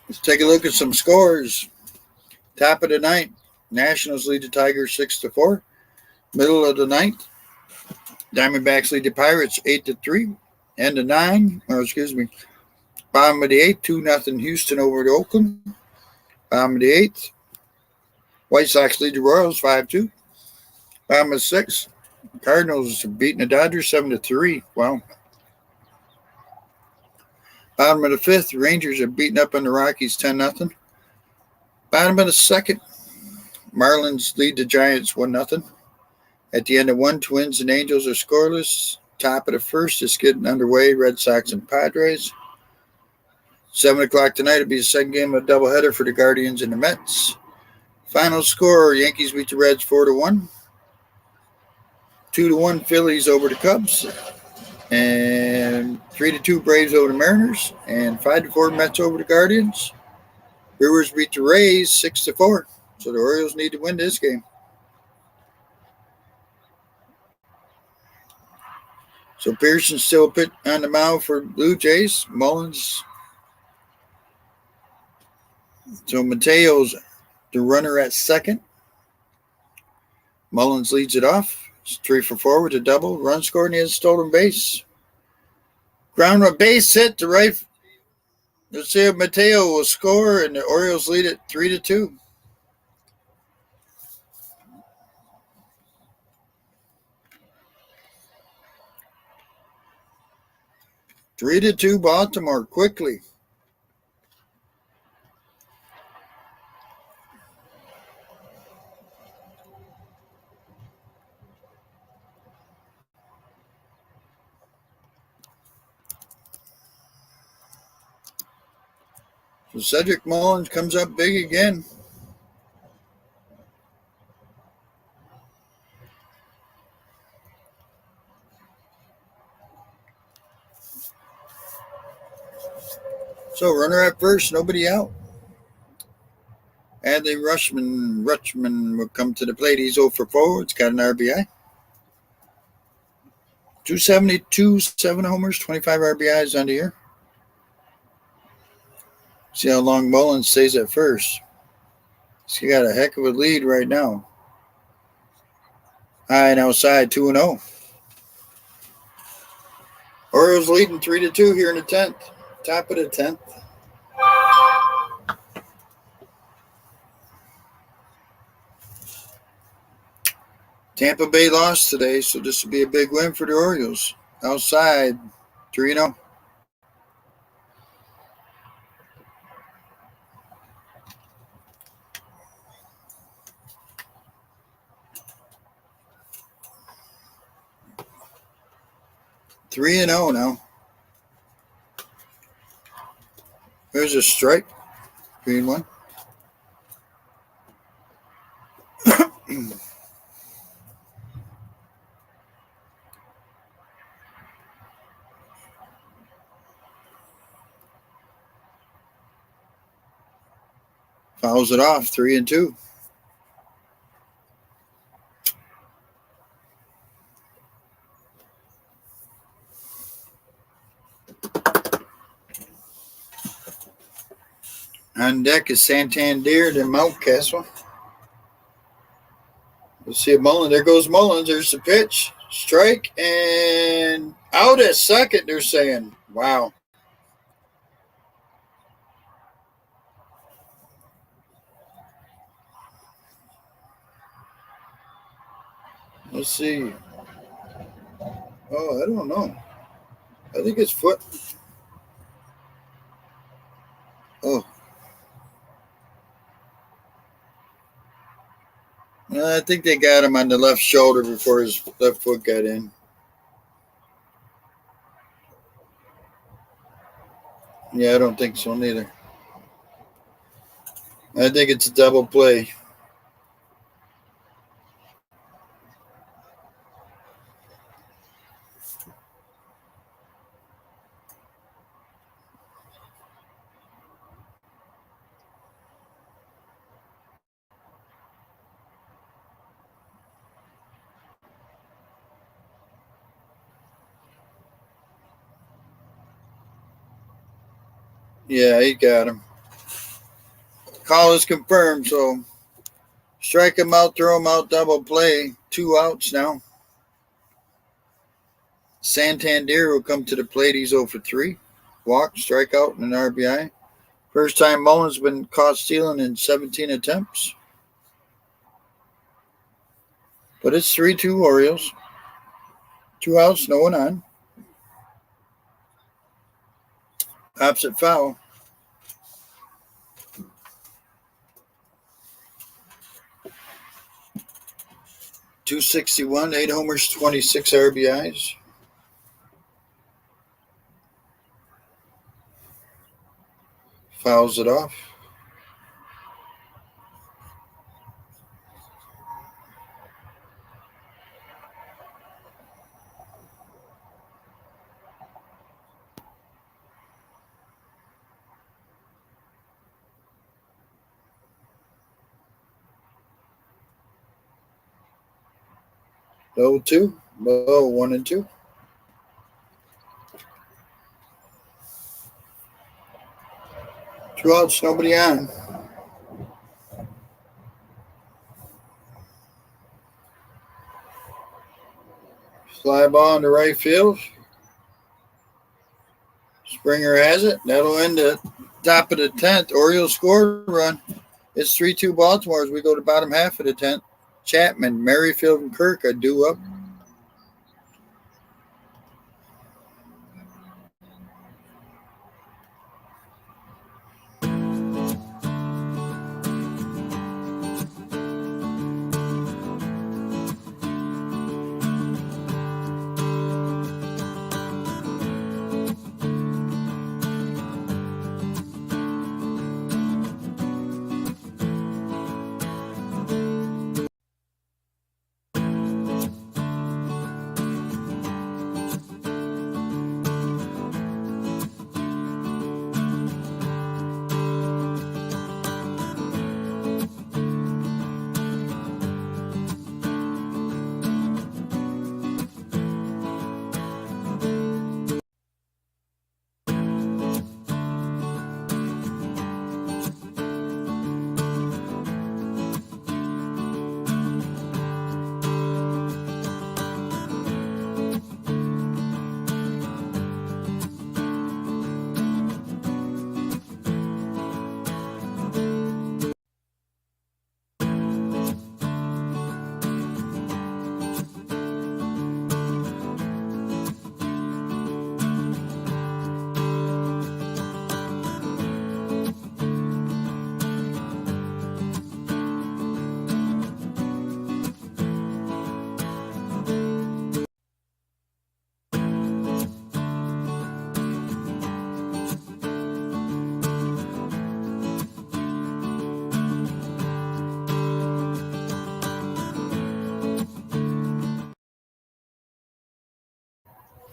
Let's take a look at some scores. Top of the ninth, Nationals lead the Tigers 6-4. Middle of the ninth, Diamondbacks lead the Pirates 8-3. End of nine, or excuse me, bottom of the eighth, 2-0 Houston over to Oakland. Bottom of the eighth, White Sox lead the Royals 5-2. Bottom of the sixth, Cardinals beating the Dodgers 7-3. Wow. Bottom of the fifth, Rangers are beating up on the Rockies 10-0. Bottom of the second, Marlins lead the Giants 1-0. At the end of one, Twins and Angels are scoreless. Top of the first is getting underway, Red Sox and Padres. 7 o'clock tonight will be the second game of a doubleheader for the Guardians and the Mets. Final score, Yankees beat the Reds 4-1. 2-1 Phillies over the Cubs. And 3-2 Braves over the Mariners. And 5-4 Mets over the Guardians. Brewers beat the Rays 6-4. So the Orioles need to win this game. So Pearson's still put on the mound for Blue Jays. Mullins. So Mateo's the runner at second. Mullins leads it off. It's 3 for 4 with a double. Run scored and he has a stolen base. Ground run base hit to right. Let's see if Mateo will score, and the Orioles lead it 3-2. Three to two, Baltimore quickly. So Cedric Mullins comes up big again. So runner at first, nobody out. Adley Rutschman will come to the plate. He's 0 for 4. It's got an RBI. 272, 7 homers, 25 RBIs on the year. See how long Mullins stays at first. He got a heck of a lead right now. High and outside, 2-0. Orioles leading 3-2 here in the 10th. Top of the 10th. Tampa Bay lost today, so this will be a big win for the Orioles. Outside, 3-0. Three and 0 now. There's a strike. 3-1. Fouls it off. 3-2. On deck is Santander, then Mountcastle. Let's see if Mullins. There goes Mullins. There's the pitch. Strike and out at second, they're saying. Wow. Let's see. Oh, I don't know. I think it's foot. Oh. I think they got him on the left shoulder before his left foot got in. Yeah, I don't think so neither. I think it's a double play. Yeah, he got him. Call is confirmed, so strike him out, throw him out, double play. 2 outs now. Santander will come to the plate. He's 0 for 3. Walk, strikeout, and an RBI. First time Mullins been caught stealing in 17 attempts. But it's 3-2 Orioles. 2 outs, no one on. Opposite foul. .261, 8 homers, 26 RBIs. Fouls it off. Low 2, low 1 and 2. Two outs, nobody on. Fly ball into right field. Springer has it. That'll end the top of the 10th. Orioles scored a run. It's 3-2 Baltimore as we go to bottom half of the 10th. Chapman, Merrifield, and Kirk are due up.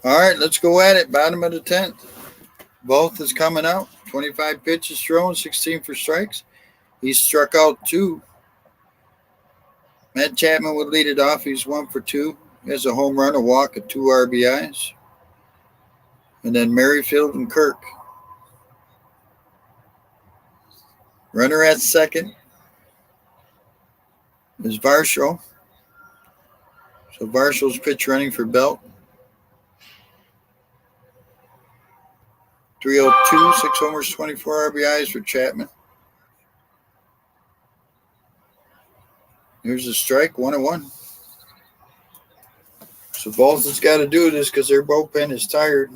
All right, let's go at it. Bottom of the 10th. Voth is coming out. 25 pitches thrown, 16 for strikes. He's struck out 2. Matt Chapman would lead it off. He's 1 for 2. He has a home run, a walk, and 2 RBIs. And then Merrifield and Kirk. Runner at second is Varsho. So Varsho's pitch running for Belt. 302, 6 homers, 24 RBIs for Chapman. Here's a strike, 1-1. So Bolton's got to do this because their bullpen is tired.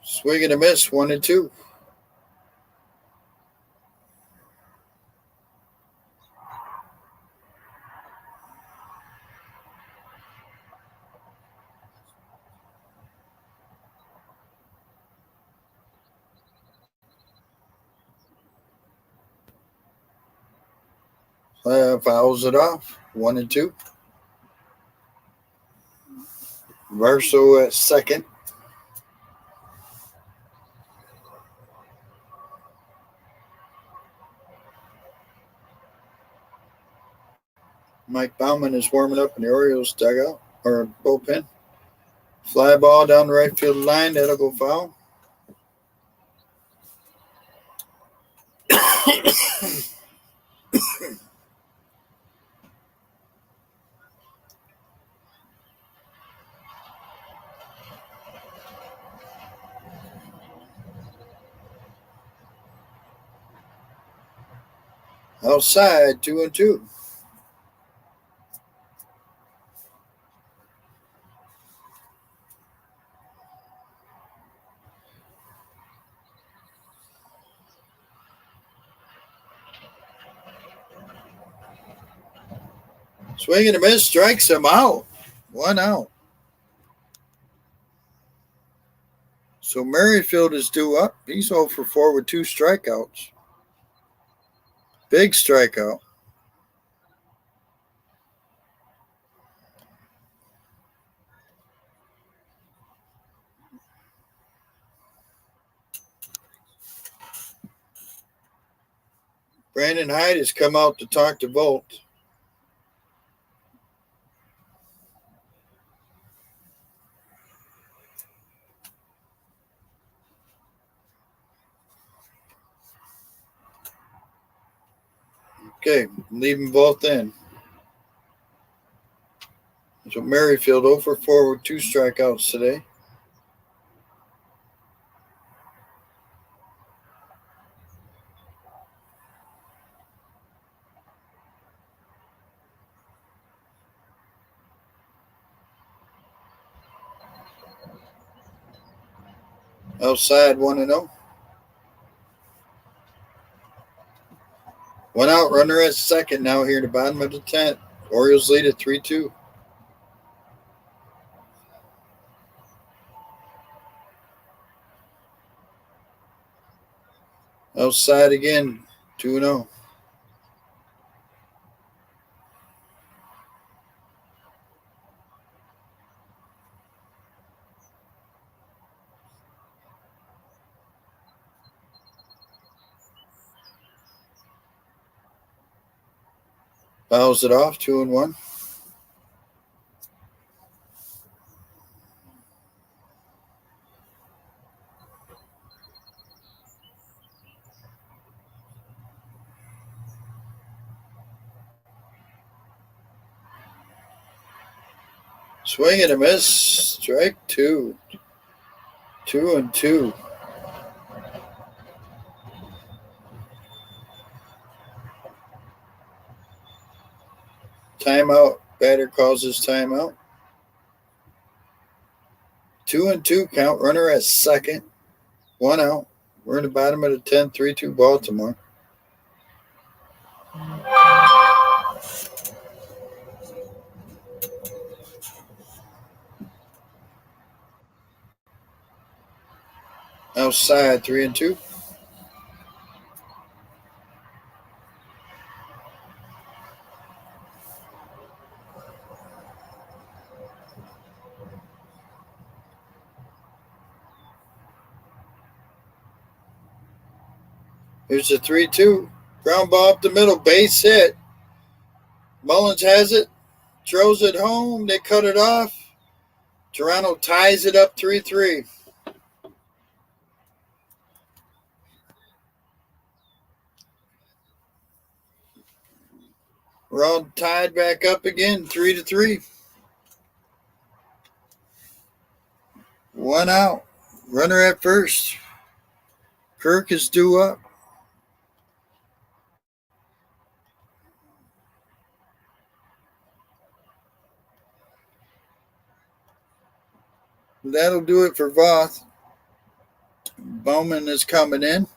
Swing and a miss, 1-2. Fouls it off, 1-2. Verso at second. Mike Bauman is warming up in the Orioles dugout. or bullpen. Fly ball down the right field line. That'll go foul. Outside, 2-2. Swing and a miss, strikes him out. 1 out. So Merrifield is due up. He's 0 for 4 with 2 strikeouts. Big strikeout. Brandon Hyde has come out to talk to Volt. Okay, leaving Volt in. So Merrifield 0 for 4 with 2 strikeouts today. Outside 1-0. 1 out, runner at second now here at the bottom of the 10th. Orioles lead at 3-2. Outside again, 2-0. Fouls it off, 2-1. Swing and a miss, strike 2. 2-2. Timeout. Batter calls his timeout. 2-2 count. Runner at second. 1 out. We're in the bottom of the 10th. 3-2 Baltimore. Outside 3-2. Here's the 3-2. Ground ball up the middle. Base hit. Mullins has it. Throws it home. They cut it off. Toronto ties it up 3-3. We're all tied back up again, 3-3. 1 out. Runner at first. Kirk is due up. That'll do it for Voth. Bowman is coming in.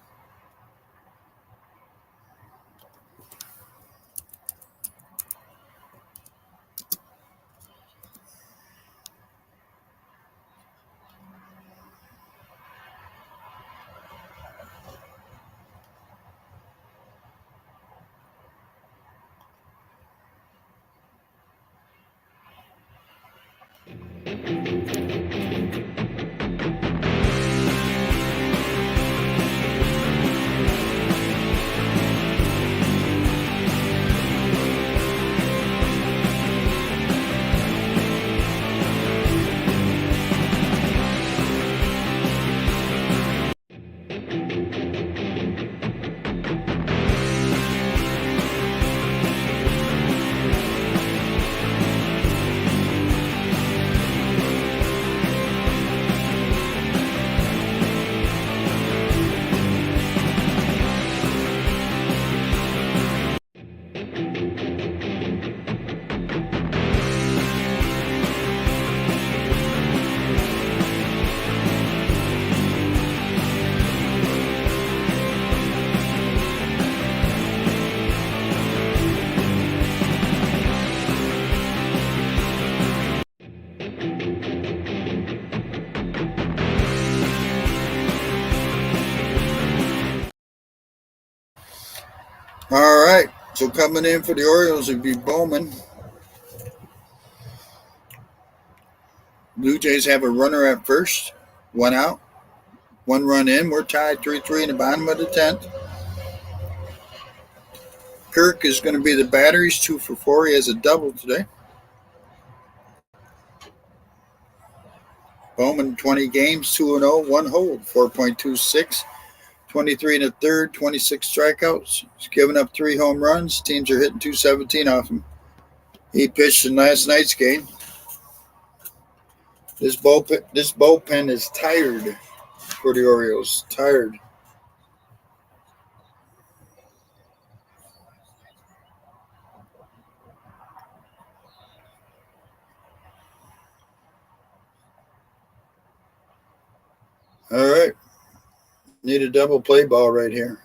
All right. So coming in for the Orioles would be Bowman. Blue Jays have a runner at first, one out, one run in. We're tied 3-3 in the bottom of the 10th. Kirk is going to be the batter. He's 2 for 4. He has a double today. Bowman, 20 games, 2-0, 1 hold, 4.26, 23 in the third, 26 strikeouts. He's given up 3 home runs. Teams are hitting 217 off him. He pitched in last night's game. This bullpen is tired for the Orioles. Tired. All right. Need a double play ball right here.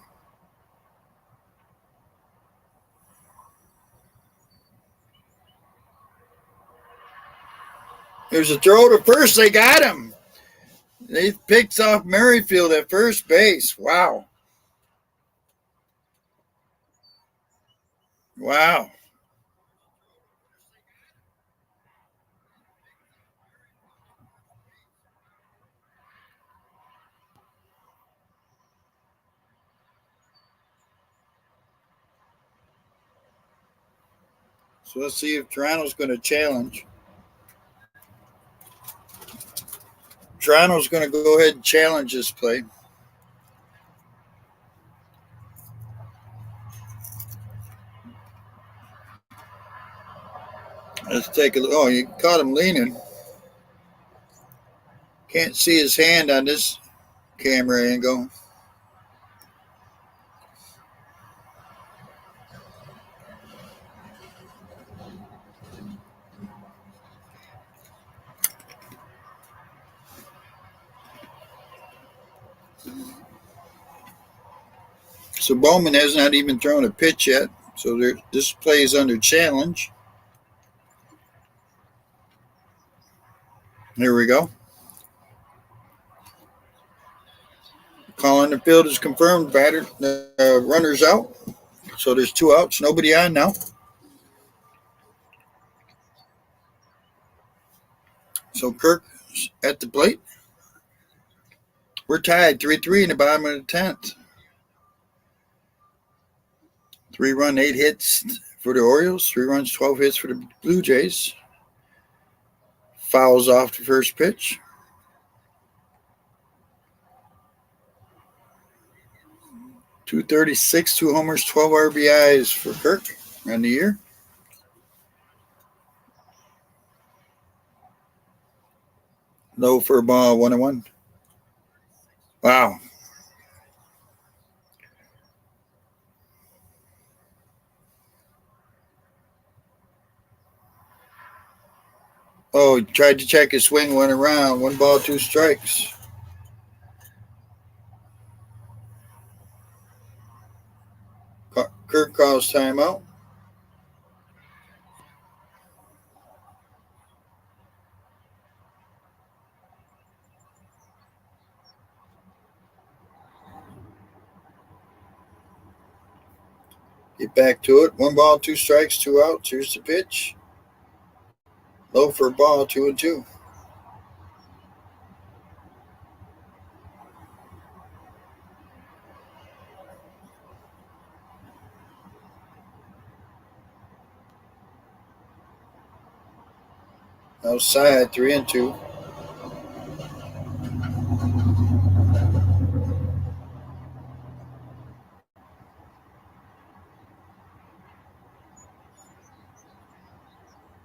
There's a throw to first. They got him. He picks off Merrifield at first base. Wow. Wow. So let's see if Toronto's going to challenge. Toronto's going to go ahead and challenge this play. Let's take a look. Oh, you caught him leaning. Can't see his hand on this camera angle. So Bowman has not even thrown a pitch yet. So this play is under challenge. Here we go. Call on the field is confirmed. Batter, runner's out. So there's 2 outs. Nobody on now. So Kirk at the plate. We're tied 3-3 in the bottom of the 10th. 3-run, 8 hits for the Orioles. 3 runs, 12 hits for the Blue Jays. Fouls off the first pitch. .236, 2 homers, 12 RBIs for Kirk on the year. Low for a ball, 1-1. Wow. Oh, he tried to check his swing, went around. 1 ball, 2 strikes. Kirk calls timeout. Get back to it. 1 ball, 2 strikes, 2 outs. Here's the pitch. Low for a ball, 2-2. Outside, 3-2.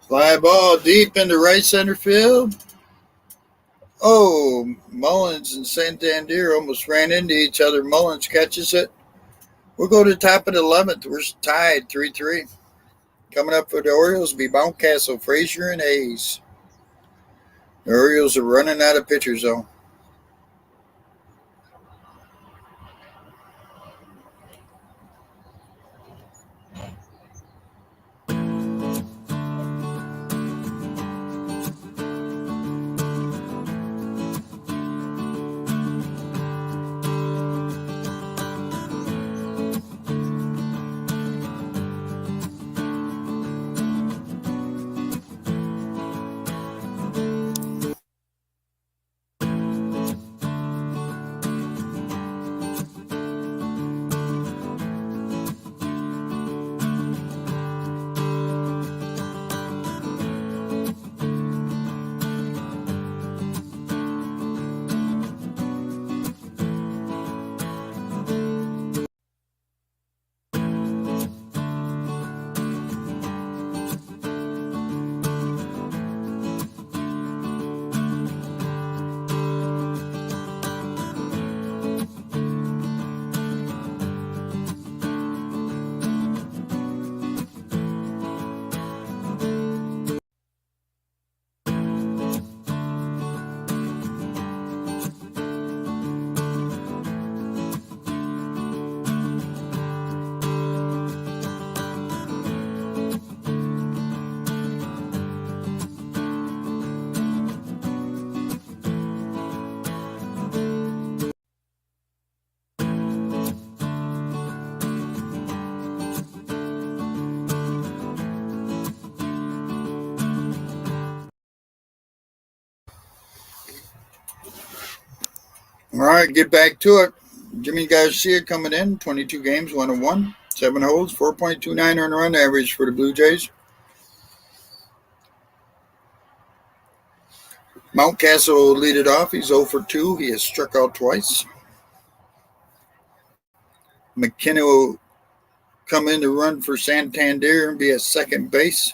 Fly ball deep into right center field. Oh, Mullins and Santander almost ran into each other. Mullins catches it. We'll go to the top of the 11th. We're tied 3-3. Coming up for the Orioles will be Mountcastle, Frazier, and Hayes. The Orioles are running out of pitchers, though. All right, get back to it. Jimmy Garcia coming in, 22 games, 1-1, 7 holds, 4.29 earned run average for the Blue Jays. Mountcastle will lead it off. He's 0 for 2. He has struck out twice. McKenna will come in to run for Santander and be at second base.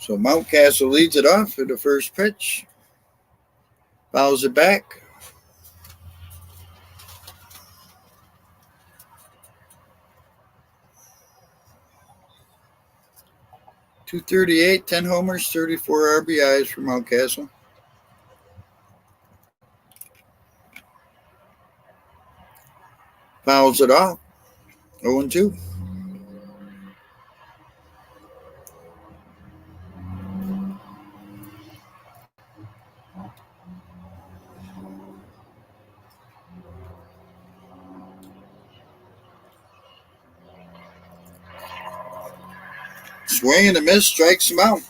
So Mountcastle leads it off for the first pitch. Fouls it back. .238, 10 homers, 34 RBIs for Mountcastle. Fouls it off. 0-2. Swing and a miss, strikes him out.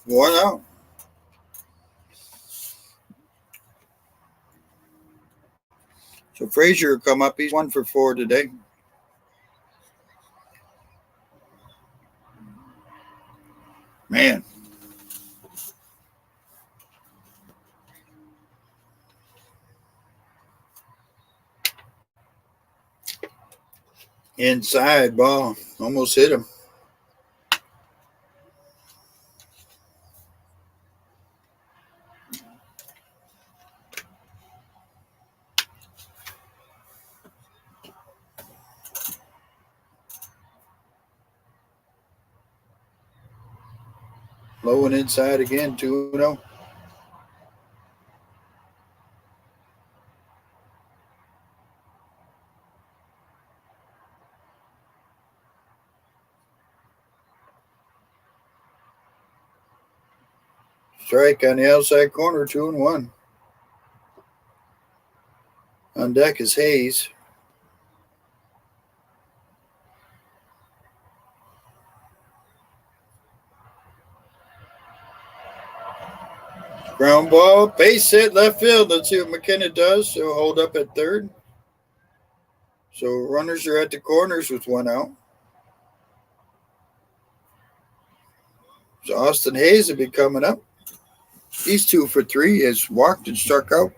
1 out. So Frazier will come up. He's 1 for 4 today. Man. Inside ball. Almost hit him. Low and inside again, 2-0. Strike on the outside corner, 2-1. On deck is Hayes. Ground ball, base hit, left field. Let's see what McKenna does. He'll hold up at third. So runners are at the corners with 1 out. So Austin Hayes will be coming up. He's 2 for 3. He has walked and struck out.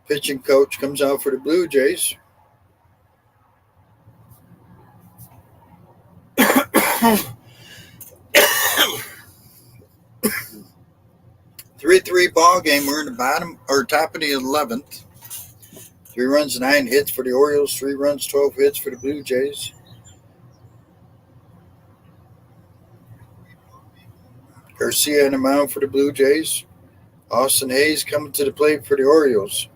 Pitching coach comes out for the Blue Jays. 3-3 ball game. We're in the bottom or top of the 11th. 3 runs, 9 hits for the Orioles. 3 runs, 12 hits for the Blue Jays. Garcia on the mound for the Blue Jays. Austin Hayes coming to the plate for the Orioles.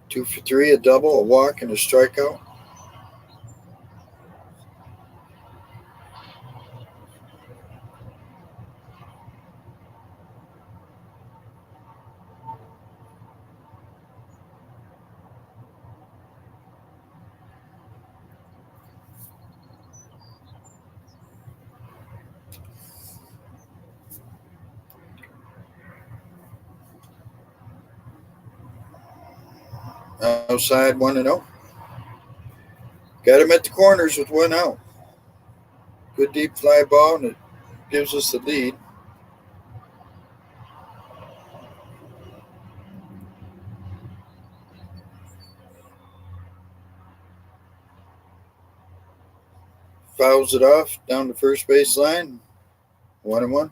2 for 3, a double, a walk, and a strikeout. Outside 1-0. Got him at the corners with 1 out. Good deep fly ball, and it gives us the lead. Fouls it off down the first base line. 1-1.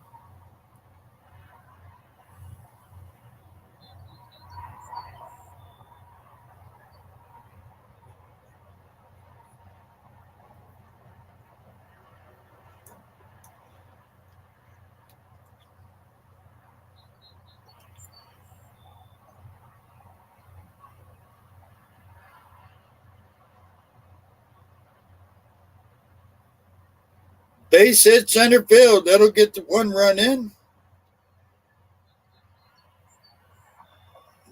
Base hit center field. That'll get the 1 run in.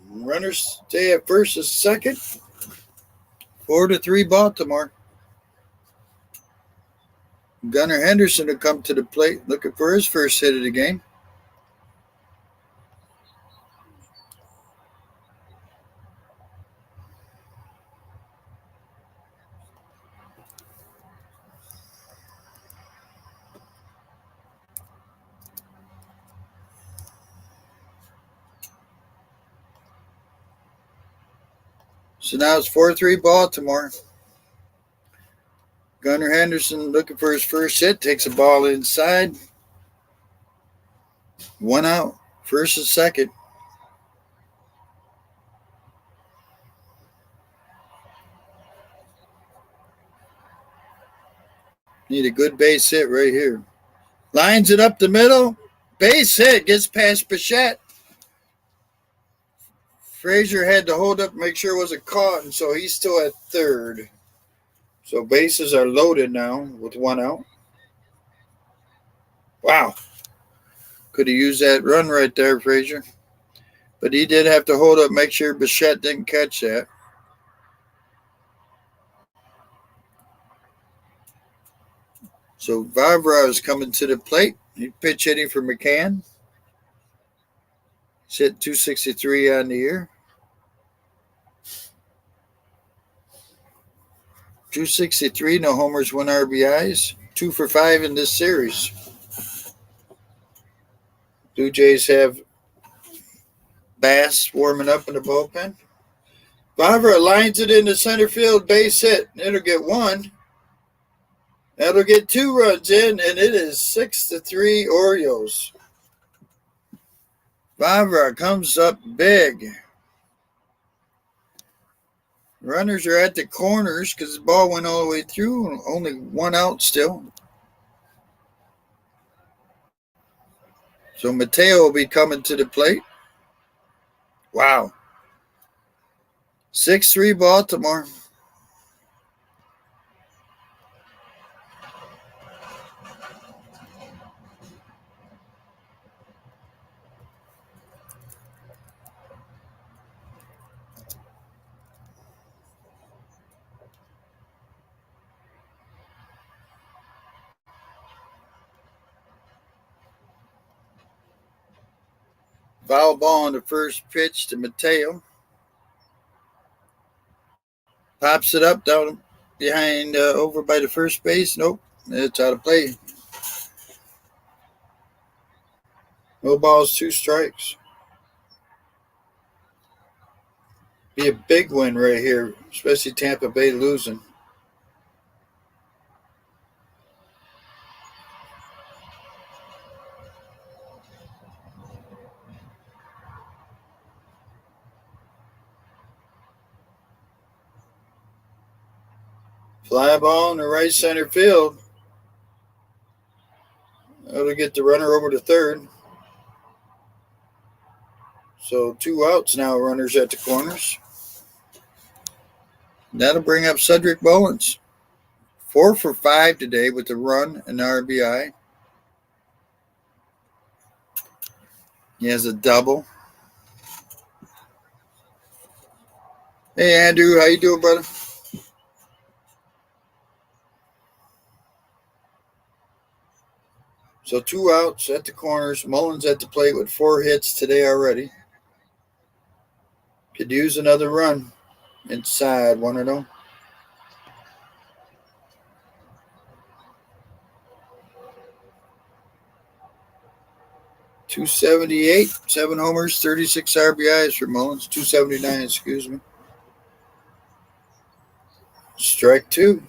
Runners stay at first and second. 4-3 Baltimore. Gunnar Henderson will come to the plate looking for his first hit of the game. So now it's 4-3 Baltimore. Gunnar Henderson looking for his first hit. Takes a ball inside. 1 out. First and second. Need a good base hit right here. Lines it up the middle. Base hit. Gets past Bichette. Frazier had to hold up, make sure it wasn't caught, and so he's still at third. So bases are loaded now with 1 out. Wow. Could have used that run right there, Frazier. But he did have to hold up, make sure Bichette didn't catch that. So Vavra is coming to the plate. He's pitch hitting for McCann. He's hit 263 on the year. 263, no homers, 1 RBIs. 2 for 5 in this series. Blue Jays have Bass warming up in the bullpen. Vavra lines it into center field, base hit. It'll get 1. That'll get 2 runs in, and it is 6-3 Orioles. Vavra comes up big. Runners are at the corners because the ball went all the way through. Only 1 out still. So Mateo will be coming to the plate. Wow. 6-3 Baltimore. Foul ball on the first pitch to Mateo. Pops it up down behind over by the first base. Nope, it's out of play. No balls, 2 strikes. Be a big win right here, especially Tampa Bay losing. Fly ball in the right center field. That'll get the runner over to third. So 2 outs now, runners at the corners. That'll bring up Cedric Mullins. 4 for 5 today with a run and RBI. He has a double. Hey, Andrew, how you doing, brother? So 2 outs at the corners. Mullins at the plate with 4 hits today already. Could use another run inside, 1-0. .278, 7 homers, 36 RBIs for Mullins. 279, excuse me. Strike 2.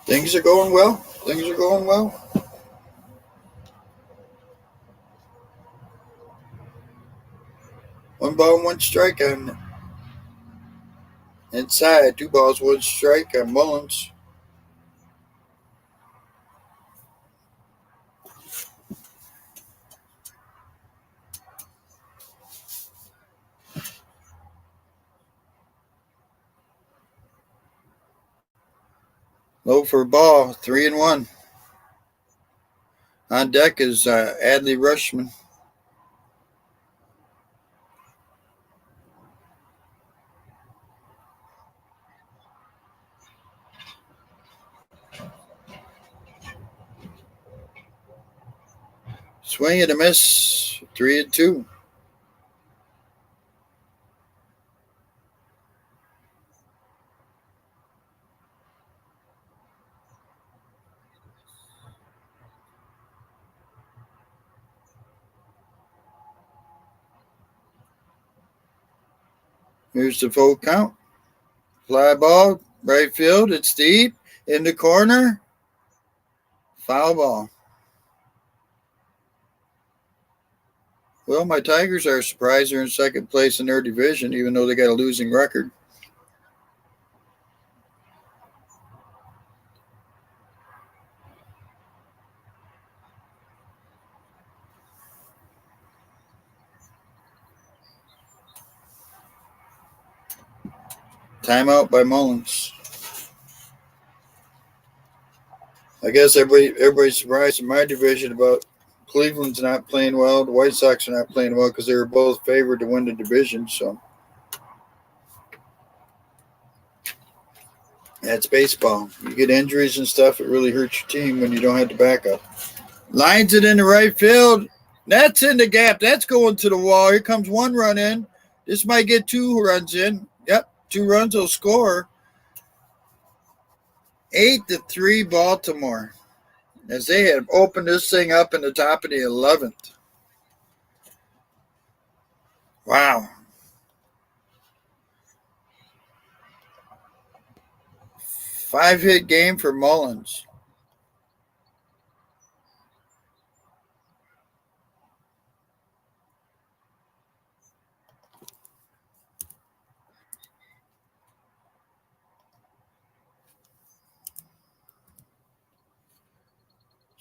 Things are going well. Things are going well. One ball, 1 strike on inside. 2 balls, 1 strike on Mullins. Low for a ball, 3-1. On deck is Adley Rushman. Swing and a miss, 3-2. Here's the full count. Fly ball, right field. It's deep in the corner. Foul ball. Well, my Tigers are surprised they're in second place in their division, even though they got a losing record. Timeout by Mullins. I guess everybody's surprised in my division about Cleveland's not playing well. The White Sox are not playing well because they were both favored to win the division. So that's baseball. You get injuries and stuff. It really hurts your team when you don't have the backup. Lines it in the right field. That's in the gap. That's going to the wall. Here comes one run in. This might get 2 runs in. Yep, 2 runs will score. 8-3 Baltimore. As they have opened this thing up in the top of the 11th. Wow. 5-hit game for Mullins.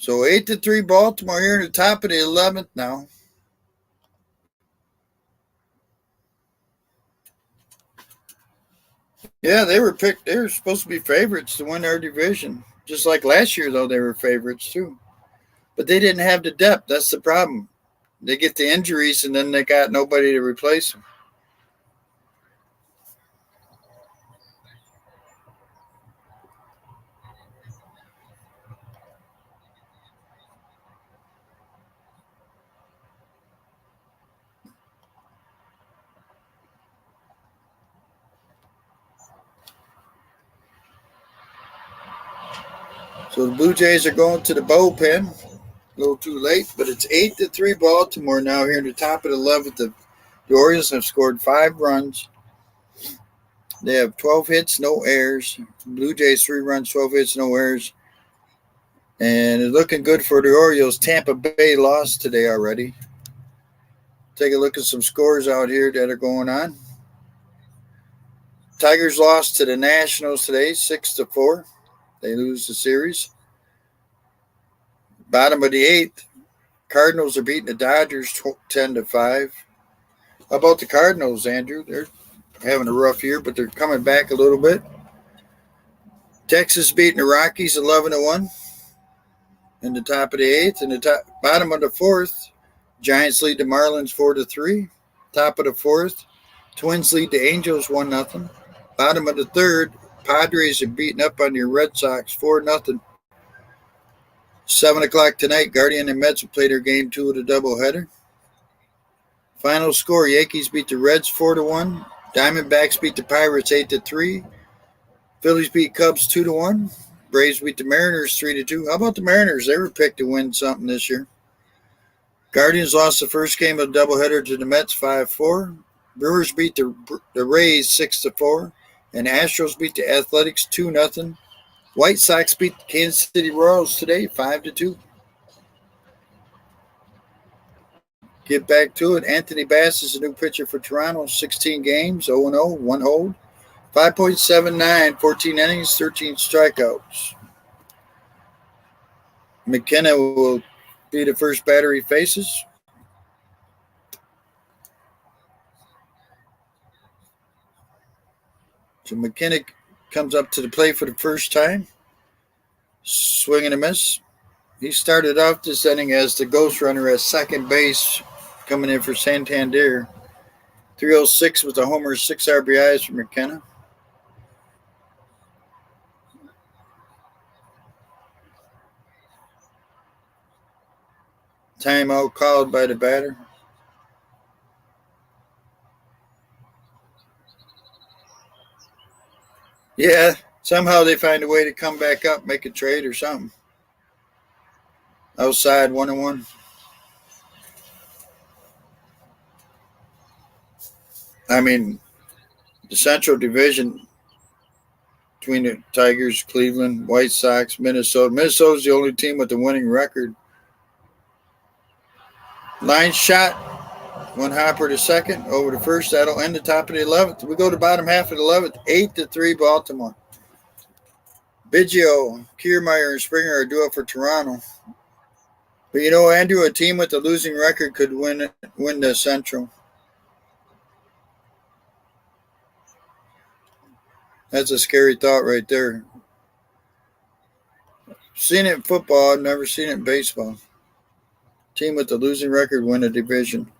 So 8-3 Baltimore here in the top of the 11th now. Yeah, they were picked. They were supposed to be favorites to win their division. Just like last year, though, they were favorites too. But they didn't have the depth. That's the problem. They get the injuries, and then they got nobody to replace them. So the Blue Jays are going to the bullpen. A little too late, but it's 8-3 Baltimore now here in the top of the 11th. The Orioles have scored 5 runs. They have 12 hits, no errors. Blue Jays 3 runs, 12 hits, no errors. And it's looking good for the Orioles. Tampa Bay lost today already. Take a look at some scores out here that are going on. Tigers lost to the Nationals today, 6-4. They lose the series. Bottom of the 8th, Cardinals are beating the Dodgers 10-5. How about the Cardinals, Andrew? They're having a rough year, but they're coming back a little bit. Texas beating the Rockies 11-1 in the top of the 8th. In the bottom of the 4th, Giants lead the Marlins 4-3. Top of the 4th, Twins lead the Angels 1-0. Bottom of the 3rd, Padres are beating up on your Red Sox 4-0. 7 o'clock tonight, Guardian and Mets will play their game 2 of the doubleheader. Final score, Yankees beat the Reds 4-1. Diamondbacks beat the Pirates 8-3. Phillies beat Cubs 2-1. Braves beat the Mariners 3-2. How about the Mariners? They were picked to win something this year. Guardians lost the first game of the doubleheader to the Mets 5-4. Brewers beat the Rays 6-4. And Astros beat the Athletics 2-0. White Sox beat the Kansas City Royals today 5-2. Get back to it. Anthony Bass is a new pitcher for Toronto. 16 games, 0-0, 1 hold. 5.79, 14 innings, 13 strikeouts. McKenna will be the first batter he faces. So McKenna comes up to the plate for the first time. Swing and a miss. He started off this inning as the ghost runner at second base, coming in for Santander. 306 with a homer, 6 RBIs for McKenna. Timeout called by the batter. Yeah, somehow they find a way to come back up, make a trade or something. Outside 1-1. I mean, the Central Division between the Tigers, Cleveland, White Sox, Minnesota. Minnesota's the only team with a winning record. Line shot, one hopper to second, over to first. That'll end the top of the 11th. We go to bottom half of the 11th, 8-3 Baltimore. Biggio, Kiermaier, and Springer are due up for Toronto. But you know, Andrew, a team with a losing record could win the Central. That's a scary thought right there. Seen it in football, I've never seen it in baseball. Team with a losing record win a division.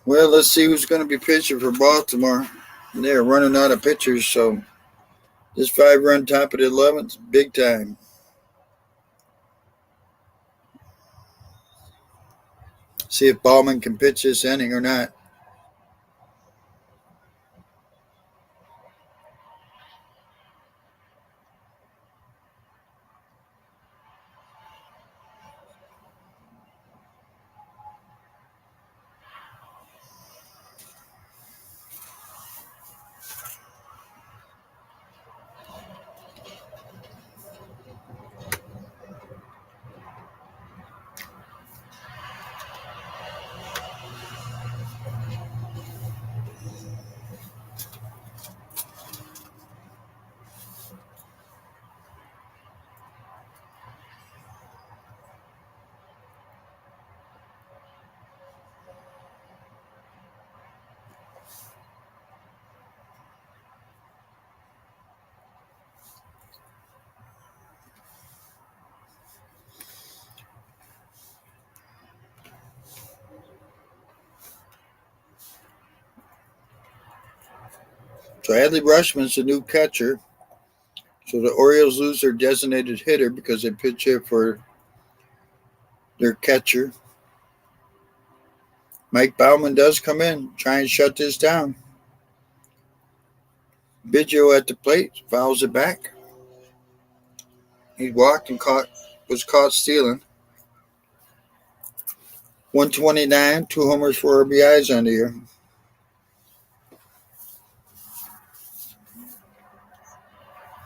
Well, let's see who's going to be pitching for Baltimore. They're running out of pitchers, so this 5-run top of the 11th, big time. See if Ballman can pitch this inning or not. So Adley Rushman's the new catcher. So the Orioles lose their designated hitter because they pitch hit for their catcher. Mike Bauman does come in, try and shut this down. Biggio at the plate, fouls it back. He walked and was caught stealing. 129, 2 homers, 4 RBIs on the year.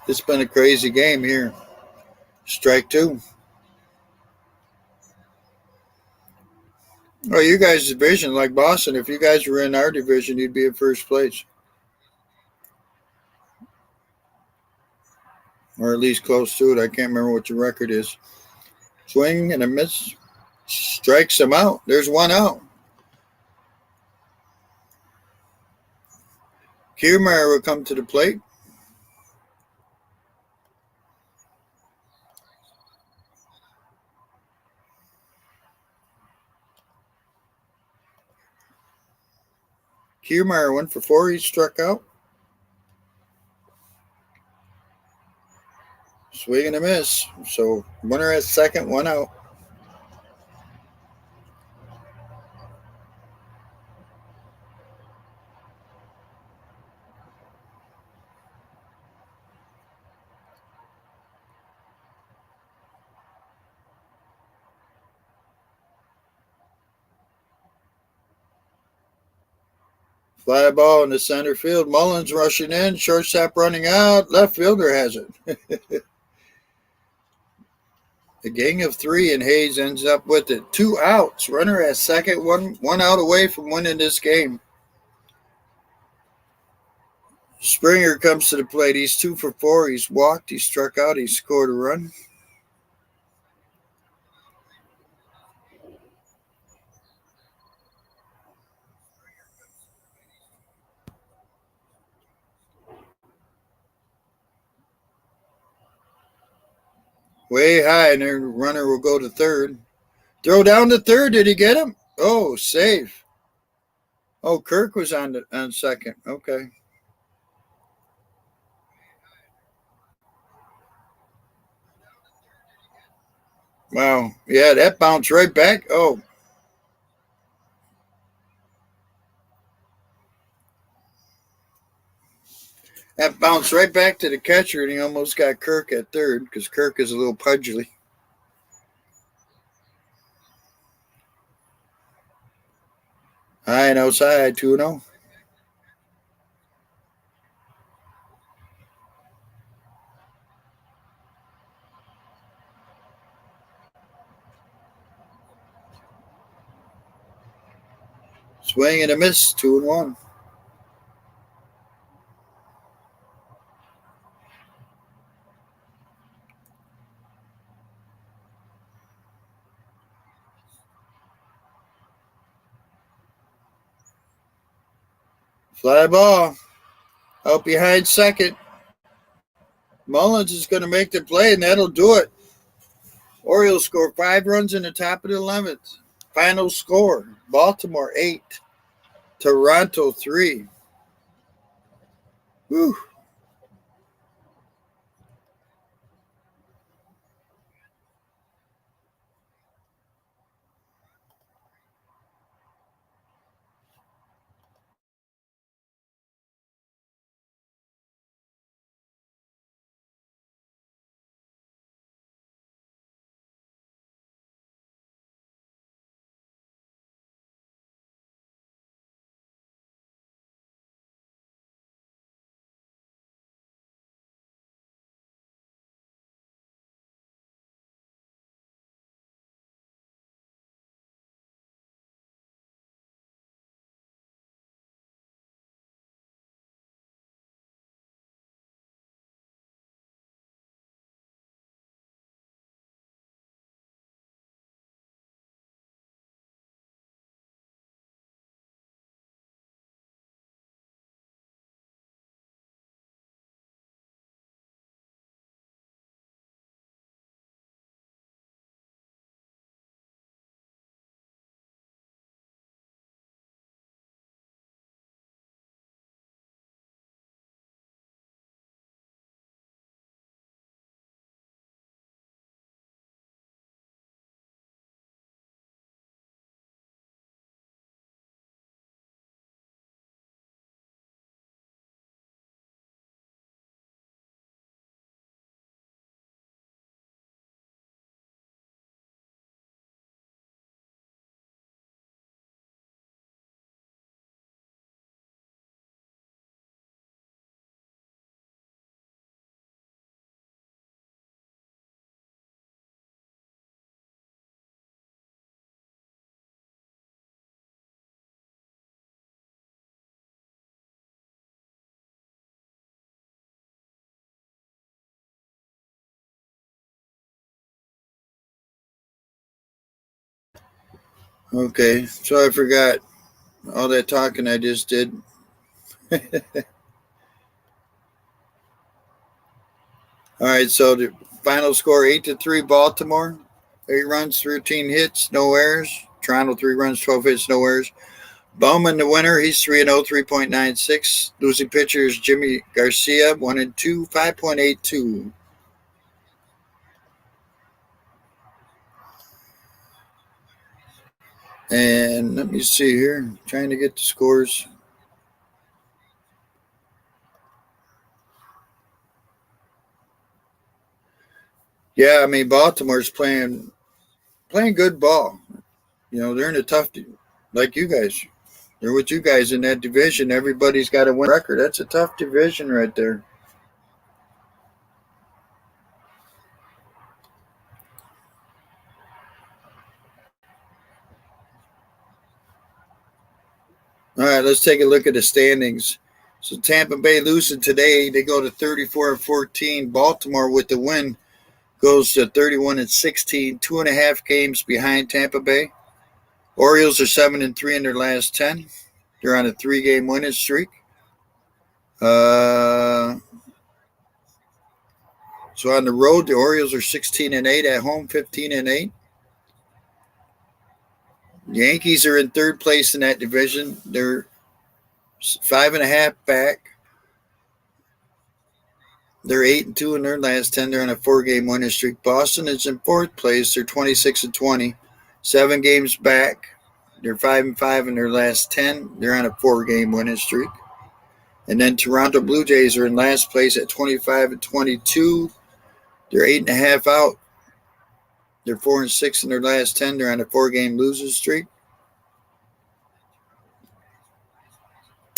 It's been a crazy game here. Strike 2. Oh, you guys' division, like Boston, if you guys were in our division, you'd be in first place. Or at least close to it. I can't remember what your record is. Swing and a miss. Strikes him out. There's one out. Kiermaier will come to the plate. Kiermaier went for 4. He struck out. Swing and a miss. So runner at second, one out. Fly ball in the center field. Mullins rushing in. Shortstop running out. Left fielder has it. The gang of three, and Hayes ends up with it. 2 outs. Runner at second. One out away from winning this game. Springer comes to the plate. He's 2 for 4. He's walked. He struck out. He scored a run. Way high, and the runner will go to third. Throw down to third. Did he get him? Oh, safe. Oh, Kirk was on second. Okay. Wow. Yeah, that bounced right back. Oh, that bounced right back to the catcher, and he almost got Kirk at third because Kirk is a little pudgy. High and outside, 2-0. Swing and a miss, 2-1. Fly ball. Out behind second. Mullins is going to make the play, and that'll do it. Orioles score 5 runs in the top of the 11th. Final score, Baltimore 8, Toronto 3. Whew. Okay, so I forgot all that talking I just did. All right, so the final score 8-3 Baltimore. 8 runs, 13 hits, no errors. Toronto 3 runs, 12 hits, no errors. Bowman the winner. He's 3-0, 3.96. Losing pitcher is Jimmy Garcia, 1-2, 5.82. And let me see here. Trying to get the scores. Yeah, I mean Baltimore's playing good ball. You know, they're in a tough, like you guys. They're with you guys in that division. Everybody's got a win record. That's a tough division right there. All right, let's take a look at the standings. So Tampa Bay losing today. They go to 34-14. Baltimore with the win goes to 31-16, 2.5 games behind Tampa Bay. Orioles are 7-3 in their last 10. They're on a 3-game winning streak. So on the road, the Orioles are 16-8. At home, 15-8. The Yankees are in third place in that division. They're 5.5 back. They're 8-2 in their last 10. They're on a 4-game winning streak. Boston is in fourth place. They're 26-20, 7 games back. They're 5-5 in their last 10. They're on a 4-game winning streak. And then Toronto Blue Jays are in last place at 25-22. They're 8.5 out. They're 4-6 in their last 10. They're on a 4-game losing streak.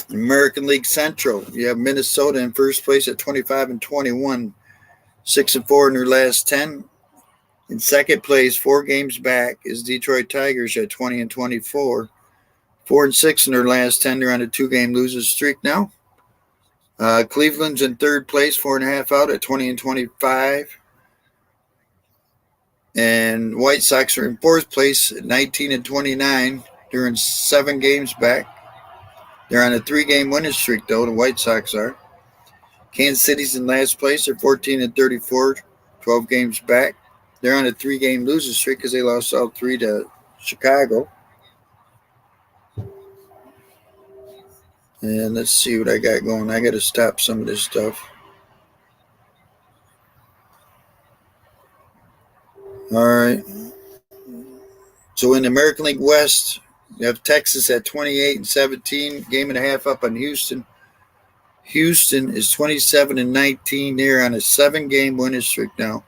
American League Central, you have Minnesota in first place at 25-21, 6-4 in their last 10. In second place, 4 games back, is Detroit Tigers at 20-24, 4-6 in their last 10. They're on a 2-game losing streak now. Cleveland's in third place, 4.5 out at 20-25. And White Sox are in fourth place at 19-29. They're in 7 games back. They're on a 3-game winning streak, though, the White Sox are. Kansas City's in last place. They're 14-34, 12 games back. They're on a 3-game losing streak because they lost all 3 to Chicago. And let's see what I got going. I got to stop some of this stuff. All right. So in the American League West, you have Texas at 28-17, game and a half up on Houston. Houston is 27-19. They're on a 7-game winning streak now.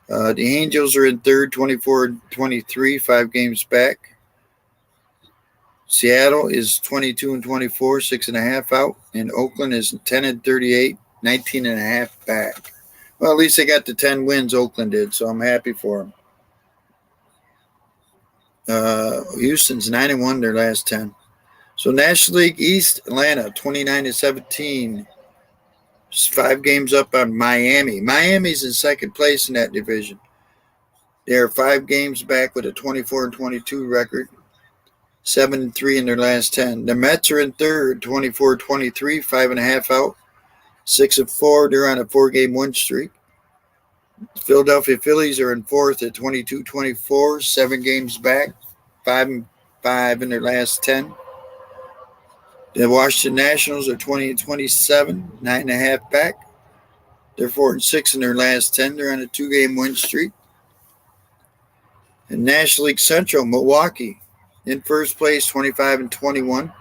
The Angels are in third, 24-23, 5 games back. Seattle is 22-24, 6.5 out. And Oakland is 10-38, 19.5 back. Well, at least they got the 10 wins Oakland did, so I'm happy for them. Houston's 9-1 their last 10. So National League East, Atlanta 29-17, 5 games up on Miami. Miami's in second place in that division. They are 5 games back with a 24-22 record, 7-3 in their last 10. The Mets are in third, 24-23, 5.5 out, 6-4. They're on a 4-game win streak. The Philadelphia Phillies are in fourth at 22-24, 7 games back, 5-5 in their last 10. The Washington Nationals are 20-27, 9.5 back. They're 4-6 in their last 10. They're on a 2-game win streak. In National League Central, Milwaukee in first place, 25-21,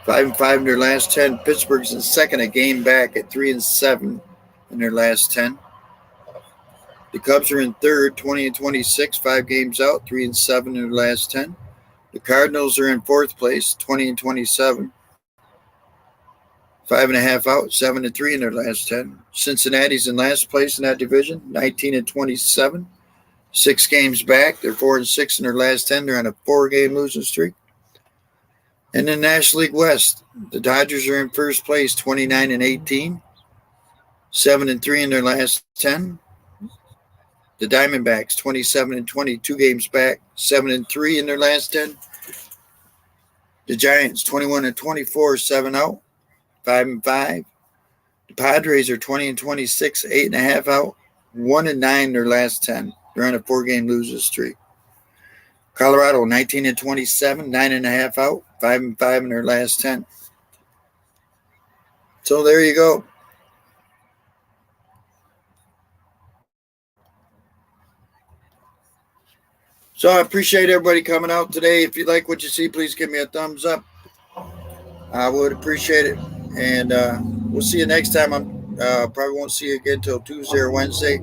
5-5 in their last 10. Pittsburgh's in second, a game back at 3-7 in their last 10. The Cubs are in third, 20-26, 5 games out, 3-7 in their last 10. The Cardinals are in fourth place, 20-27, 5.5 out, 7-3 in their last 10. Cincinnati's in last place in that division, 19-27, 6 games back. They're 4-6 in their last 10. They're on a 4-game losing streak. And in the National League West, the Dodgers are in first place, 29-18, 7-3 in their last 10. The Diamondbacks, 27-20, 2 games back, 7-3 in their last 10. The Giants, 21-24, 7 out, 5-5. The Padres are 20-26, 8.5 out, 1-9 in their last 10. They're on a 4-game losing streak. Colorado, 19-27, 9.5 out, 5-5 in their last 10. So there you go. So I appreciate everybody coming out today. If you like what you see, please give me a thumbs up. I would appreciate it. And we'll see you next time. I probably won't see you again until Tuesday or Wednesday.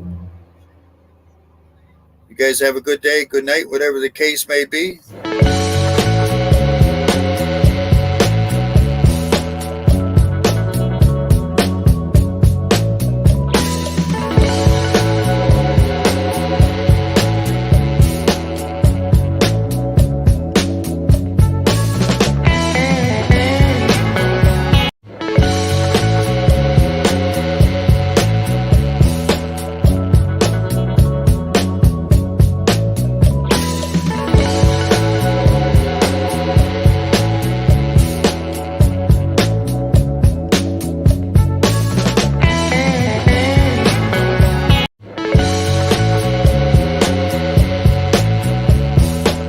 You guys have a good day, good night, whatever the case may be.